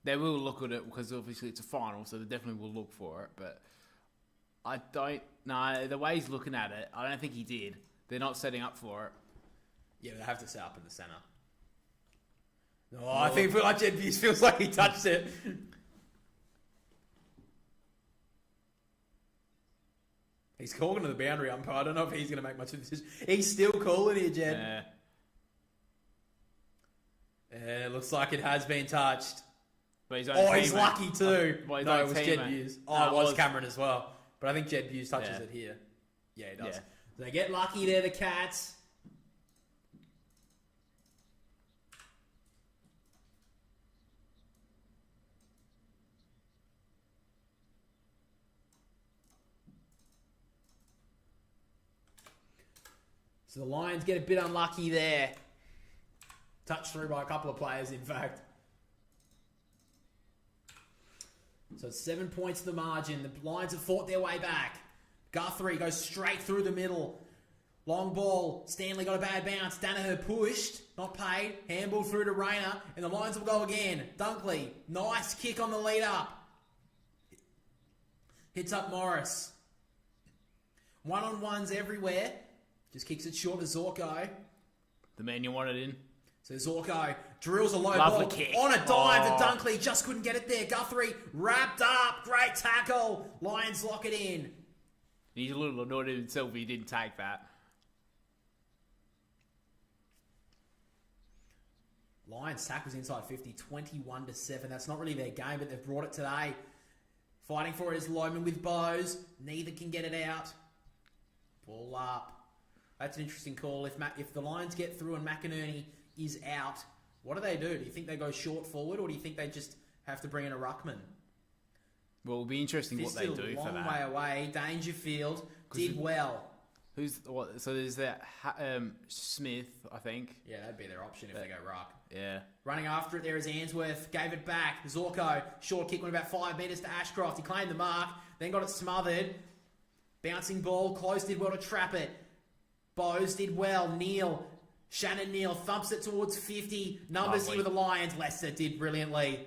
They will look at it because obviously it's a final, so they definitely will look for it. But I don't know. The way he's looking at it, I don't think he did. They're not setting up for it. Yeah, they have to set up in the centre. No, I think like Jed Hughes feels like he touched it. He's calling to the boundary umpire. I don't know if he's going to make much of a decision. He's still calling here, Jed. Yeah, it looks like it has been touched. But he's lucky too. No, it was Jed Hughes. It was Cameron as well. But I think Jed Hughes touches it here. Yeah, he does. Yeah. So they get lucky there, the Cats. So the Lions get a bit unlucky there. Touched through by a couple of players, in fact. So it's 7 points to the margin. The Lions have fought their way back. Guthrie goes straight through the middle. Long ball. Stanley got a bad bounce. Danaher pushed. Not paid. Handball through to Rayner. And the Lions will go again. Dunkley. Nice kick on the lead up. Hits up Morris. One-on-ones everywhere. Just kicks it short to Zorko. The man you wanted in. So Zorko drills a low Lovely ball kick. on a dive to Dunkley. Just couldn't get it there. Guthrie wrapped up. Great tackle. Lions lock it in. He's a little annoyed at himself he didn't take that. Lions tackles inside 50, 21-7. That's not really their game, but they've brought it today. Fighting for it is Loman with Bose. Neither can get it out. Ball up. That's an interesting call. If the Lions get through and McInerney is out, what do? Do you think they go short forward, or do you think they just have to bring in a ruckman? Well, it'll be interesting what they do for that. Long way away. Dangerfield did well. So there's that Smith, I think. Yeah, that'd be their option if they go ruck. Yeah. Running after it there is Ainsworth. Gave it back. Zorko. Short kick went about 5 metres to Ashcroft. He claimed the mark. Then got it smothered. Bouncing ball. Close did well to trap it. Bose did well. Neil. Shannon Neil thumps it towards 50. Numbers here with the Lions. Leicester did brilliantly.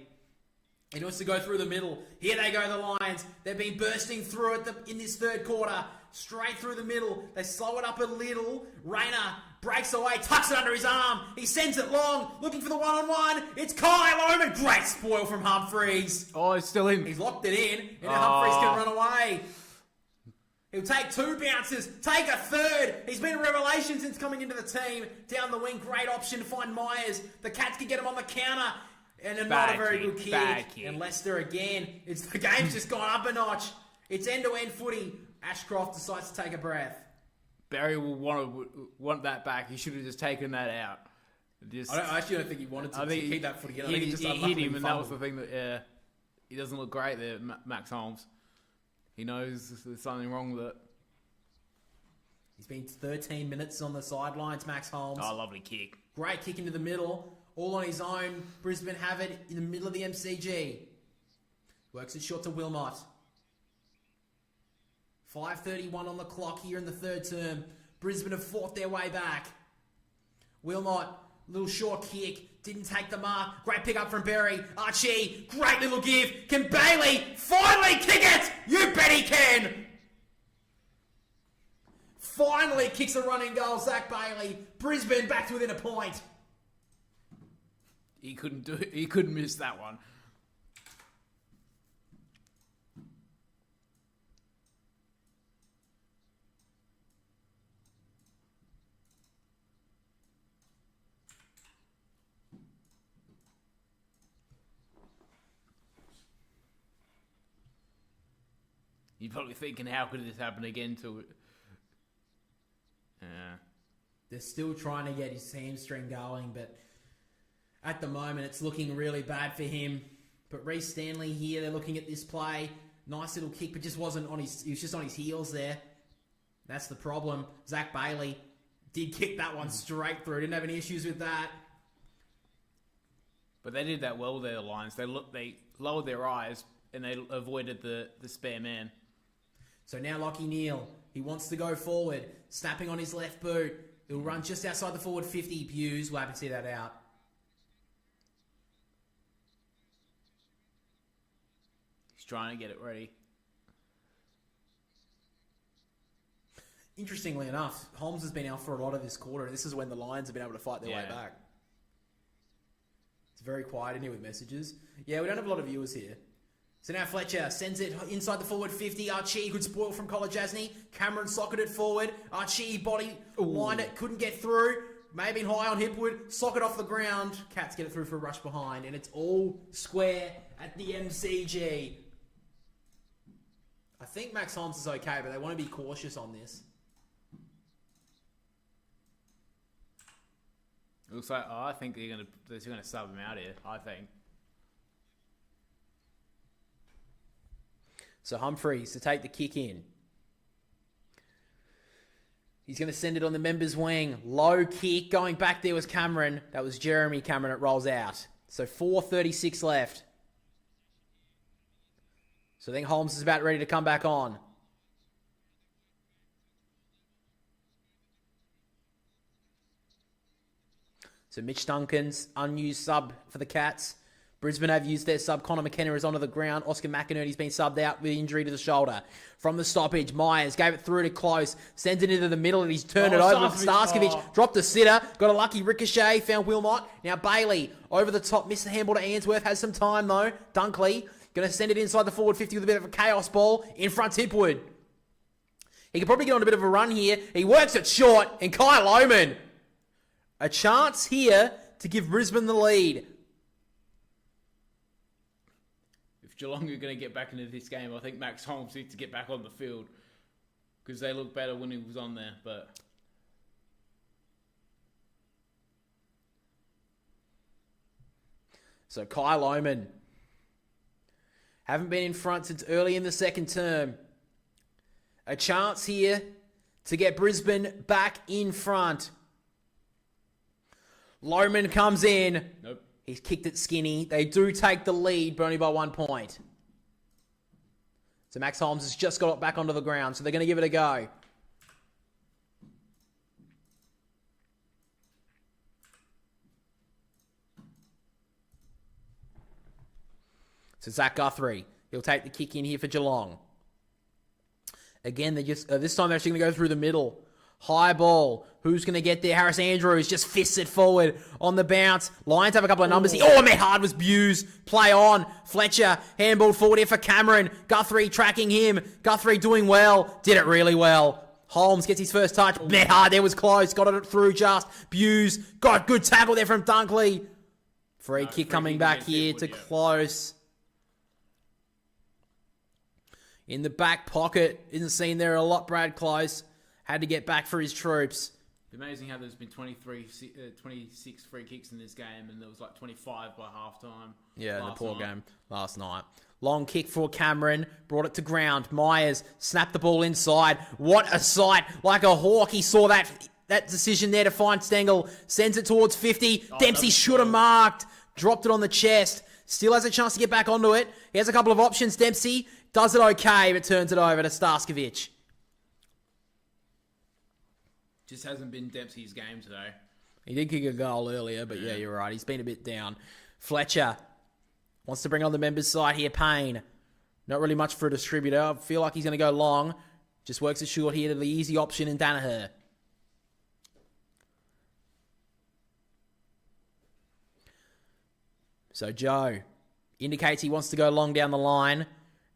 He wants to go through the middle. Here they go, the Lions. They've been bursting through it in this third quarter. Straight through the middle. They slow it up a little. Rayner breaks away, tucks it under his arm. He sends it long, looking for the one-on-one. It's Kyle Oman. Great spoil from Humphreys. Oh, it's still in. He's locked it in, and Humphreys can run away. He'll take 2 bounces, take a third. He's been a revelation since coming into the team. Down the wing, great option to find Myers. The Cats can get him on the counter. And not a very good kick. And Leicester again. The game's just gone up a notch. It's end-to-end footy. Ashcroft decides to take a breath. Barry will want that back. He should have just taken that out. I actually don't think he wanted to keep that footy in. I think he just hit him, and that was the thing that, he doesn't look great there, Max Holmes. He knows there's something wrong with it. He's been 13 minutes on the sidelines, Max Holmes. Oh, lovely kick. Great kick into the middle. All on his own. Brisbane have it in the middle of the MCG. Works it short to Wilmot. 5:31 on the clock here in the third term. Brisbane have fought their way back. Wilmot, little short kick. Didn't take the mark. Great pick up from Berry. Archie, great little give. Can Bailey finally kick it? You bet he can. Finally kicks a running goal, Zach Bailey. Brisbane back to within a point. He couldn't do it. He couldn't miss that one. You're probably thinking, how could this happen again to it? Yeah. They're still trying to get his hamstring going, but at the moment it's looking really bad for him. But Reece Stanley here, they're looking at this play. Nice little kick, but just wasn't on his... He was just on his heels there. That's the problem. Zach Bailey did kick that one straight through. Didn't have any issues with that. But they did that well there, the Lions. They lowered their eyes and they avoided the spare man. So now Lachie Neale, he wants to go forward, snapping on his left boot. He'll run just outside the forward 50. Hughes will happy to see that out. He's trying to get it ready. Interestingly enough, Holmes has been out for a lot of this quarter, and this is when the Lions have been able to fight their way back. It's very quiet in here with messages. Yeah, we don't have a lot of viewers here. So now Fletcher sends it inside the forward 50. Archie could spoil from Kolodjasny. Cameron socketed forward. Archie body lined it, couldn't get through. Maybe high on Hipwood. Socket off the ground. Cats get it through for a rush behind. And it's all square at the MCG. I think Max Holmes is okay, but they want to be cautious on this. It looks like, I think they're gonna sub him out here, I think. So Humphreys to take the kick in. He's going to send it on the members' wing. Low kick. Going back there was Cameron. That was Jeremy Cameron. It rolls out. So 4:36 left. So I think Holmes is about ready to come back on. So Mitch Duncan's unused sub for the Cats. Brisbane have used their sub. Connor McKenna is onto the ground. Oscar McInerney's been subbed out with injury to the shoulder. From the stoppage, Myers gave it through to Close. Sends it into the middle and he's turned it over. Starskovich dropped the sitter. Got a lucky ricochet. Found Wilmot. Now Bailey over the top. Missed the handball to Ainsworth. Has some time though. Dunkley going to send it inside the forward 50 with a bit of a chaos ball. In front Hipwood. He could probably get on a bit of a run here. He works it short. And Kyle Oman. A chance here to give Brisbane the lead. If Geelong are going to get back into this game, I think Max Holmes needs to get back on the field because they look better when he was on there. But so Kyle Oman haven't been in front since early in the second term. A chance here to get Brisbane back in front. Lohman comes in. Nope. He's kicked it skinny. They do take the lead, but only by 1 point. So Max Holmes has just got it back onto the ground, so they're going to give it a go. So Zach Guthrie, he'll take the kick in here for Geelong. Again, they just this time they're actually going to go through the middle. High ball. Who's going to get there? Harris Andrews just fists it forward on the bounce. Lions have a couple of numbers here. Oh, Matt Hard was abused. Play on. Fletcher, handball forward here for Cameron. Guthrie tracking him. Guthrie doing well. Did it really well. Holmes gets his first touch. Matt Hard there was close. Got it through just. Buse. Got good tackle there from Dunkley. Free kick coming back here to Close. In the back pocket. Isn't seen there a lot, Brad Close. Had to get back for his troops. It's amazing how there's been 26 free kicks in this game and there was like 25 by half-time. Yeah, in the poor game last night. Long kick for Cameron. Brought it to ground. Myers snapped the ball inside. What a sight. Like a hawk. He saw that decision there to find Stengel. Sends it towards 50. Dempsey should have marked. Dropped it on the chest. Still has a chance to get back onto it. He has a couple of options. Dempsey does it okay, but turns it over to Staskovic. Just hasn't been Dempsey's game today. He did kick a goal earlier, but yeah, you're right. He's been a bit down. Fletcher wants to bring on the members' side here. Payne. Not really much for a distributor. I feel like he's going to go long. Just works it short here to the easy option in Danaher. So Joe indicates he wants to go long down the line.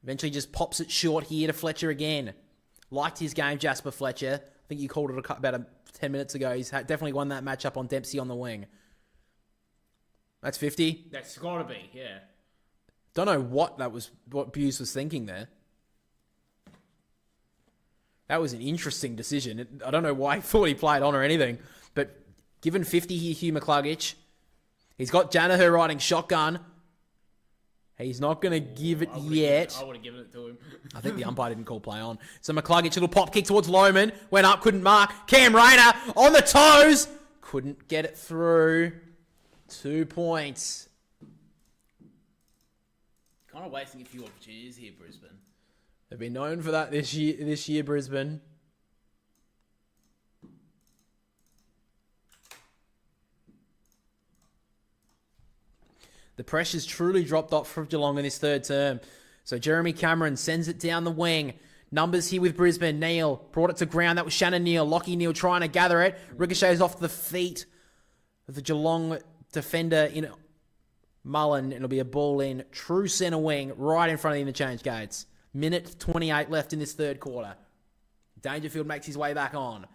Eventually just pops it short here to Fletcher again. Liked his game, Jasper Fletcher. I think you called it about 10 minutes ago. He's definitely won that matchup on Dempsey on the wing. That's 50. That's got to be, yeah. Don't know what Buse was thinking there. That was an interesting decision. I don't know why he thought he played on or anything. But given 50 here, Hugh McCluggage. He's got Danaher riding shotgun. He's not going to give it yet. I would have given it to him. I think the umpire didn't call play on. So McCluggage, little pop kick towards Lohman. Went up, couldn't mark. Cam Rayner on the toes. Couldn't get it through. 2 points. Kind of wasting a few opportunities here, Brisbane. They've been known for that this year, Brisbane. The pressure's truly dropped off from Geelong in this third term. So Jeremy Cameron sends it down the wing. Numbers here with Brisbane. Neal brought it to ground. That was Shannon Neal. Lockie Neal trying to gather it. Ricochets off the feet of the Geelong defender in Mullen. It'll be a ball in true centre wing right in front of the interchange gates. Minute 28 left in this third quarter. Dangerfield makes his way back on.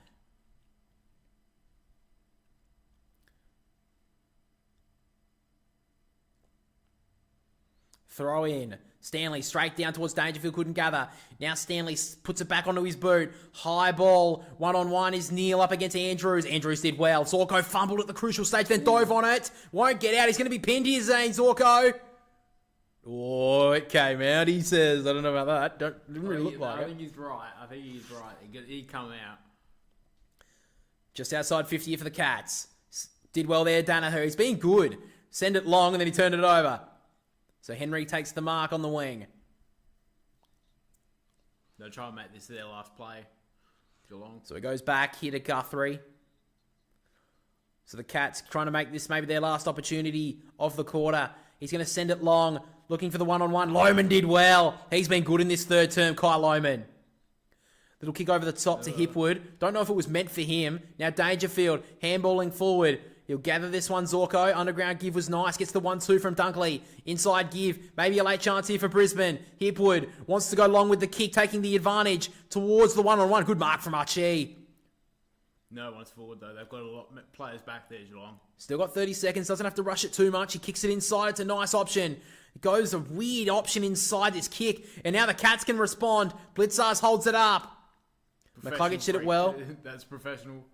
Throw in. Stanley straight down towards Dangerfield. Couldn't gather. Now Stanley puts it back onto his boot. High ball. One-on-one is Neal up against Andrews. Andrews did well. Zorko fumbled at the crucial stage, then dove on it. Won't get out. He's going to be pinned here, Zane Zorko. Oh, it came out, he says. I don't know about that. Didn't really look like it. I think he's right. He'd come out. Just outside 50 for the Cats. Did well there, Danaher. He's been good. Send it long, and then he turned it over. So Henry takes the mark on the wing. They'll try and make this their last play. Geelong. So he goes back here to Guthrie. So the Cats trying to make this maybe their last opportunity of the quarter. He's going to send it long, looking for the one-on-one. Lohman did well. He's been good in this third term, Kyle Lohman. Little kick over the top to Hipwood. Don't know if it was meant for him. Now Dangerfield, handballing forward. He'll gather this one, Zorko. Underground give was nice. Gets the 1-2 from Dunkley. Inside give. Maybe a late chance here for Brisbane. Hipwood wants to go long with the kick, taking the advantage towards the one-on-one. Good mark from Archie. No one's forward, though. They've got a lot of players back there, Geelong. Still got 30 seconds. Doesn't have to rush it too much. He kicks it inside. It's a nice option. It goes a weird option inside this kick. And now the Cats can respond. Blitzars holds it up. McCluggage did it well. That's professional.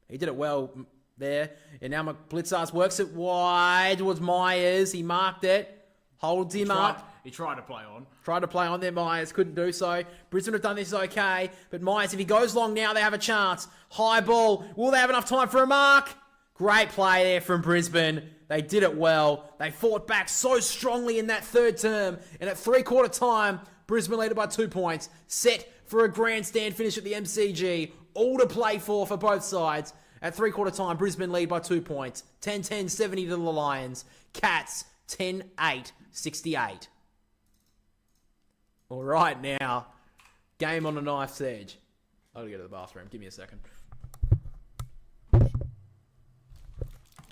He did it well there. And now Blitzars works it wide towards Myers. He marked it. Holds him up. He tried to play on. Tried to play on there, Myers. Couldn't do so. Brisbane have done this okay. But Myers, if he goes long now, they have a chance. High ball. Will they have enough time for a mark? Great play there from Brisbane. They did it well. They fought back so strongly in that third term. And at three-quarter time, Brisbane led by 2 points. Set for a grandstand finish at the MCG. All to play for both sides. At three-quarter time, Brisbane lead by 2 points. 10-10, 70 to the Lions. Cats, 10-8, 68. All right, now, game on a knife's edge. I'll go to the bathroom. Give me a second.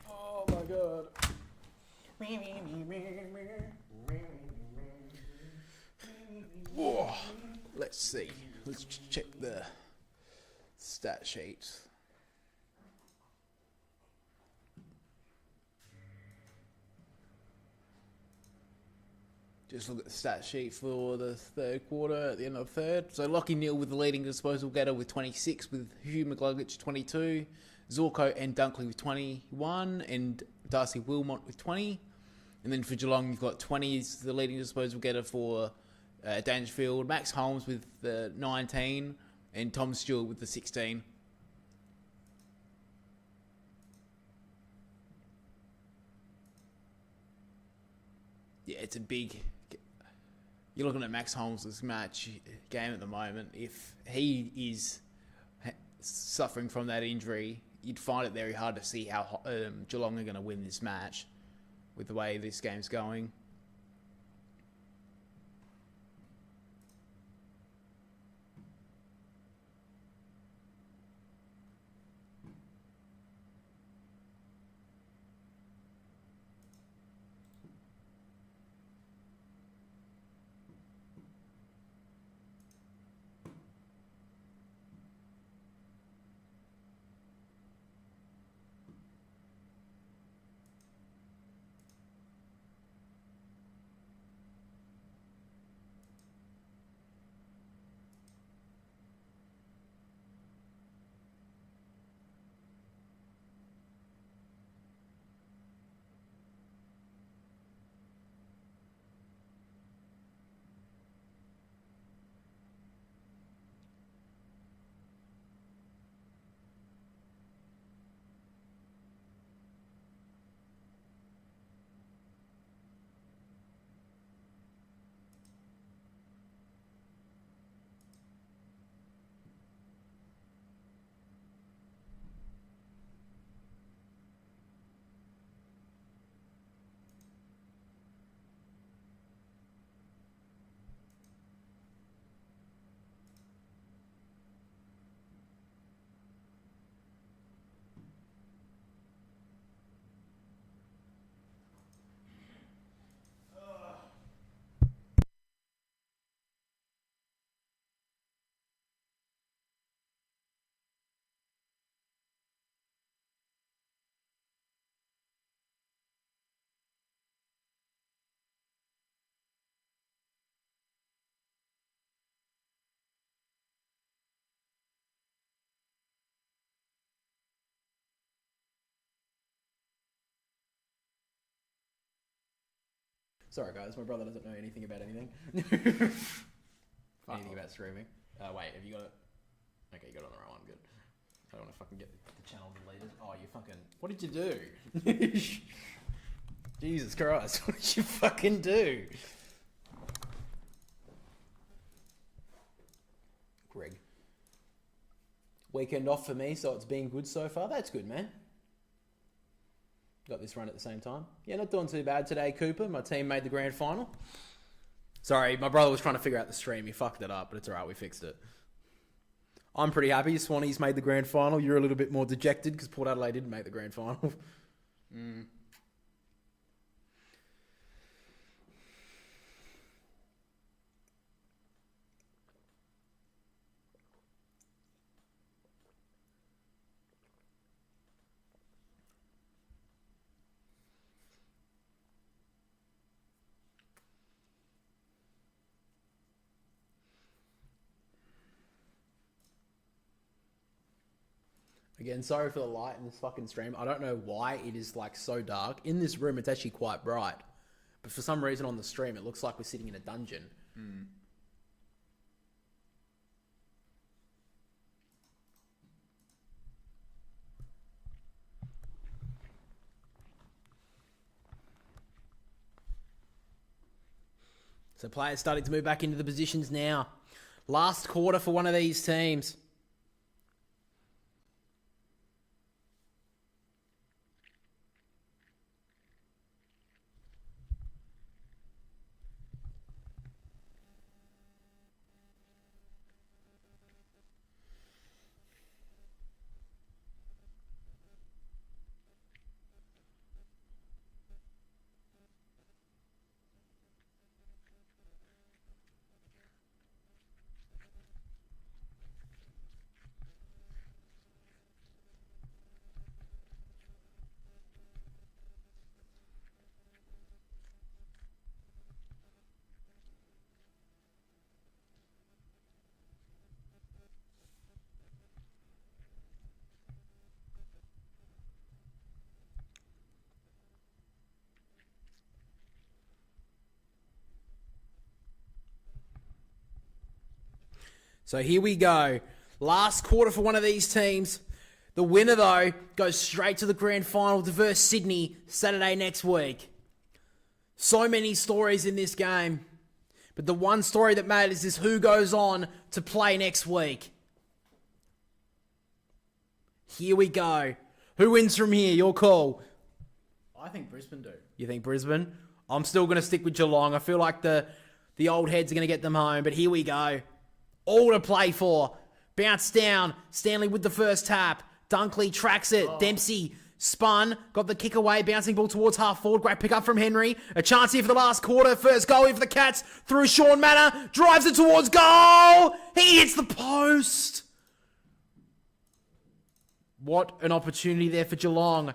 Oh, my God. Oh, let's see. Let's check the stat sheet. Just look at the stat sheet for the third quarter at the end of the third. So Lockie Neal with the leading disposal getter with 26, with Hugh McCluggage 22, Zorko and Dunkley with 21, and Darcy Wilmot with 20. And then for Geelong, you've got 20 is the leading disposal getter for Dangerfield, Max Holmes with the 19, and Tom Stewart with the 16. Yeah, it's a big... You're looking at Max Holmes' game at the moment. If he is suffering from that injury, you'd find it very hard to see how Geelong are going to win this match with the way this game's going. Sorry, guys. My brother doesn't know anything about anything. Anything about streaming. Wait, have you got it? Okay, you got it on the right one. Good. I don't want to fucking get the channel deleted. Oh, you fucking... What did you do? Jesus Christ. What did you fucking do? Greg. Weekend off for me, so it's been good so far. That's good, man. Got this run at the same time. Yeah, not doing too bad today, Cooper. My team made the grand final. Sorry, my brother was trying to figure out the stream. He fucked it up, but it's alright. We fixed it. I'm pretty happy. Swanee's made the grand final. You're a little bit more dejected because Port Adelaide didn't make the grand final. Again, sorry for the light in this fucking stream. I don't know why it is like so dark. In this room, it's actually quite bright. But for some reason on the stream, it looks like we're sitting in a dungeon. So players starting to move back into the positions now. Last quarter for one of these teams. So here we go. Last quarter for one of these teams. The winner, though, goes straight to the grand final to verse Sydney Saturday next week. So many stories in this game. But the one story that matters is who goes on to play next week. Here we go. Who wins from here? Your call. I think Brisbane do. You think Brisbane? I'm still going to stick with Geelong. I feel like the old heads are going to get them home. But here we go. All to play for. Bounce down. Stanley with the first tap. Dunkley tracks it. Dempsey spun. Got the kick away. Bouncing ball towards half forward. Great pick up from Henry. A chance here for the last quarter. First goal here for the Cats. Through Sean Manor. Drives it towards goal. He hits the post. What an opportunity there for Geelong.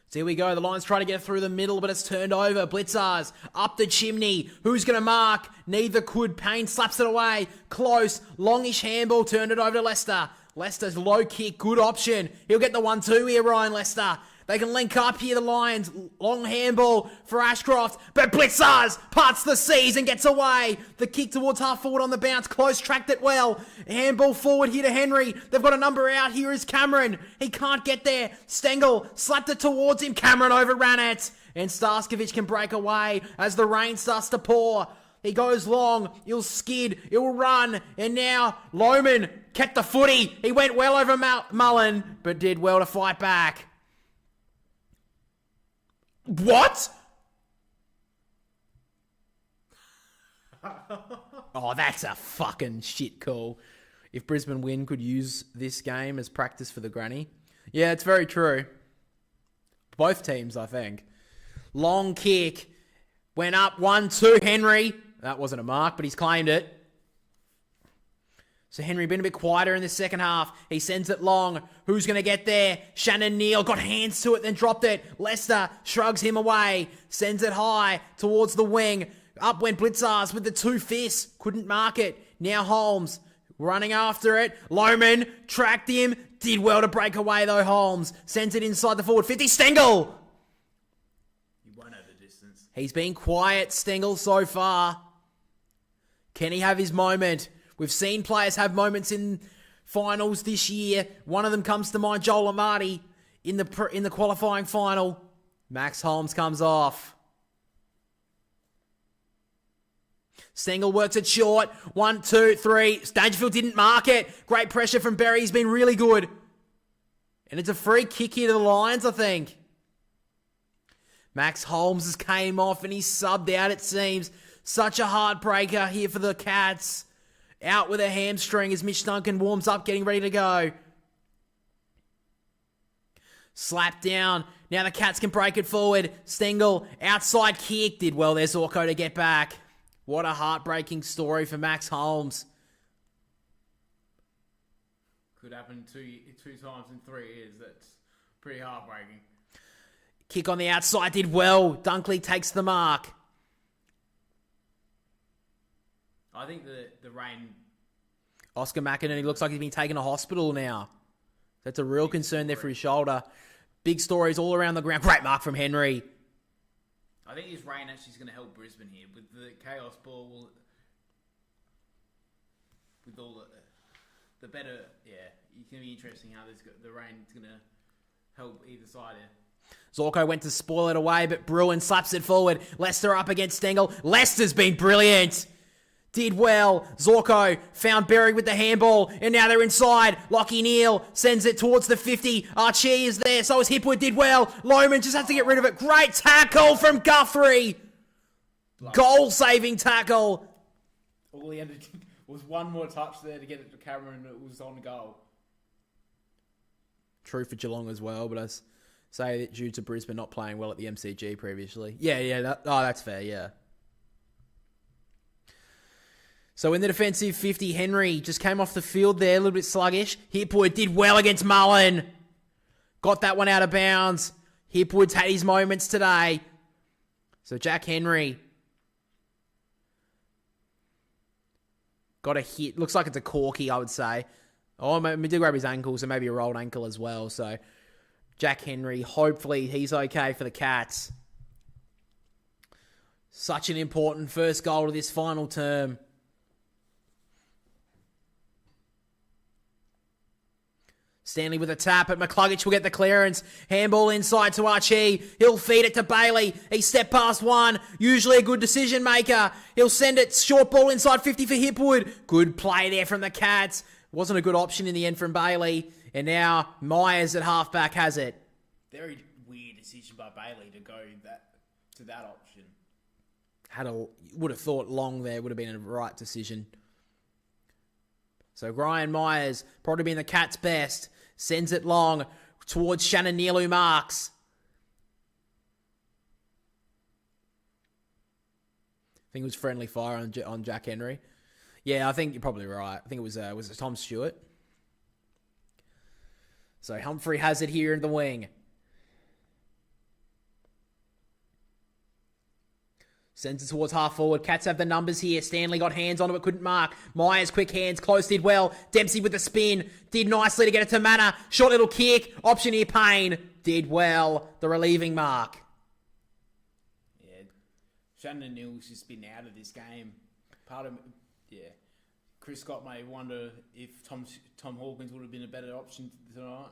So here we go. The Lions try to get through the middle, but it's turned over. Blitzars up the chimney. Who's going to mark? Neither could. Payne slaps it away. Close. Longish handball. Turned it over to Lester. Lester's low kick. Good option. He'll get the 1-2 here, Ryan Lester. They can link up here, the Lions. Long handball for Ashcroft. But Blitzars parts the seas and gets away. The kick towards half forward on the bounce. Close, tracked it well. Handball forward here to Henry. They've got a number out. Here is Cameron. He can't get there. Stengel slapped it towards him. Cameron overran it. And Starskovic can break away as the rain starts to pour. He goes long. He'll skid. He'll run. And now Lohman kept the footy. He went well over Mullen, but did well to fight back. What? Oh, that's a fucking shit call. If Brisbane win, could use this game as practice for the granny. Yeah, it's very true. Both teams, I think. Long kick. Went up 1-2. Henry. That wasn't a mark, but he's claimed it. So Henry been a bit quieter in the second half. He sends it long. Who's going to get there? Shannon Neal got hands to it, then dropped it. Lester shrugs him away. Sends it high towards the wing. Up went Blitzars with the 2 fists. Couldn't mark it. Now Holmes running after it. Lohman tracked him. Did well to break away though, Holmes. Sends it inside the forward 50. Stengel! He won't have the distance. He's been quiet, Stengel, so far. Can he have his moment? We've seen players have moments in finals this year. One of them comes to mind, Joel Amati, in the qualifying final. Max Holmes comes off. Stengel works it short. 1, 2, 3. Dangerfield didn't mark it. Great pressure from Berry. He's been really good. And it's a free kick here to the Lions, I think. Max Holmes has came off and he's subbed out, it seems. Such a heartbreaker here for the Cats. Out with a hamstring as Mitch Duncan warms up, getting ready to go. Slap down. Now the Cats can break it forward. Stengel, outside kick. Did well there, Zorko, to get back. What a heartbreaking story for Max Holmes. Could happen two times in 3 years. That's pretty heartbreaking. Kick on the outside did well. Dunkley takes the mark. I think the rain... Oscar McInerney, he looks like he's been taken to hospital now. That's a real concern there for his shoulder. Big stories all around the ground. Great mark from Henry. I think this rain actually is going to help Brisbane here. With the chaos ball, with all the better... Yeah, it's going to be interesting how the rain is going to help either side here. Zorko went to spoil it away, but Bruin slaps it forward. Lester up against Stengel. Lester's been brilliant. Did well. Zorko found Berry with the handball, and now they're inside. Lockie Neal sends it towards the 50. Archie is there, so is Hipwood. Did well. Lohman just has to get rid of it. Great tackle from Guthrie. Goal-saving tackle. All he had to do was one more touch there to get it to Cameron, and it was on goal. True for Geelong as well, but I say that due to Brisbane not playing well at the MCG previously. Yeah, that's fair, yeah. So in the defensive 50, Henry just came off the field there, a little bit sluggish. Hipwood did well against Mullen. Got that one out of bounds. Hipwood's had his moments today. So Jack Henry got a hit. Looks like it's a corky, I would say. Oh, maybe did grab his ankle, so maybe a rolled ankle as well. So Jack Henry. Hopefully he's okay for the Cats. Such an important first goal of this final term. Stanley with a tap, but McCluggage will get the clearance. Handball inside to Archie. He'll feed it to Bailey. He stepped past one. Usually a good decision maker. He'll send it short ball inside 50 for Hipwood. Good play there from the Cats. Wasn't a good option in the end from Bailey. And now Myers at halfback has it. Very weird decision by Bailey to go to that option. Would have thought Long there would have been a right decision. So Ryan Myers, probably being the Cats' best, sends it long towards Shannon Neal, who marks. I think it was friendly fire on Jack Henry. Yeah, I think you're probably right. I think it was Tom Stewart. So Humphrey has it here in the wing. Sends it towards half forward. Cats have the numbers here. Stanley got hands on it but couldn't mark. Myers, quick hands. Close did well. Dempsey with the spin. Did nicely to get it to Manor. Short little kick. Option here, Payne. Did well. The relieving mark. Yeah. Shannon Neal's just been out of this game. Chris Scott may wonder if Tom Hawkins would have been a better option tonight.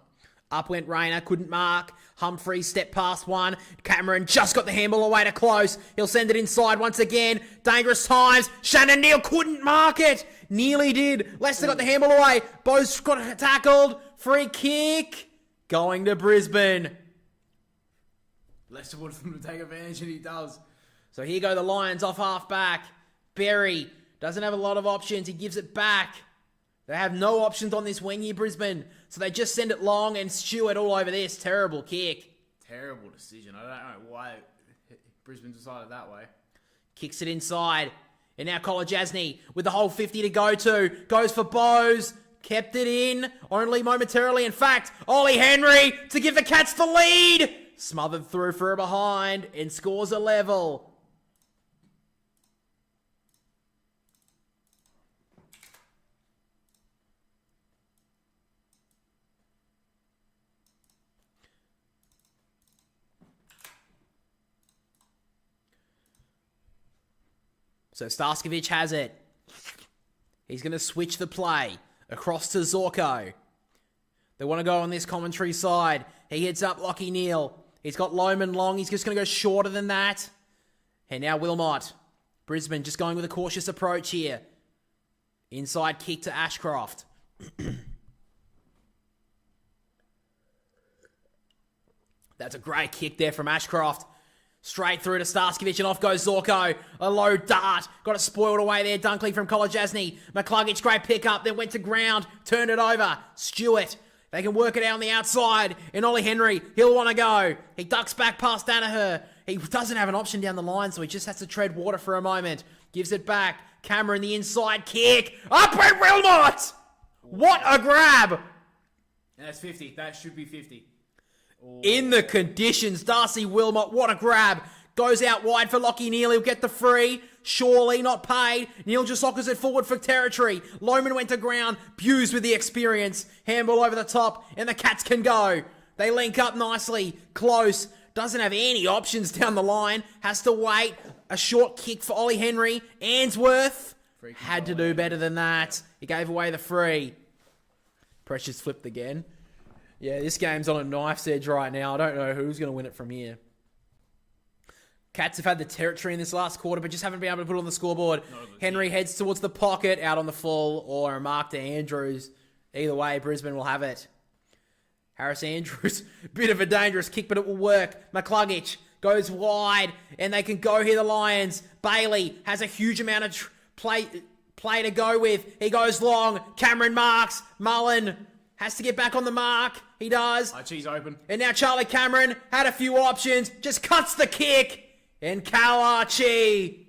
Up went Rayner, couldn't mark. Humphrey stepped past one. Cameron just got the handball away to close. He'll send it inside once again. Dangerous times. Shannon Neal couldn't mark it. Nearly did. Leicester got the handball away. Both got tackled. Free kick. Going to Brisbane. Leicester wants him to take advantage, and he does. So here go the Lions off half back. Berry doesn't have a lot of options. He gives it back. They have no options on this wing here, Brisbane. So they just send it long and Stewart all over this. Terrible kick. Terrible decision. I don't know why Brisbane decided that way. Kicks it inside. And now Kolajasny with the whole 50 to go to. Goes for Bose. Kept it in. Only momentarily. In fact, Ollie Henry to give the Cats the lead. Smothered through for a behind and scores a level. So Starskovich has it. He's going to switch the play across to Zorko. They want to go on this commentary side. He heads up Lockie Neal. He's got Loman long. He's just going to go shorter than that. And now Wilmot. Brisbane just going with a cautious approach here. Inside kick to Ashcroft. That's a great kick there from Ashcroft. Straight through to Starskovich and off goes Zorko. A low dart. Got it spoiled away there. Dunkley from Kolajasny. McCluggage, great pick up. Then went to ground. Turned it over. Stewart. They can work it out on the outside. And Ollie Henry, he'll want to go. He ducks back past Danaher. He doesn't have an option down the line, so he just has to tread water for a moment. Gives it back. Cameron, the inside kick. Up went Wilmot! What a grab! And that's 50. That should be 50. In the conditions, Darcy Wilmot, what a grab. Goes out wide for Lockie Neal. He'll get the free. Surely not paid. Neal just lockers it forward for territory. Loman went to ground. Buse with the experience. Handball over the top. And the Cats can go. They link up nicely. Close. Doesn't have any options down the line. Has to wait. A short kick for Ollie Henry. Answorth had to do better than that. He gave away the free. Pressure's flipped again. Yeah, this game's on a knife's edge right now. I don't know who's going to win it from here. Cats have had the territory in this last quarter, but just haven't been able to put it on the scoreboard. Henry heads towards the pocket, out on the full, or a mark to Andrews. Either way, Brisbane will have it. Harris Andrews, bit of a dangerous kick, but it will work. McCluggage goes wide, and they can go here, the Lions. Bailey has a huge amount of play to go with. He goes long. Cameron marks. Mullen has to get back on the mark. He does. Archie's open. And now Charlie Cameron had a few options. Just cuts the kick. And Cal Archie.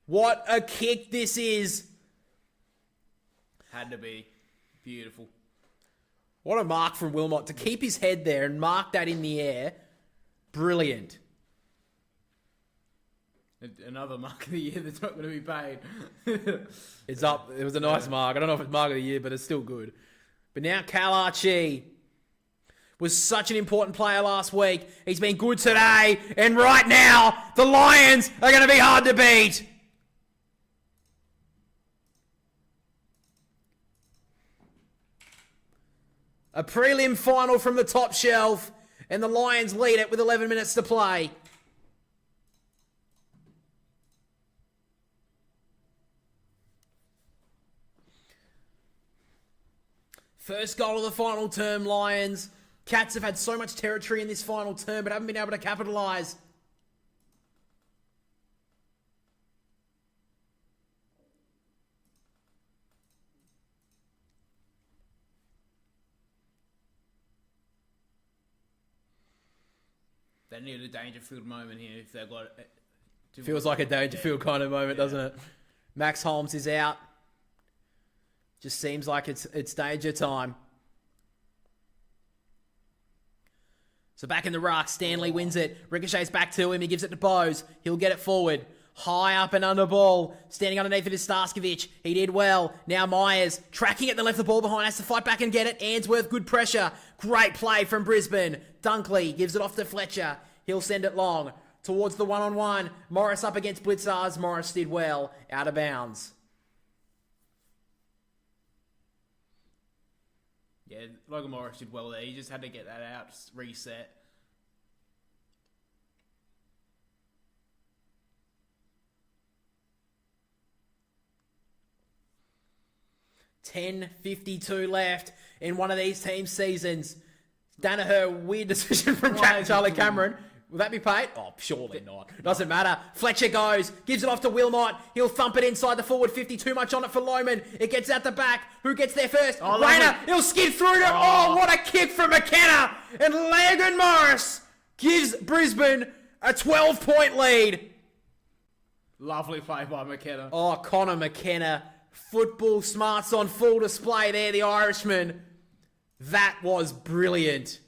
What a kick this is. Had to be. Beautiful. What a mark from Wilmot. To keep his head there and mark that in the air. Brilliant. Another mark of the year that's not going to be paid. It's up. It was a nice mark. I don't know if it's mark of the year, but it's still good. But now Cal Archie. Was such an important player last week. He's been good today. And right now, the Lions are going to be hard to beat. A prelim final from the top shelf. And the Lions lead it with 11 minutes to play. First goal of the final term, Lions. Cats have had so much territory in this final term, but haven't been able to capitalise. They need a Dangerfield moment here if they've got it. Feels like a Dangerfield kind of moment, doesn't it? Max Holmes is out. Just seems like it's danger time. So back in the ruck, Stanley wins it. Ricochets back to him. He gives it to Bose. He'll get it forward. High up and under ball. Standing underneath it is Starskovich. He did well. Now Myers tracking it and left the ball behind. Has to fight back and get it. Answorth, good pressure. Great play from Brisbane. Dunkley gives it off to Fletcher. He'll send it long. Towards the one-on-one. Morris up against Blitzars. Morris did well. Out of bounds. Yeah, Logan Morris did well there. He just had to get that out, just reset. $10.52 left in one of these teams' seasons. Danaher, weird decision from Charlie Cameron. Will that be paid? Oh, surely not. Doesn't matter. Fletcher goes, gives it off to Wilmot. He'll thump it inside the forward 50. Too much on it for Lohman. It gets out the back. Who gets there first? Oh, Rayner. He'll skid through to... Oh, what a kick from McKenna. And Logan Morris gives Brisbane a 12-point lead. Lovely play by McKenna. Oh, Connor McKenna. Football smarts on full display there, the Irishman. That was brilliant.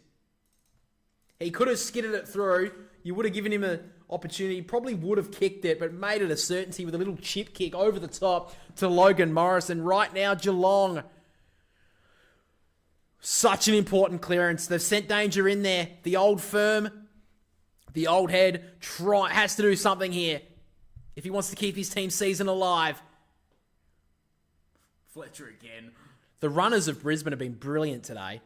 He could have skidded it through. You would have given him an opportunity. He probably would have kicked it, but made it a certainty with a little chip kick over the top to Logan Morris. And right now, Geelong. Such an important clearance. They've sent danger in there. The old firm, the old head, has to do something here if he wants to keep his team's season alive. Fletcher again. The runners of Brisbane have been brilliant today.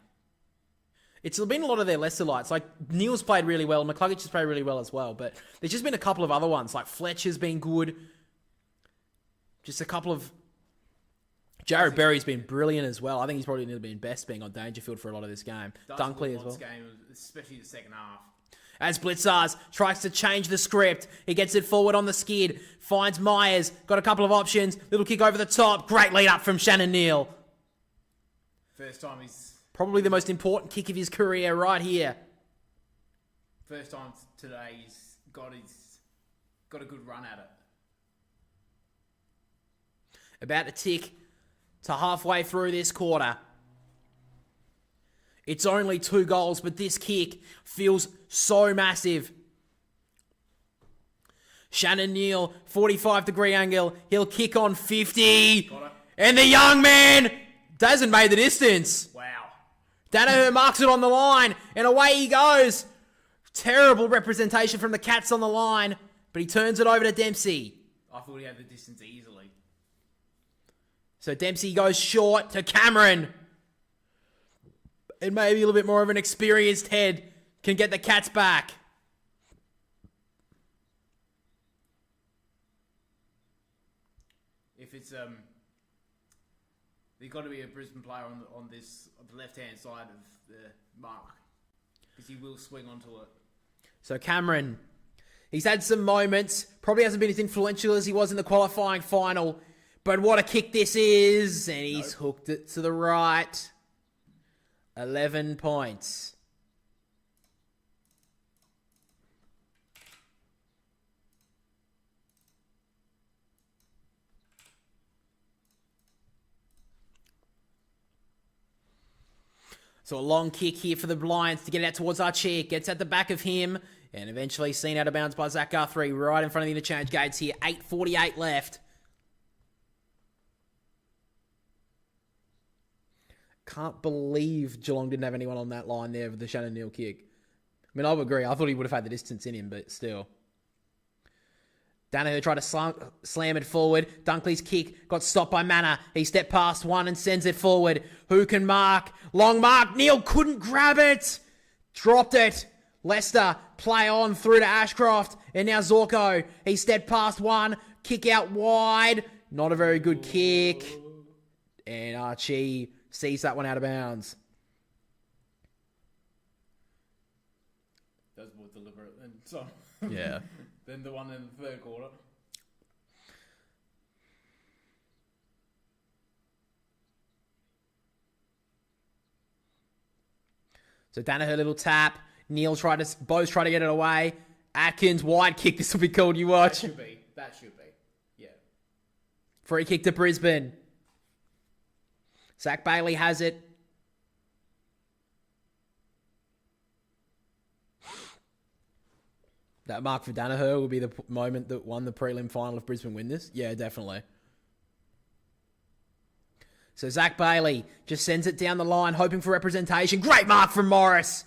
It's been a lot of their lesser lights. Like, Neil's played really well. McCluggage has played really well as well. But there's just been a couple of other ones. Like, Fletcher's been good. Just a couple of... Jared Berry's been brilliant as well. I think he's probably been best being on Dangerfield for a lot of this game. Dunkley as well. Game, especially the second half. As Blitzars tries to change the script. He gets it forward on the skid. Finds Myers. Got a couple of options. Little kick over the top. Great lead up from Shannon Neal. First time he's... Probably the most important kick of his career right here. First time today he's got a good run at it. About to tick to halfway through this quarter. It's only 2 goals, but this kick feels so massive. Shannon Neal, 45-degree angle. He'll kick on 50. Got it. And the young man hasn't made the distance. Wow. Danaher marks it on the line, and away he goes. Terrible representation from the Cats on the line, but he turns it over to Dempsey. I thought he had the distance easily. So Dempsey goes short to Cameron. And maybe a little bit more of an experienced head can get the Cats back. If it's there's got to be a Brisbane player on the left-hand side of the mark, because he will swing onto it. So Cameron, he's had some moments. Probably hasn't been as influential as he was in the qualifying final. But what a kick this is. And he's hooked it to the right. 11 points. So a long kick here for the Lions to get it out towards Archie. Gets at the back of him and eventually seen out of bounds by Zach Guthrie right in front of the interchange gates here. 8:48 left. Can't believe Geelong didn't have anyone on that line there with the Shannon Neal kick. I mean, I would agree. I thought he would have had the distance in him, but still. Danaher tried to slam it forward. Dunkley's kick got stopped by Manor. He stepped past one and sends it forward. Who can mark? Long mark. Neal couldn't grab it. Dropped it. Leicester play on through to Ashcroft. And now Zorko. He stepped past one. Kick out wide. Not a very good kick. And Archie sees that one out of bounds. That was more deliberate than some. Yeah. Than the one in the third quarter. So Danaher, little tap. Neal both try to get it away. Atkins, wide kick. This will be called, you watch. That should be. Yeah. Free kick to Brisbane. Zach Bailey has it. That mark for Danaher will be the moment that won the prelim final if Brisbane win this. Yeah, definitely. So Zach Bailey just sends it down the line, hoping for representation. Great mark from Morris.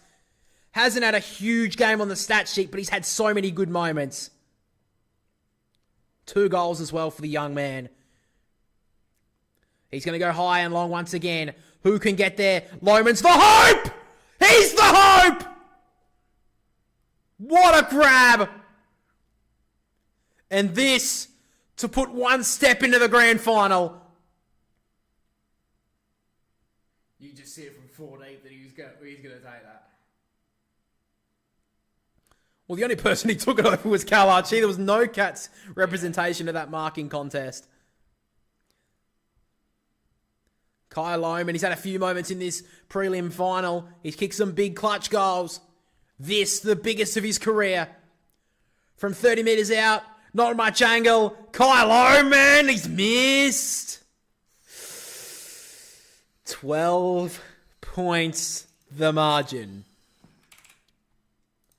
Hasn't had a huge game on the stat sheet, but he's had so many good moments. 2 goals as well for the young man. He's going to go high and long once again. Who can get there? Lohman's the hope! He's the hope! What a grab! And this to put one step into the grand final. You just see it from 4 deep that he's going to take that. Well, the only person he took it over was Cal Archie. There was no Cats representation of that marking contest. Kyle Lohman, he's had a few moments in this prelim final. He's kicked some big clutch goals. This, the biggest of his career. From 30 metres out, not much angle. Kyle Lohman, he's missed. 12 points, the margin.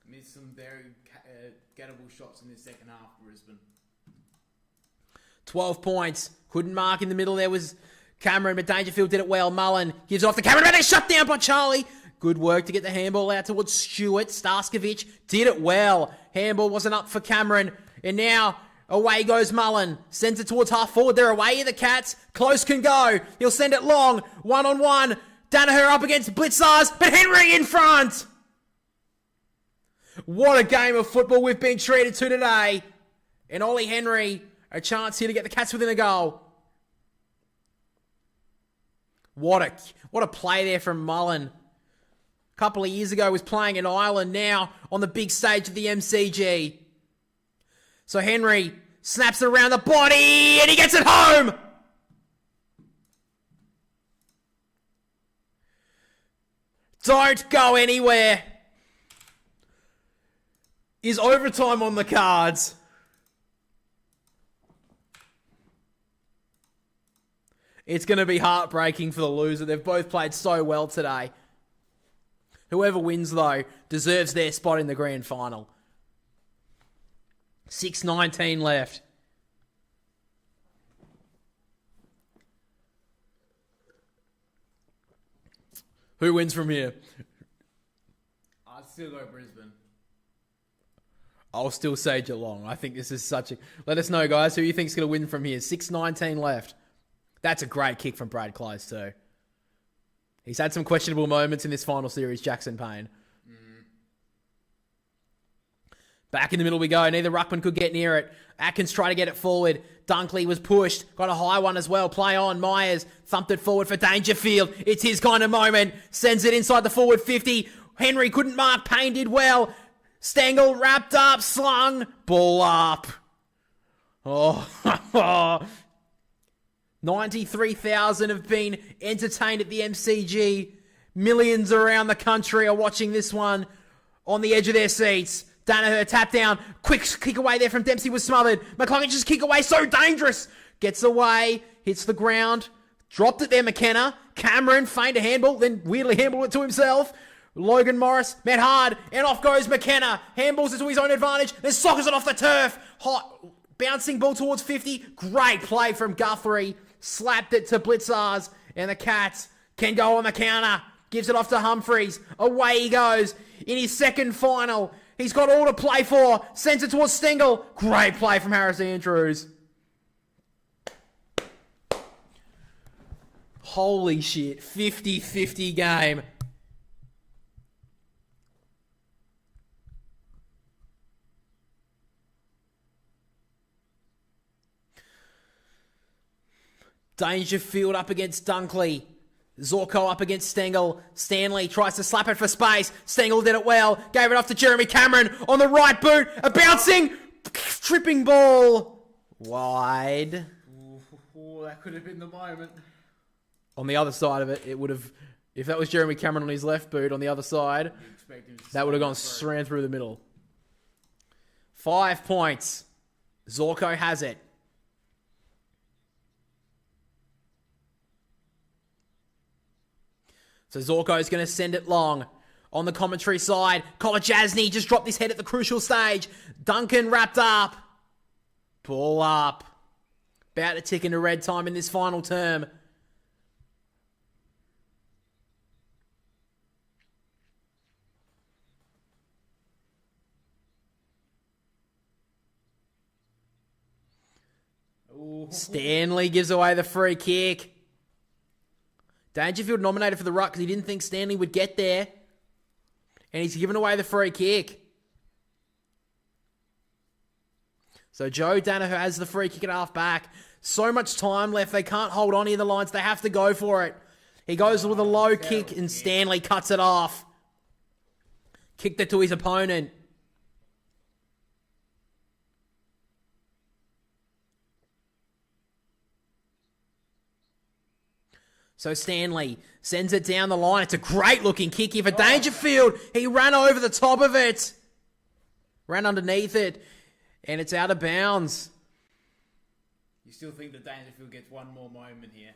Missed some very gettable shots in the second half, Brisbane. 12 points. Couldn't mark in the middle. There was Cameron, but Dangerfield did it well. Mullen gives off the Cameron, but they shut down by Charlie. Good work to get the handball out towards Stewart. Starskovic did it well. Handball wasn't up for Cameron. And now away goes Mullen. Sends it towards half forward. They're away, the Cats. Close can go. He'll send it long. 1-on-1. Danaher up against Blitzars, but Henry in front. What a game of football we've been treated to today. And Ollie Henry, a chance here to get the Cats within a goal. What a play there from Mullen. A couple of years ago was playing in Ireland, now on the big stage of the MCG. So Henry snaps it around the body and he gets it home. Don't go anywhere. Is overtime on the cards? It's going to be heartbreaking for the loser. They've both played so well today. Whoever wins, though, deserves their spot in the grand final. 6:19 left. Who wins from here? I'd still go Brisbane. I'll still say Geelong. I think this is such a... Let us know, guys, who you think's going to win from here. 6:19 left. That's a great kick from Brad Close, too. He's had some questionable moments in this final series, Jackson Payne. Back in the middle we go. Neither ruckman could get near it. Atkins tried to get it forward. Dunkley was pushed. Got a high one as well. Play on. Myers thumped it forward for Dangerfield. It's his kind of moment. Sends it inside the forward 50. Henry couldn't mark. Payne did well. Stengel wrapped up. Slung. Ball up. Oh, 93,000 have been entertained at the MCG. Millions around the country are watching this one on the edge of their seats. Danaher tap down. Quick kick away there from Dempsey was smothered. McClungin's kick away. So dangerous. Gets away. Hits the ground. Dropped it there, McKenna. Cameron feigned a handball. Then weirdly handballed it to himself. Logan Morris met hard. And off goes McKenna. Handballs it to his own advantage. Then soccers it off the turf. Hot. Bouncing ball towards 50. Great play from Guthrie. Slapped it to Blitzars. And the Cats can go on the counter. Gives it off to Humphreys. Away he goes. In his second final. He's got all to play for. Sends it towards Stengel. Great play from Harris Andrews. Holy shit. 50-50 game. Dangerfield up against Dunkley. Zorko up against Stengel. Stanley tries to slap it for space. Stengel did it well. Gave it off to Jeremy Cameron on the right boot. A bouncing, tripping ball. Wide. Ooh, that could have been the moment. On the other side of it, it would have... If that was Jeremy Cameron on his left boot on the other side, that would have gone straight through the middle. 5 points. Zorko has it. So Zorko's going to send it long. On the commentary side, Kolajasny just dropped his head at the crucial stage. Duncan wrapped up. Ball up. About to tick into red time in this final term. Ooh. Stanley gives away the free kick. Dangerfield nominated for the ruck because he didn't think Stanley would get there. And he's given away the free kick. So Joe Danaher has the free kick at half back. So much time left. They can't hold on in the lines. They have to go for it. He goes with a low kick and Stanley cuts it off. Kicked it to his opponent. So Stanley sends it down the line. It's a great looking kick here for Dangerfield. He ran over the top of it. Ran underneath it. And it's out of bounds. You still think that Dangerfield gets one more moment here?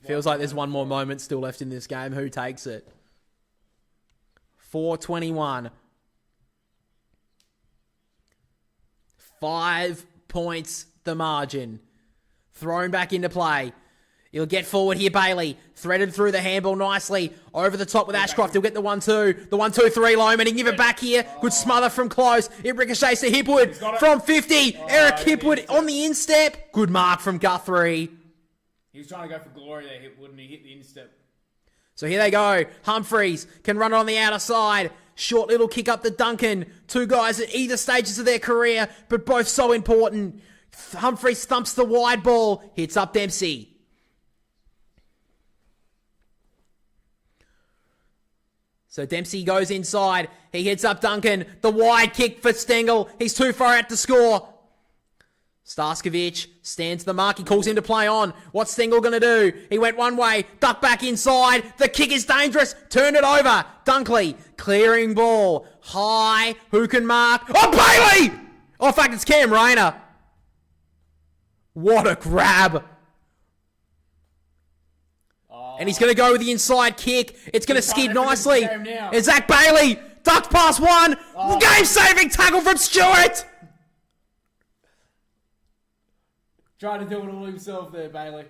Feels like there's one more moment still left in this game. Who takes it? 4:21. 5 points the margin. Thrown back into play. He'll get forward here, Bailey. Threaded through the handball nicely. Over the top with Ashcroft. He'll get the 1-2. The 1-2-3 Loman. He can give it back here. Good smother from close. It ricochets to Hipwood from 50. Eric Hipwood on the instep. Good mark from Guthrie. He was trying to go for glory there, Hipwood, and he hit the instep. So here they go. Humphreys can run it on the outer side. Short little kick up to Duncan. Two guys at either stages of their career, but both so important. Humphreys thumps the wide ball. Hits up Dempsey. So Dempsey goes inside. He hits up Duncan. The wide kick for Stengel. He's too far out to score. Starskovic stands the mark. He calls him to play on. What's Stengel going to do? He went one way. Duck back inside. The kick is dangerous. Turn it over. Dunkley clearing ball. High. Who can mark? Oh, Bailey! Oh, in fact, it's Cam Rayner. What a grab. And he's going to go with the inside kick. It's going to skid nicely. And Zach Bailey ducks past one. Game-saving tackle from Stewart. Trying to do it all himself there, Bailey.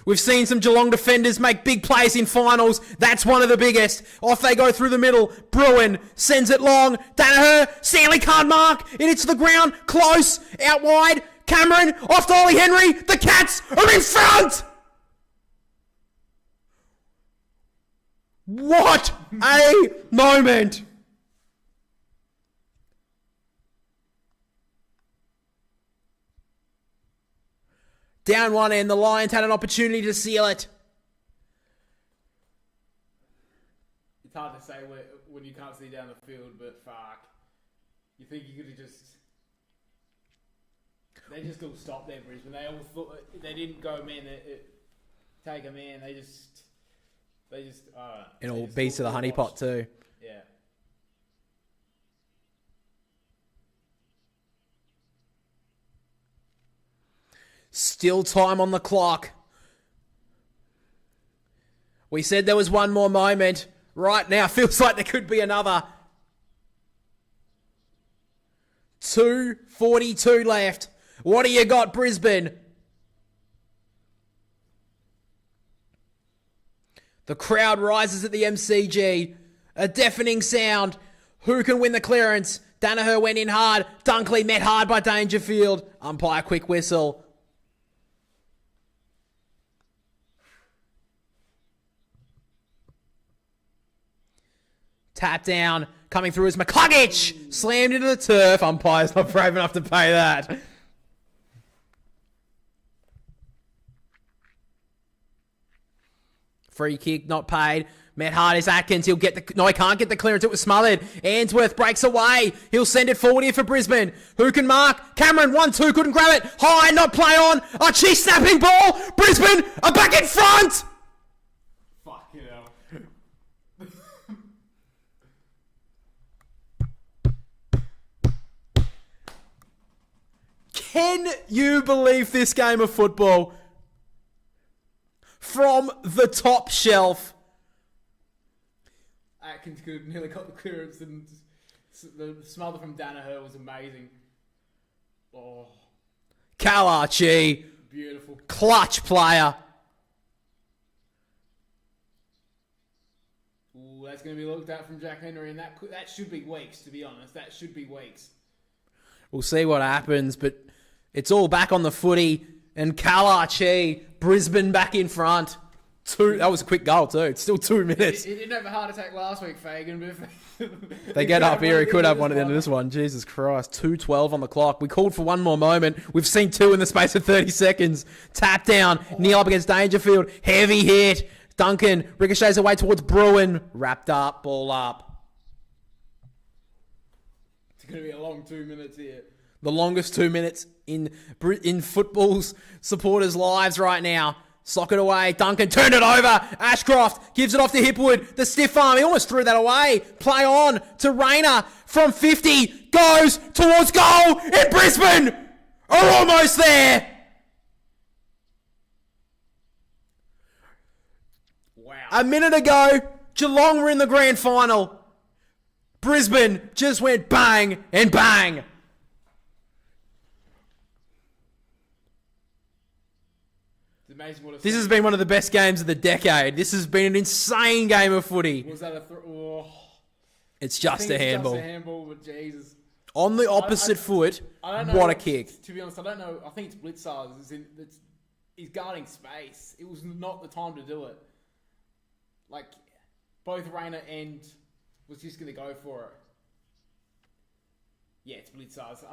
We've seen some Geelong defenders make big plays in finals. That's one of the biggest. Off they go through the middle. Bruin sends it long. Danaher. Stanley can't mark. It hits the ground. Close. Out wide. Cameron. Off to Ollie Henry. The Cats are in front. What a moment! Down one end, the Lions had an opportunity to seal it. It's hard to say when you can't see down the field, but fuck. You think you could have just... They just all stopped there, Brisbane. They all thought... They didn't go, man, take a man. They just... It all beats to the honeypot too. Yeah. Still time on the clock. We said there was one more moment. Right now, feels like there could be another. 2:42 left. What do you got, Brisbane? The crowd rises at the MCG. A deafening sound. Who can win the clearance? Danaher went in hard. Dunkley met hard by Dangerfield. Umpire quick whistle. Tap down. Coming through is McCluggage. Slammed into the turf. Umpire's not brave enough to pay that. Free kick not paid. Met hard is Atkins. He'll get the... No, he can't get the clearance. It was smothered. Ainsworth breaks away. He'll send it forward here for Brisbane. Who can mark? Cameron, 1-2, couldn't grab it. High, not play on. Archie snapping ball. Brisbane are back in front. Fuck it hell. Can you believe this game of football? From the top shelf. Atkins could have nearly got the clearance, and the smother from Danaher was amazing. Oh, Kalachi. beautiful. Clutch player. Ooh, that's going to be looked at from Jack Henry, and that should be weeks, to be honest. That should be weeks. We'll see what happens, but it's all back on the footy. And Kalachi, Brisbane back in front. That was a quick goal too. It's still 2 minutes. He didn't have a heart attack last week, Fagan. But if They get up here. He could have one at the end of this one. Jesus Christ. 2:12 on the clock. We called for one more moment. We've seen two in the space of 30 seconds. Tap down. Neil up against Dangerfield. Heavy hit. Duncan ricochets away towards Bruin. Wrapped up. Ball up. It's going to be a long 2 minutes here. The longest 2 minutes in football's supporters' lives right now. Sock it away. Duncan turned it over. Ashcroft gives it off to Hipwood. The stiff arm. He almost threw that away. Play on to Rayner from 50. Goes towards goal. And Brisbane are almost there. Wow. A minute ago, Geelong were in the grand final. Brisbane just went bang and bang. It's amazing what This has been one of the best games of the decade. This has been an insane game of footy. Was that a It's just a handball. Just a handball, but Jesus. On the opposite foot, I don't know. what a kick. To be honest, I don't know. I think it's Blitzars. He's guarding space. It was not the time to do it. Like, both Rayner and was just going to go for it. Yeah, it's Blitzars.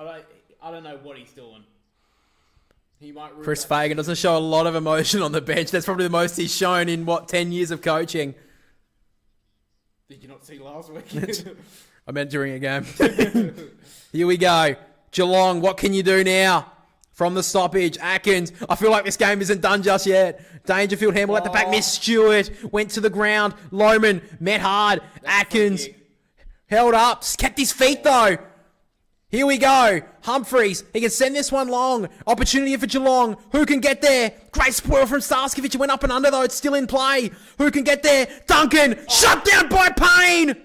I don't know what he's doing. He might. Chris Fagan doesn't show a lot of emotion on the bench. That's probably the most he's shown in, 10 years of coaching. Did you not see last week? I meant during a game. Here we go. Geelong, what can you do now? From the stoppage, Atkins. I feel like this game isn't done just yet. Dangerfield handball at the back. Miss Stewart went to the ground. Lohman met hard. Atkins held up. Kept his feet though. Here we go. Humphreys. He can send this one long. Opportunity for Geelong. Who can get there? Great spoil from Starskiewicz. It went up and under though. It's still in play. Who can get there? Duncan. Shut down by Payne.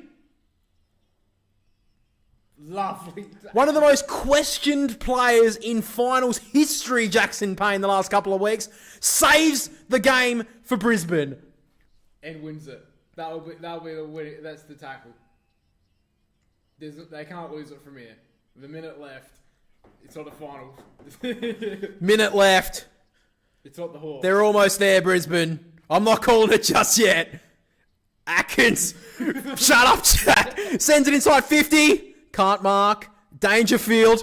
Lovely. One of the most questioned players in finals history, Jackson Payne, the last couple of weeks, saves the game for Brisbane. And wins it. That'll be the win. That's the tackle. They can't lose it from here. With a minute left, it's not a final. Minute left. It's not the Hawks. They're almost there, Brisbane. I'm not calling it just yet. Atkins. Shut up, chat. Sends it inside 50. Can't mark. Dangerfield.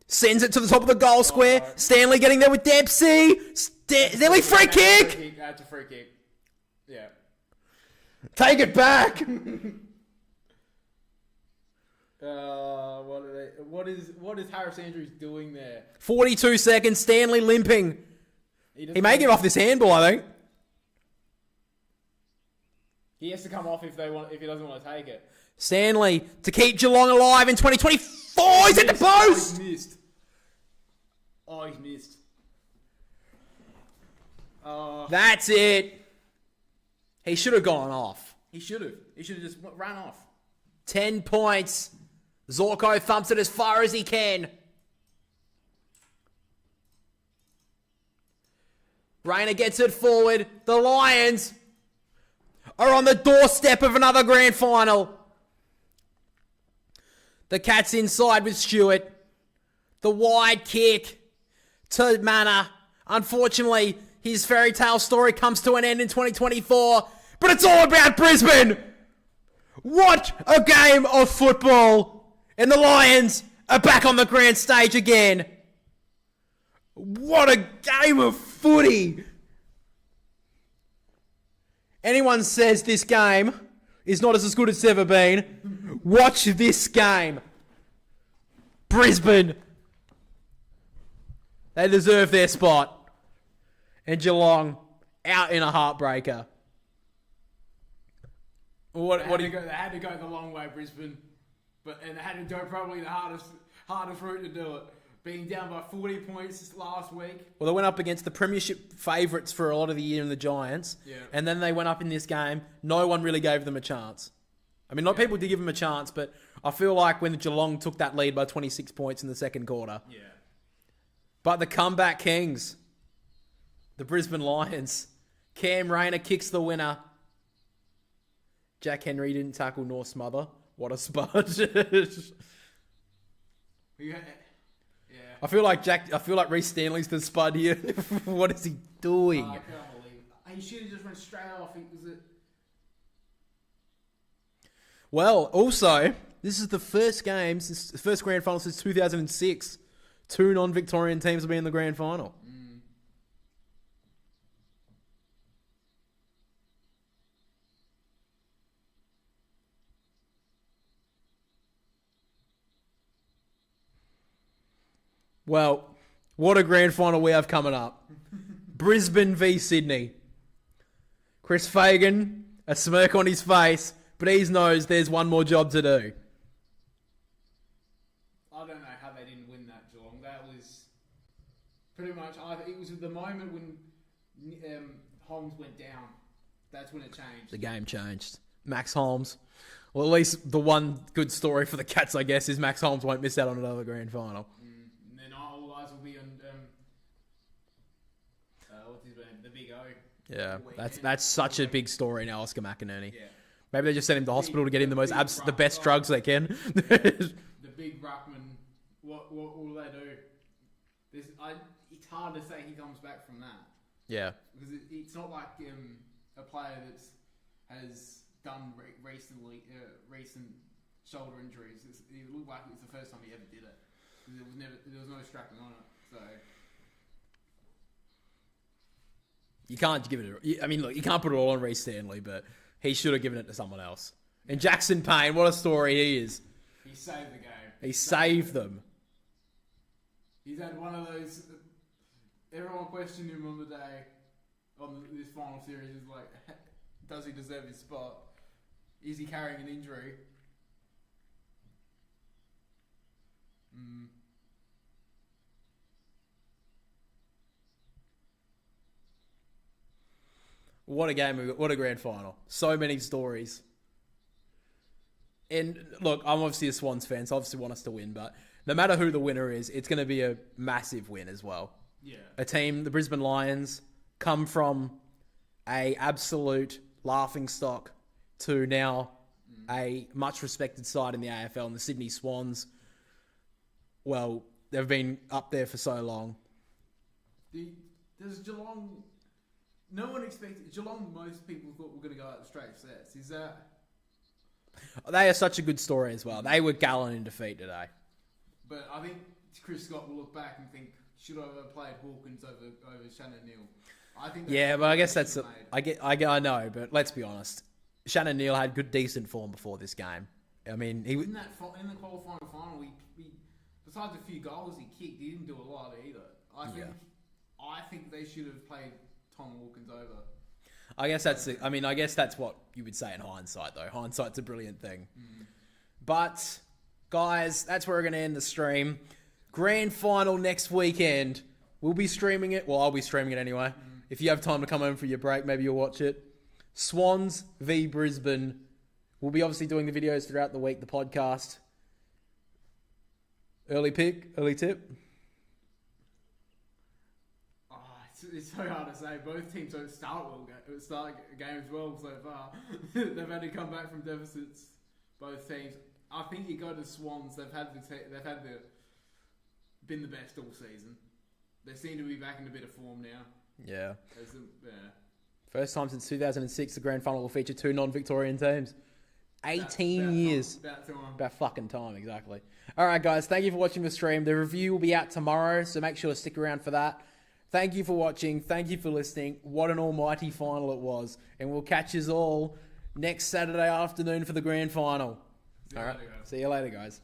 Sends it to the top of the goal square. Stanley getting there with Dempsey. Stanley free kick. That's a free kick. Yeah. Take it back. What is Harris Andrews doing there? 42 seconds. Stanley limping. He may give off this handball, I think. He has to come off if he doesn't want to take it. Stanley to keep Geelong alive in 2024. He's at the post. He's missed. He's missed. That's it. He should have gone off. He should have. He should have just ran off. 10 points. Zorko thumps it as far as he can. Rayner gets it forward. The Lions are on the doorstep of another grand final. The Cats inside with Stewart. The wide kick to Manor. Unfortunately, his fairy tale story comes to an end in 2024. But it's all about Brisbane. What a game of football. And the Lions are back on the grand stage again. What a game of footy. Anyone says this game is not as good as it's ever been, watch this game. Brisbane. They deserve their spot. And Geelong out in a heartbreaker. What do you go? They had to go the long way, Brisbane, and they had to go probably the hardest route to do it. Being down by 40 points last week. Well, they went up against the premiership favourites for a lot of the year in the Giants. Yeah. And then they went up in this game. No one really gave them a chance. I mean, people did give them a chance, but I feel like when Geelong took that lead by 26 points in the second quarter. Yeah. But the comeback kings, the Brisbane Lions, Cam Rayner kicks the winner. Jack Henry didn't tackle nor smother. What a spud. Yeah. I feel like Reece Stanley's the spud here. What is he doing? I can't believe it. He should have just went straight off. Well, also, this is the first game, since the first grand final since 2006. 2 non-Victorian teams will be in the grand final. Well, what a grand final we have coming up. Brisbane v Sydney. Chris Fagan, a smirk on his face, but he knows there's one more job to do. I don't know how they didn't win that, Geelong. That was pretty much it was at the moment when Holmes went down. That's when it changed. The game changed. Max Holmes. Well, at least the one good story for the Cats, I guess, is Max Holmes won't miss out on another grand final. And then all eyes will be on what's his name? The Big O. Yeah, that's such a big story now, Oscar McInerney. Yeah. Maybe they just sent him to hospital to get him the best drugs they can. The big ruckman. What will they do? It's hard to say he comes back from that. Yeah. Because it's not like a player that has done recent shoulder injuries. It looked like it was the first time he ever did it. There was no strapping on it. So You can't give it. I mean, look, you can't put it all on Reece Stanley, but he should have given it to someone else. And Jackson Payne, what a story he is. he saved the game. He saved them. He's had one of those. Everyone questioned him on the day on this final series. Is like, does he deserve his spot? Is he carrying an injury? What a game. What a grand final. So many stories. And look, I'm obviously a Swans fan, so I obviously want us to win, but no matter who the winner is, it's going to be a massive win as well. Yeah. A team, the Brisbane Lions, come from a absolute laughingstock to now a much respected side in the AFL, and the Sydney Swans. Well, they've been up there for so long. Does Geelong? No one expected Geelong. Most people thought were going to go out the straight sets. Is that? They are such a good story as well. They were gallant in defeat today. But I think Chris Scott will look back and think, should I have played Hawkins over Shannon Neal? I think. Yeah, but I guess that's. I know, but let's be honest. Shannon Neal had good, decent form before this game. I mean, in the qualifying final, we besides a few goals he kicked, he didn't do a lot either. I think they should have played Tom Hawkins over. I guess that's what you would say in hindsight, though. Hindsight's a brilliant thing. But, guys, that's where we're going to end the stream. Grand final next weekend. We'll be streaming it. Well, I'll be streaming it anyway. If you have time to come home for your break, maybe you'll watch it. Swans v Brisbane. We'll be obviously doing the videos throughout the week, the podcast. Early pick, early tip. It's so hard to say. Both teams don't start games well so far. They've had to come back from deficits. Both teams. I think you go to Swans. They've been the best all season. They seem to be back in a bit of form now. Yeah. Yeah. First time since 2006 the grand final will feature 2 non-Victorian teams. 18 years. About time. About fucking time, exactly. All right, guys. Thank you for watching the stream. The review will be out tomorrow, so make sure to stick around for that. Thank you for watching. Thank you for listening. What an almighty final it was. And we'll catch you all next Saturday afternoon for the grand final. See you later, guys. See you later, guys.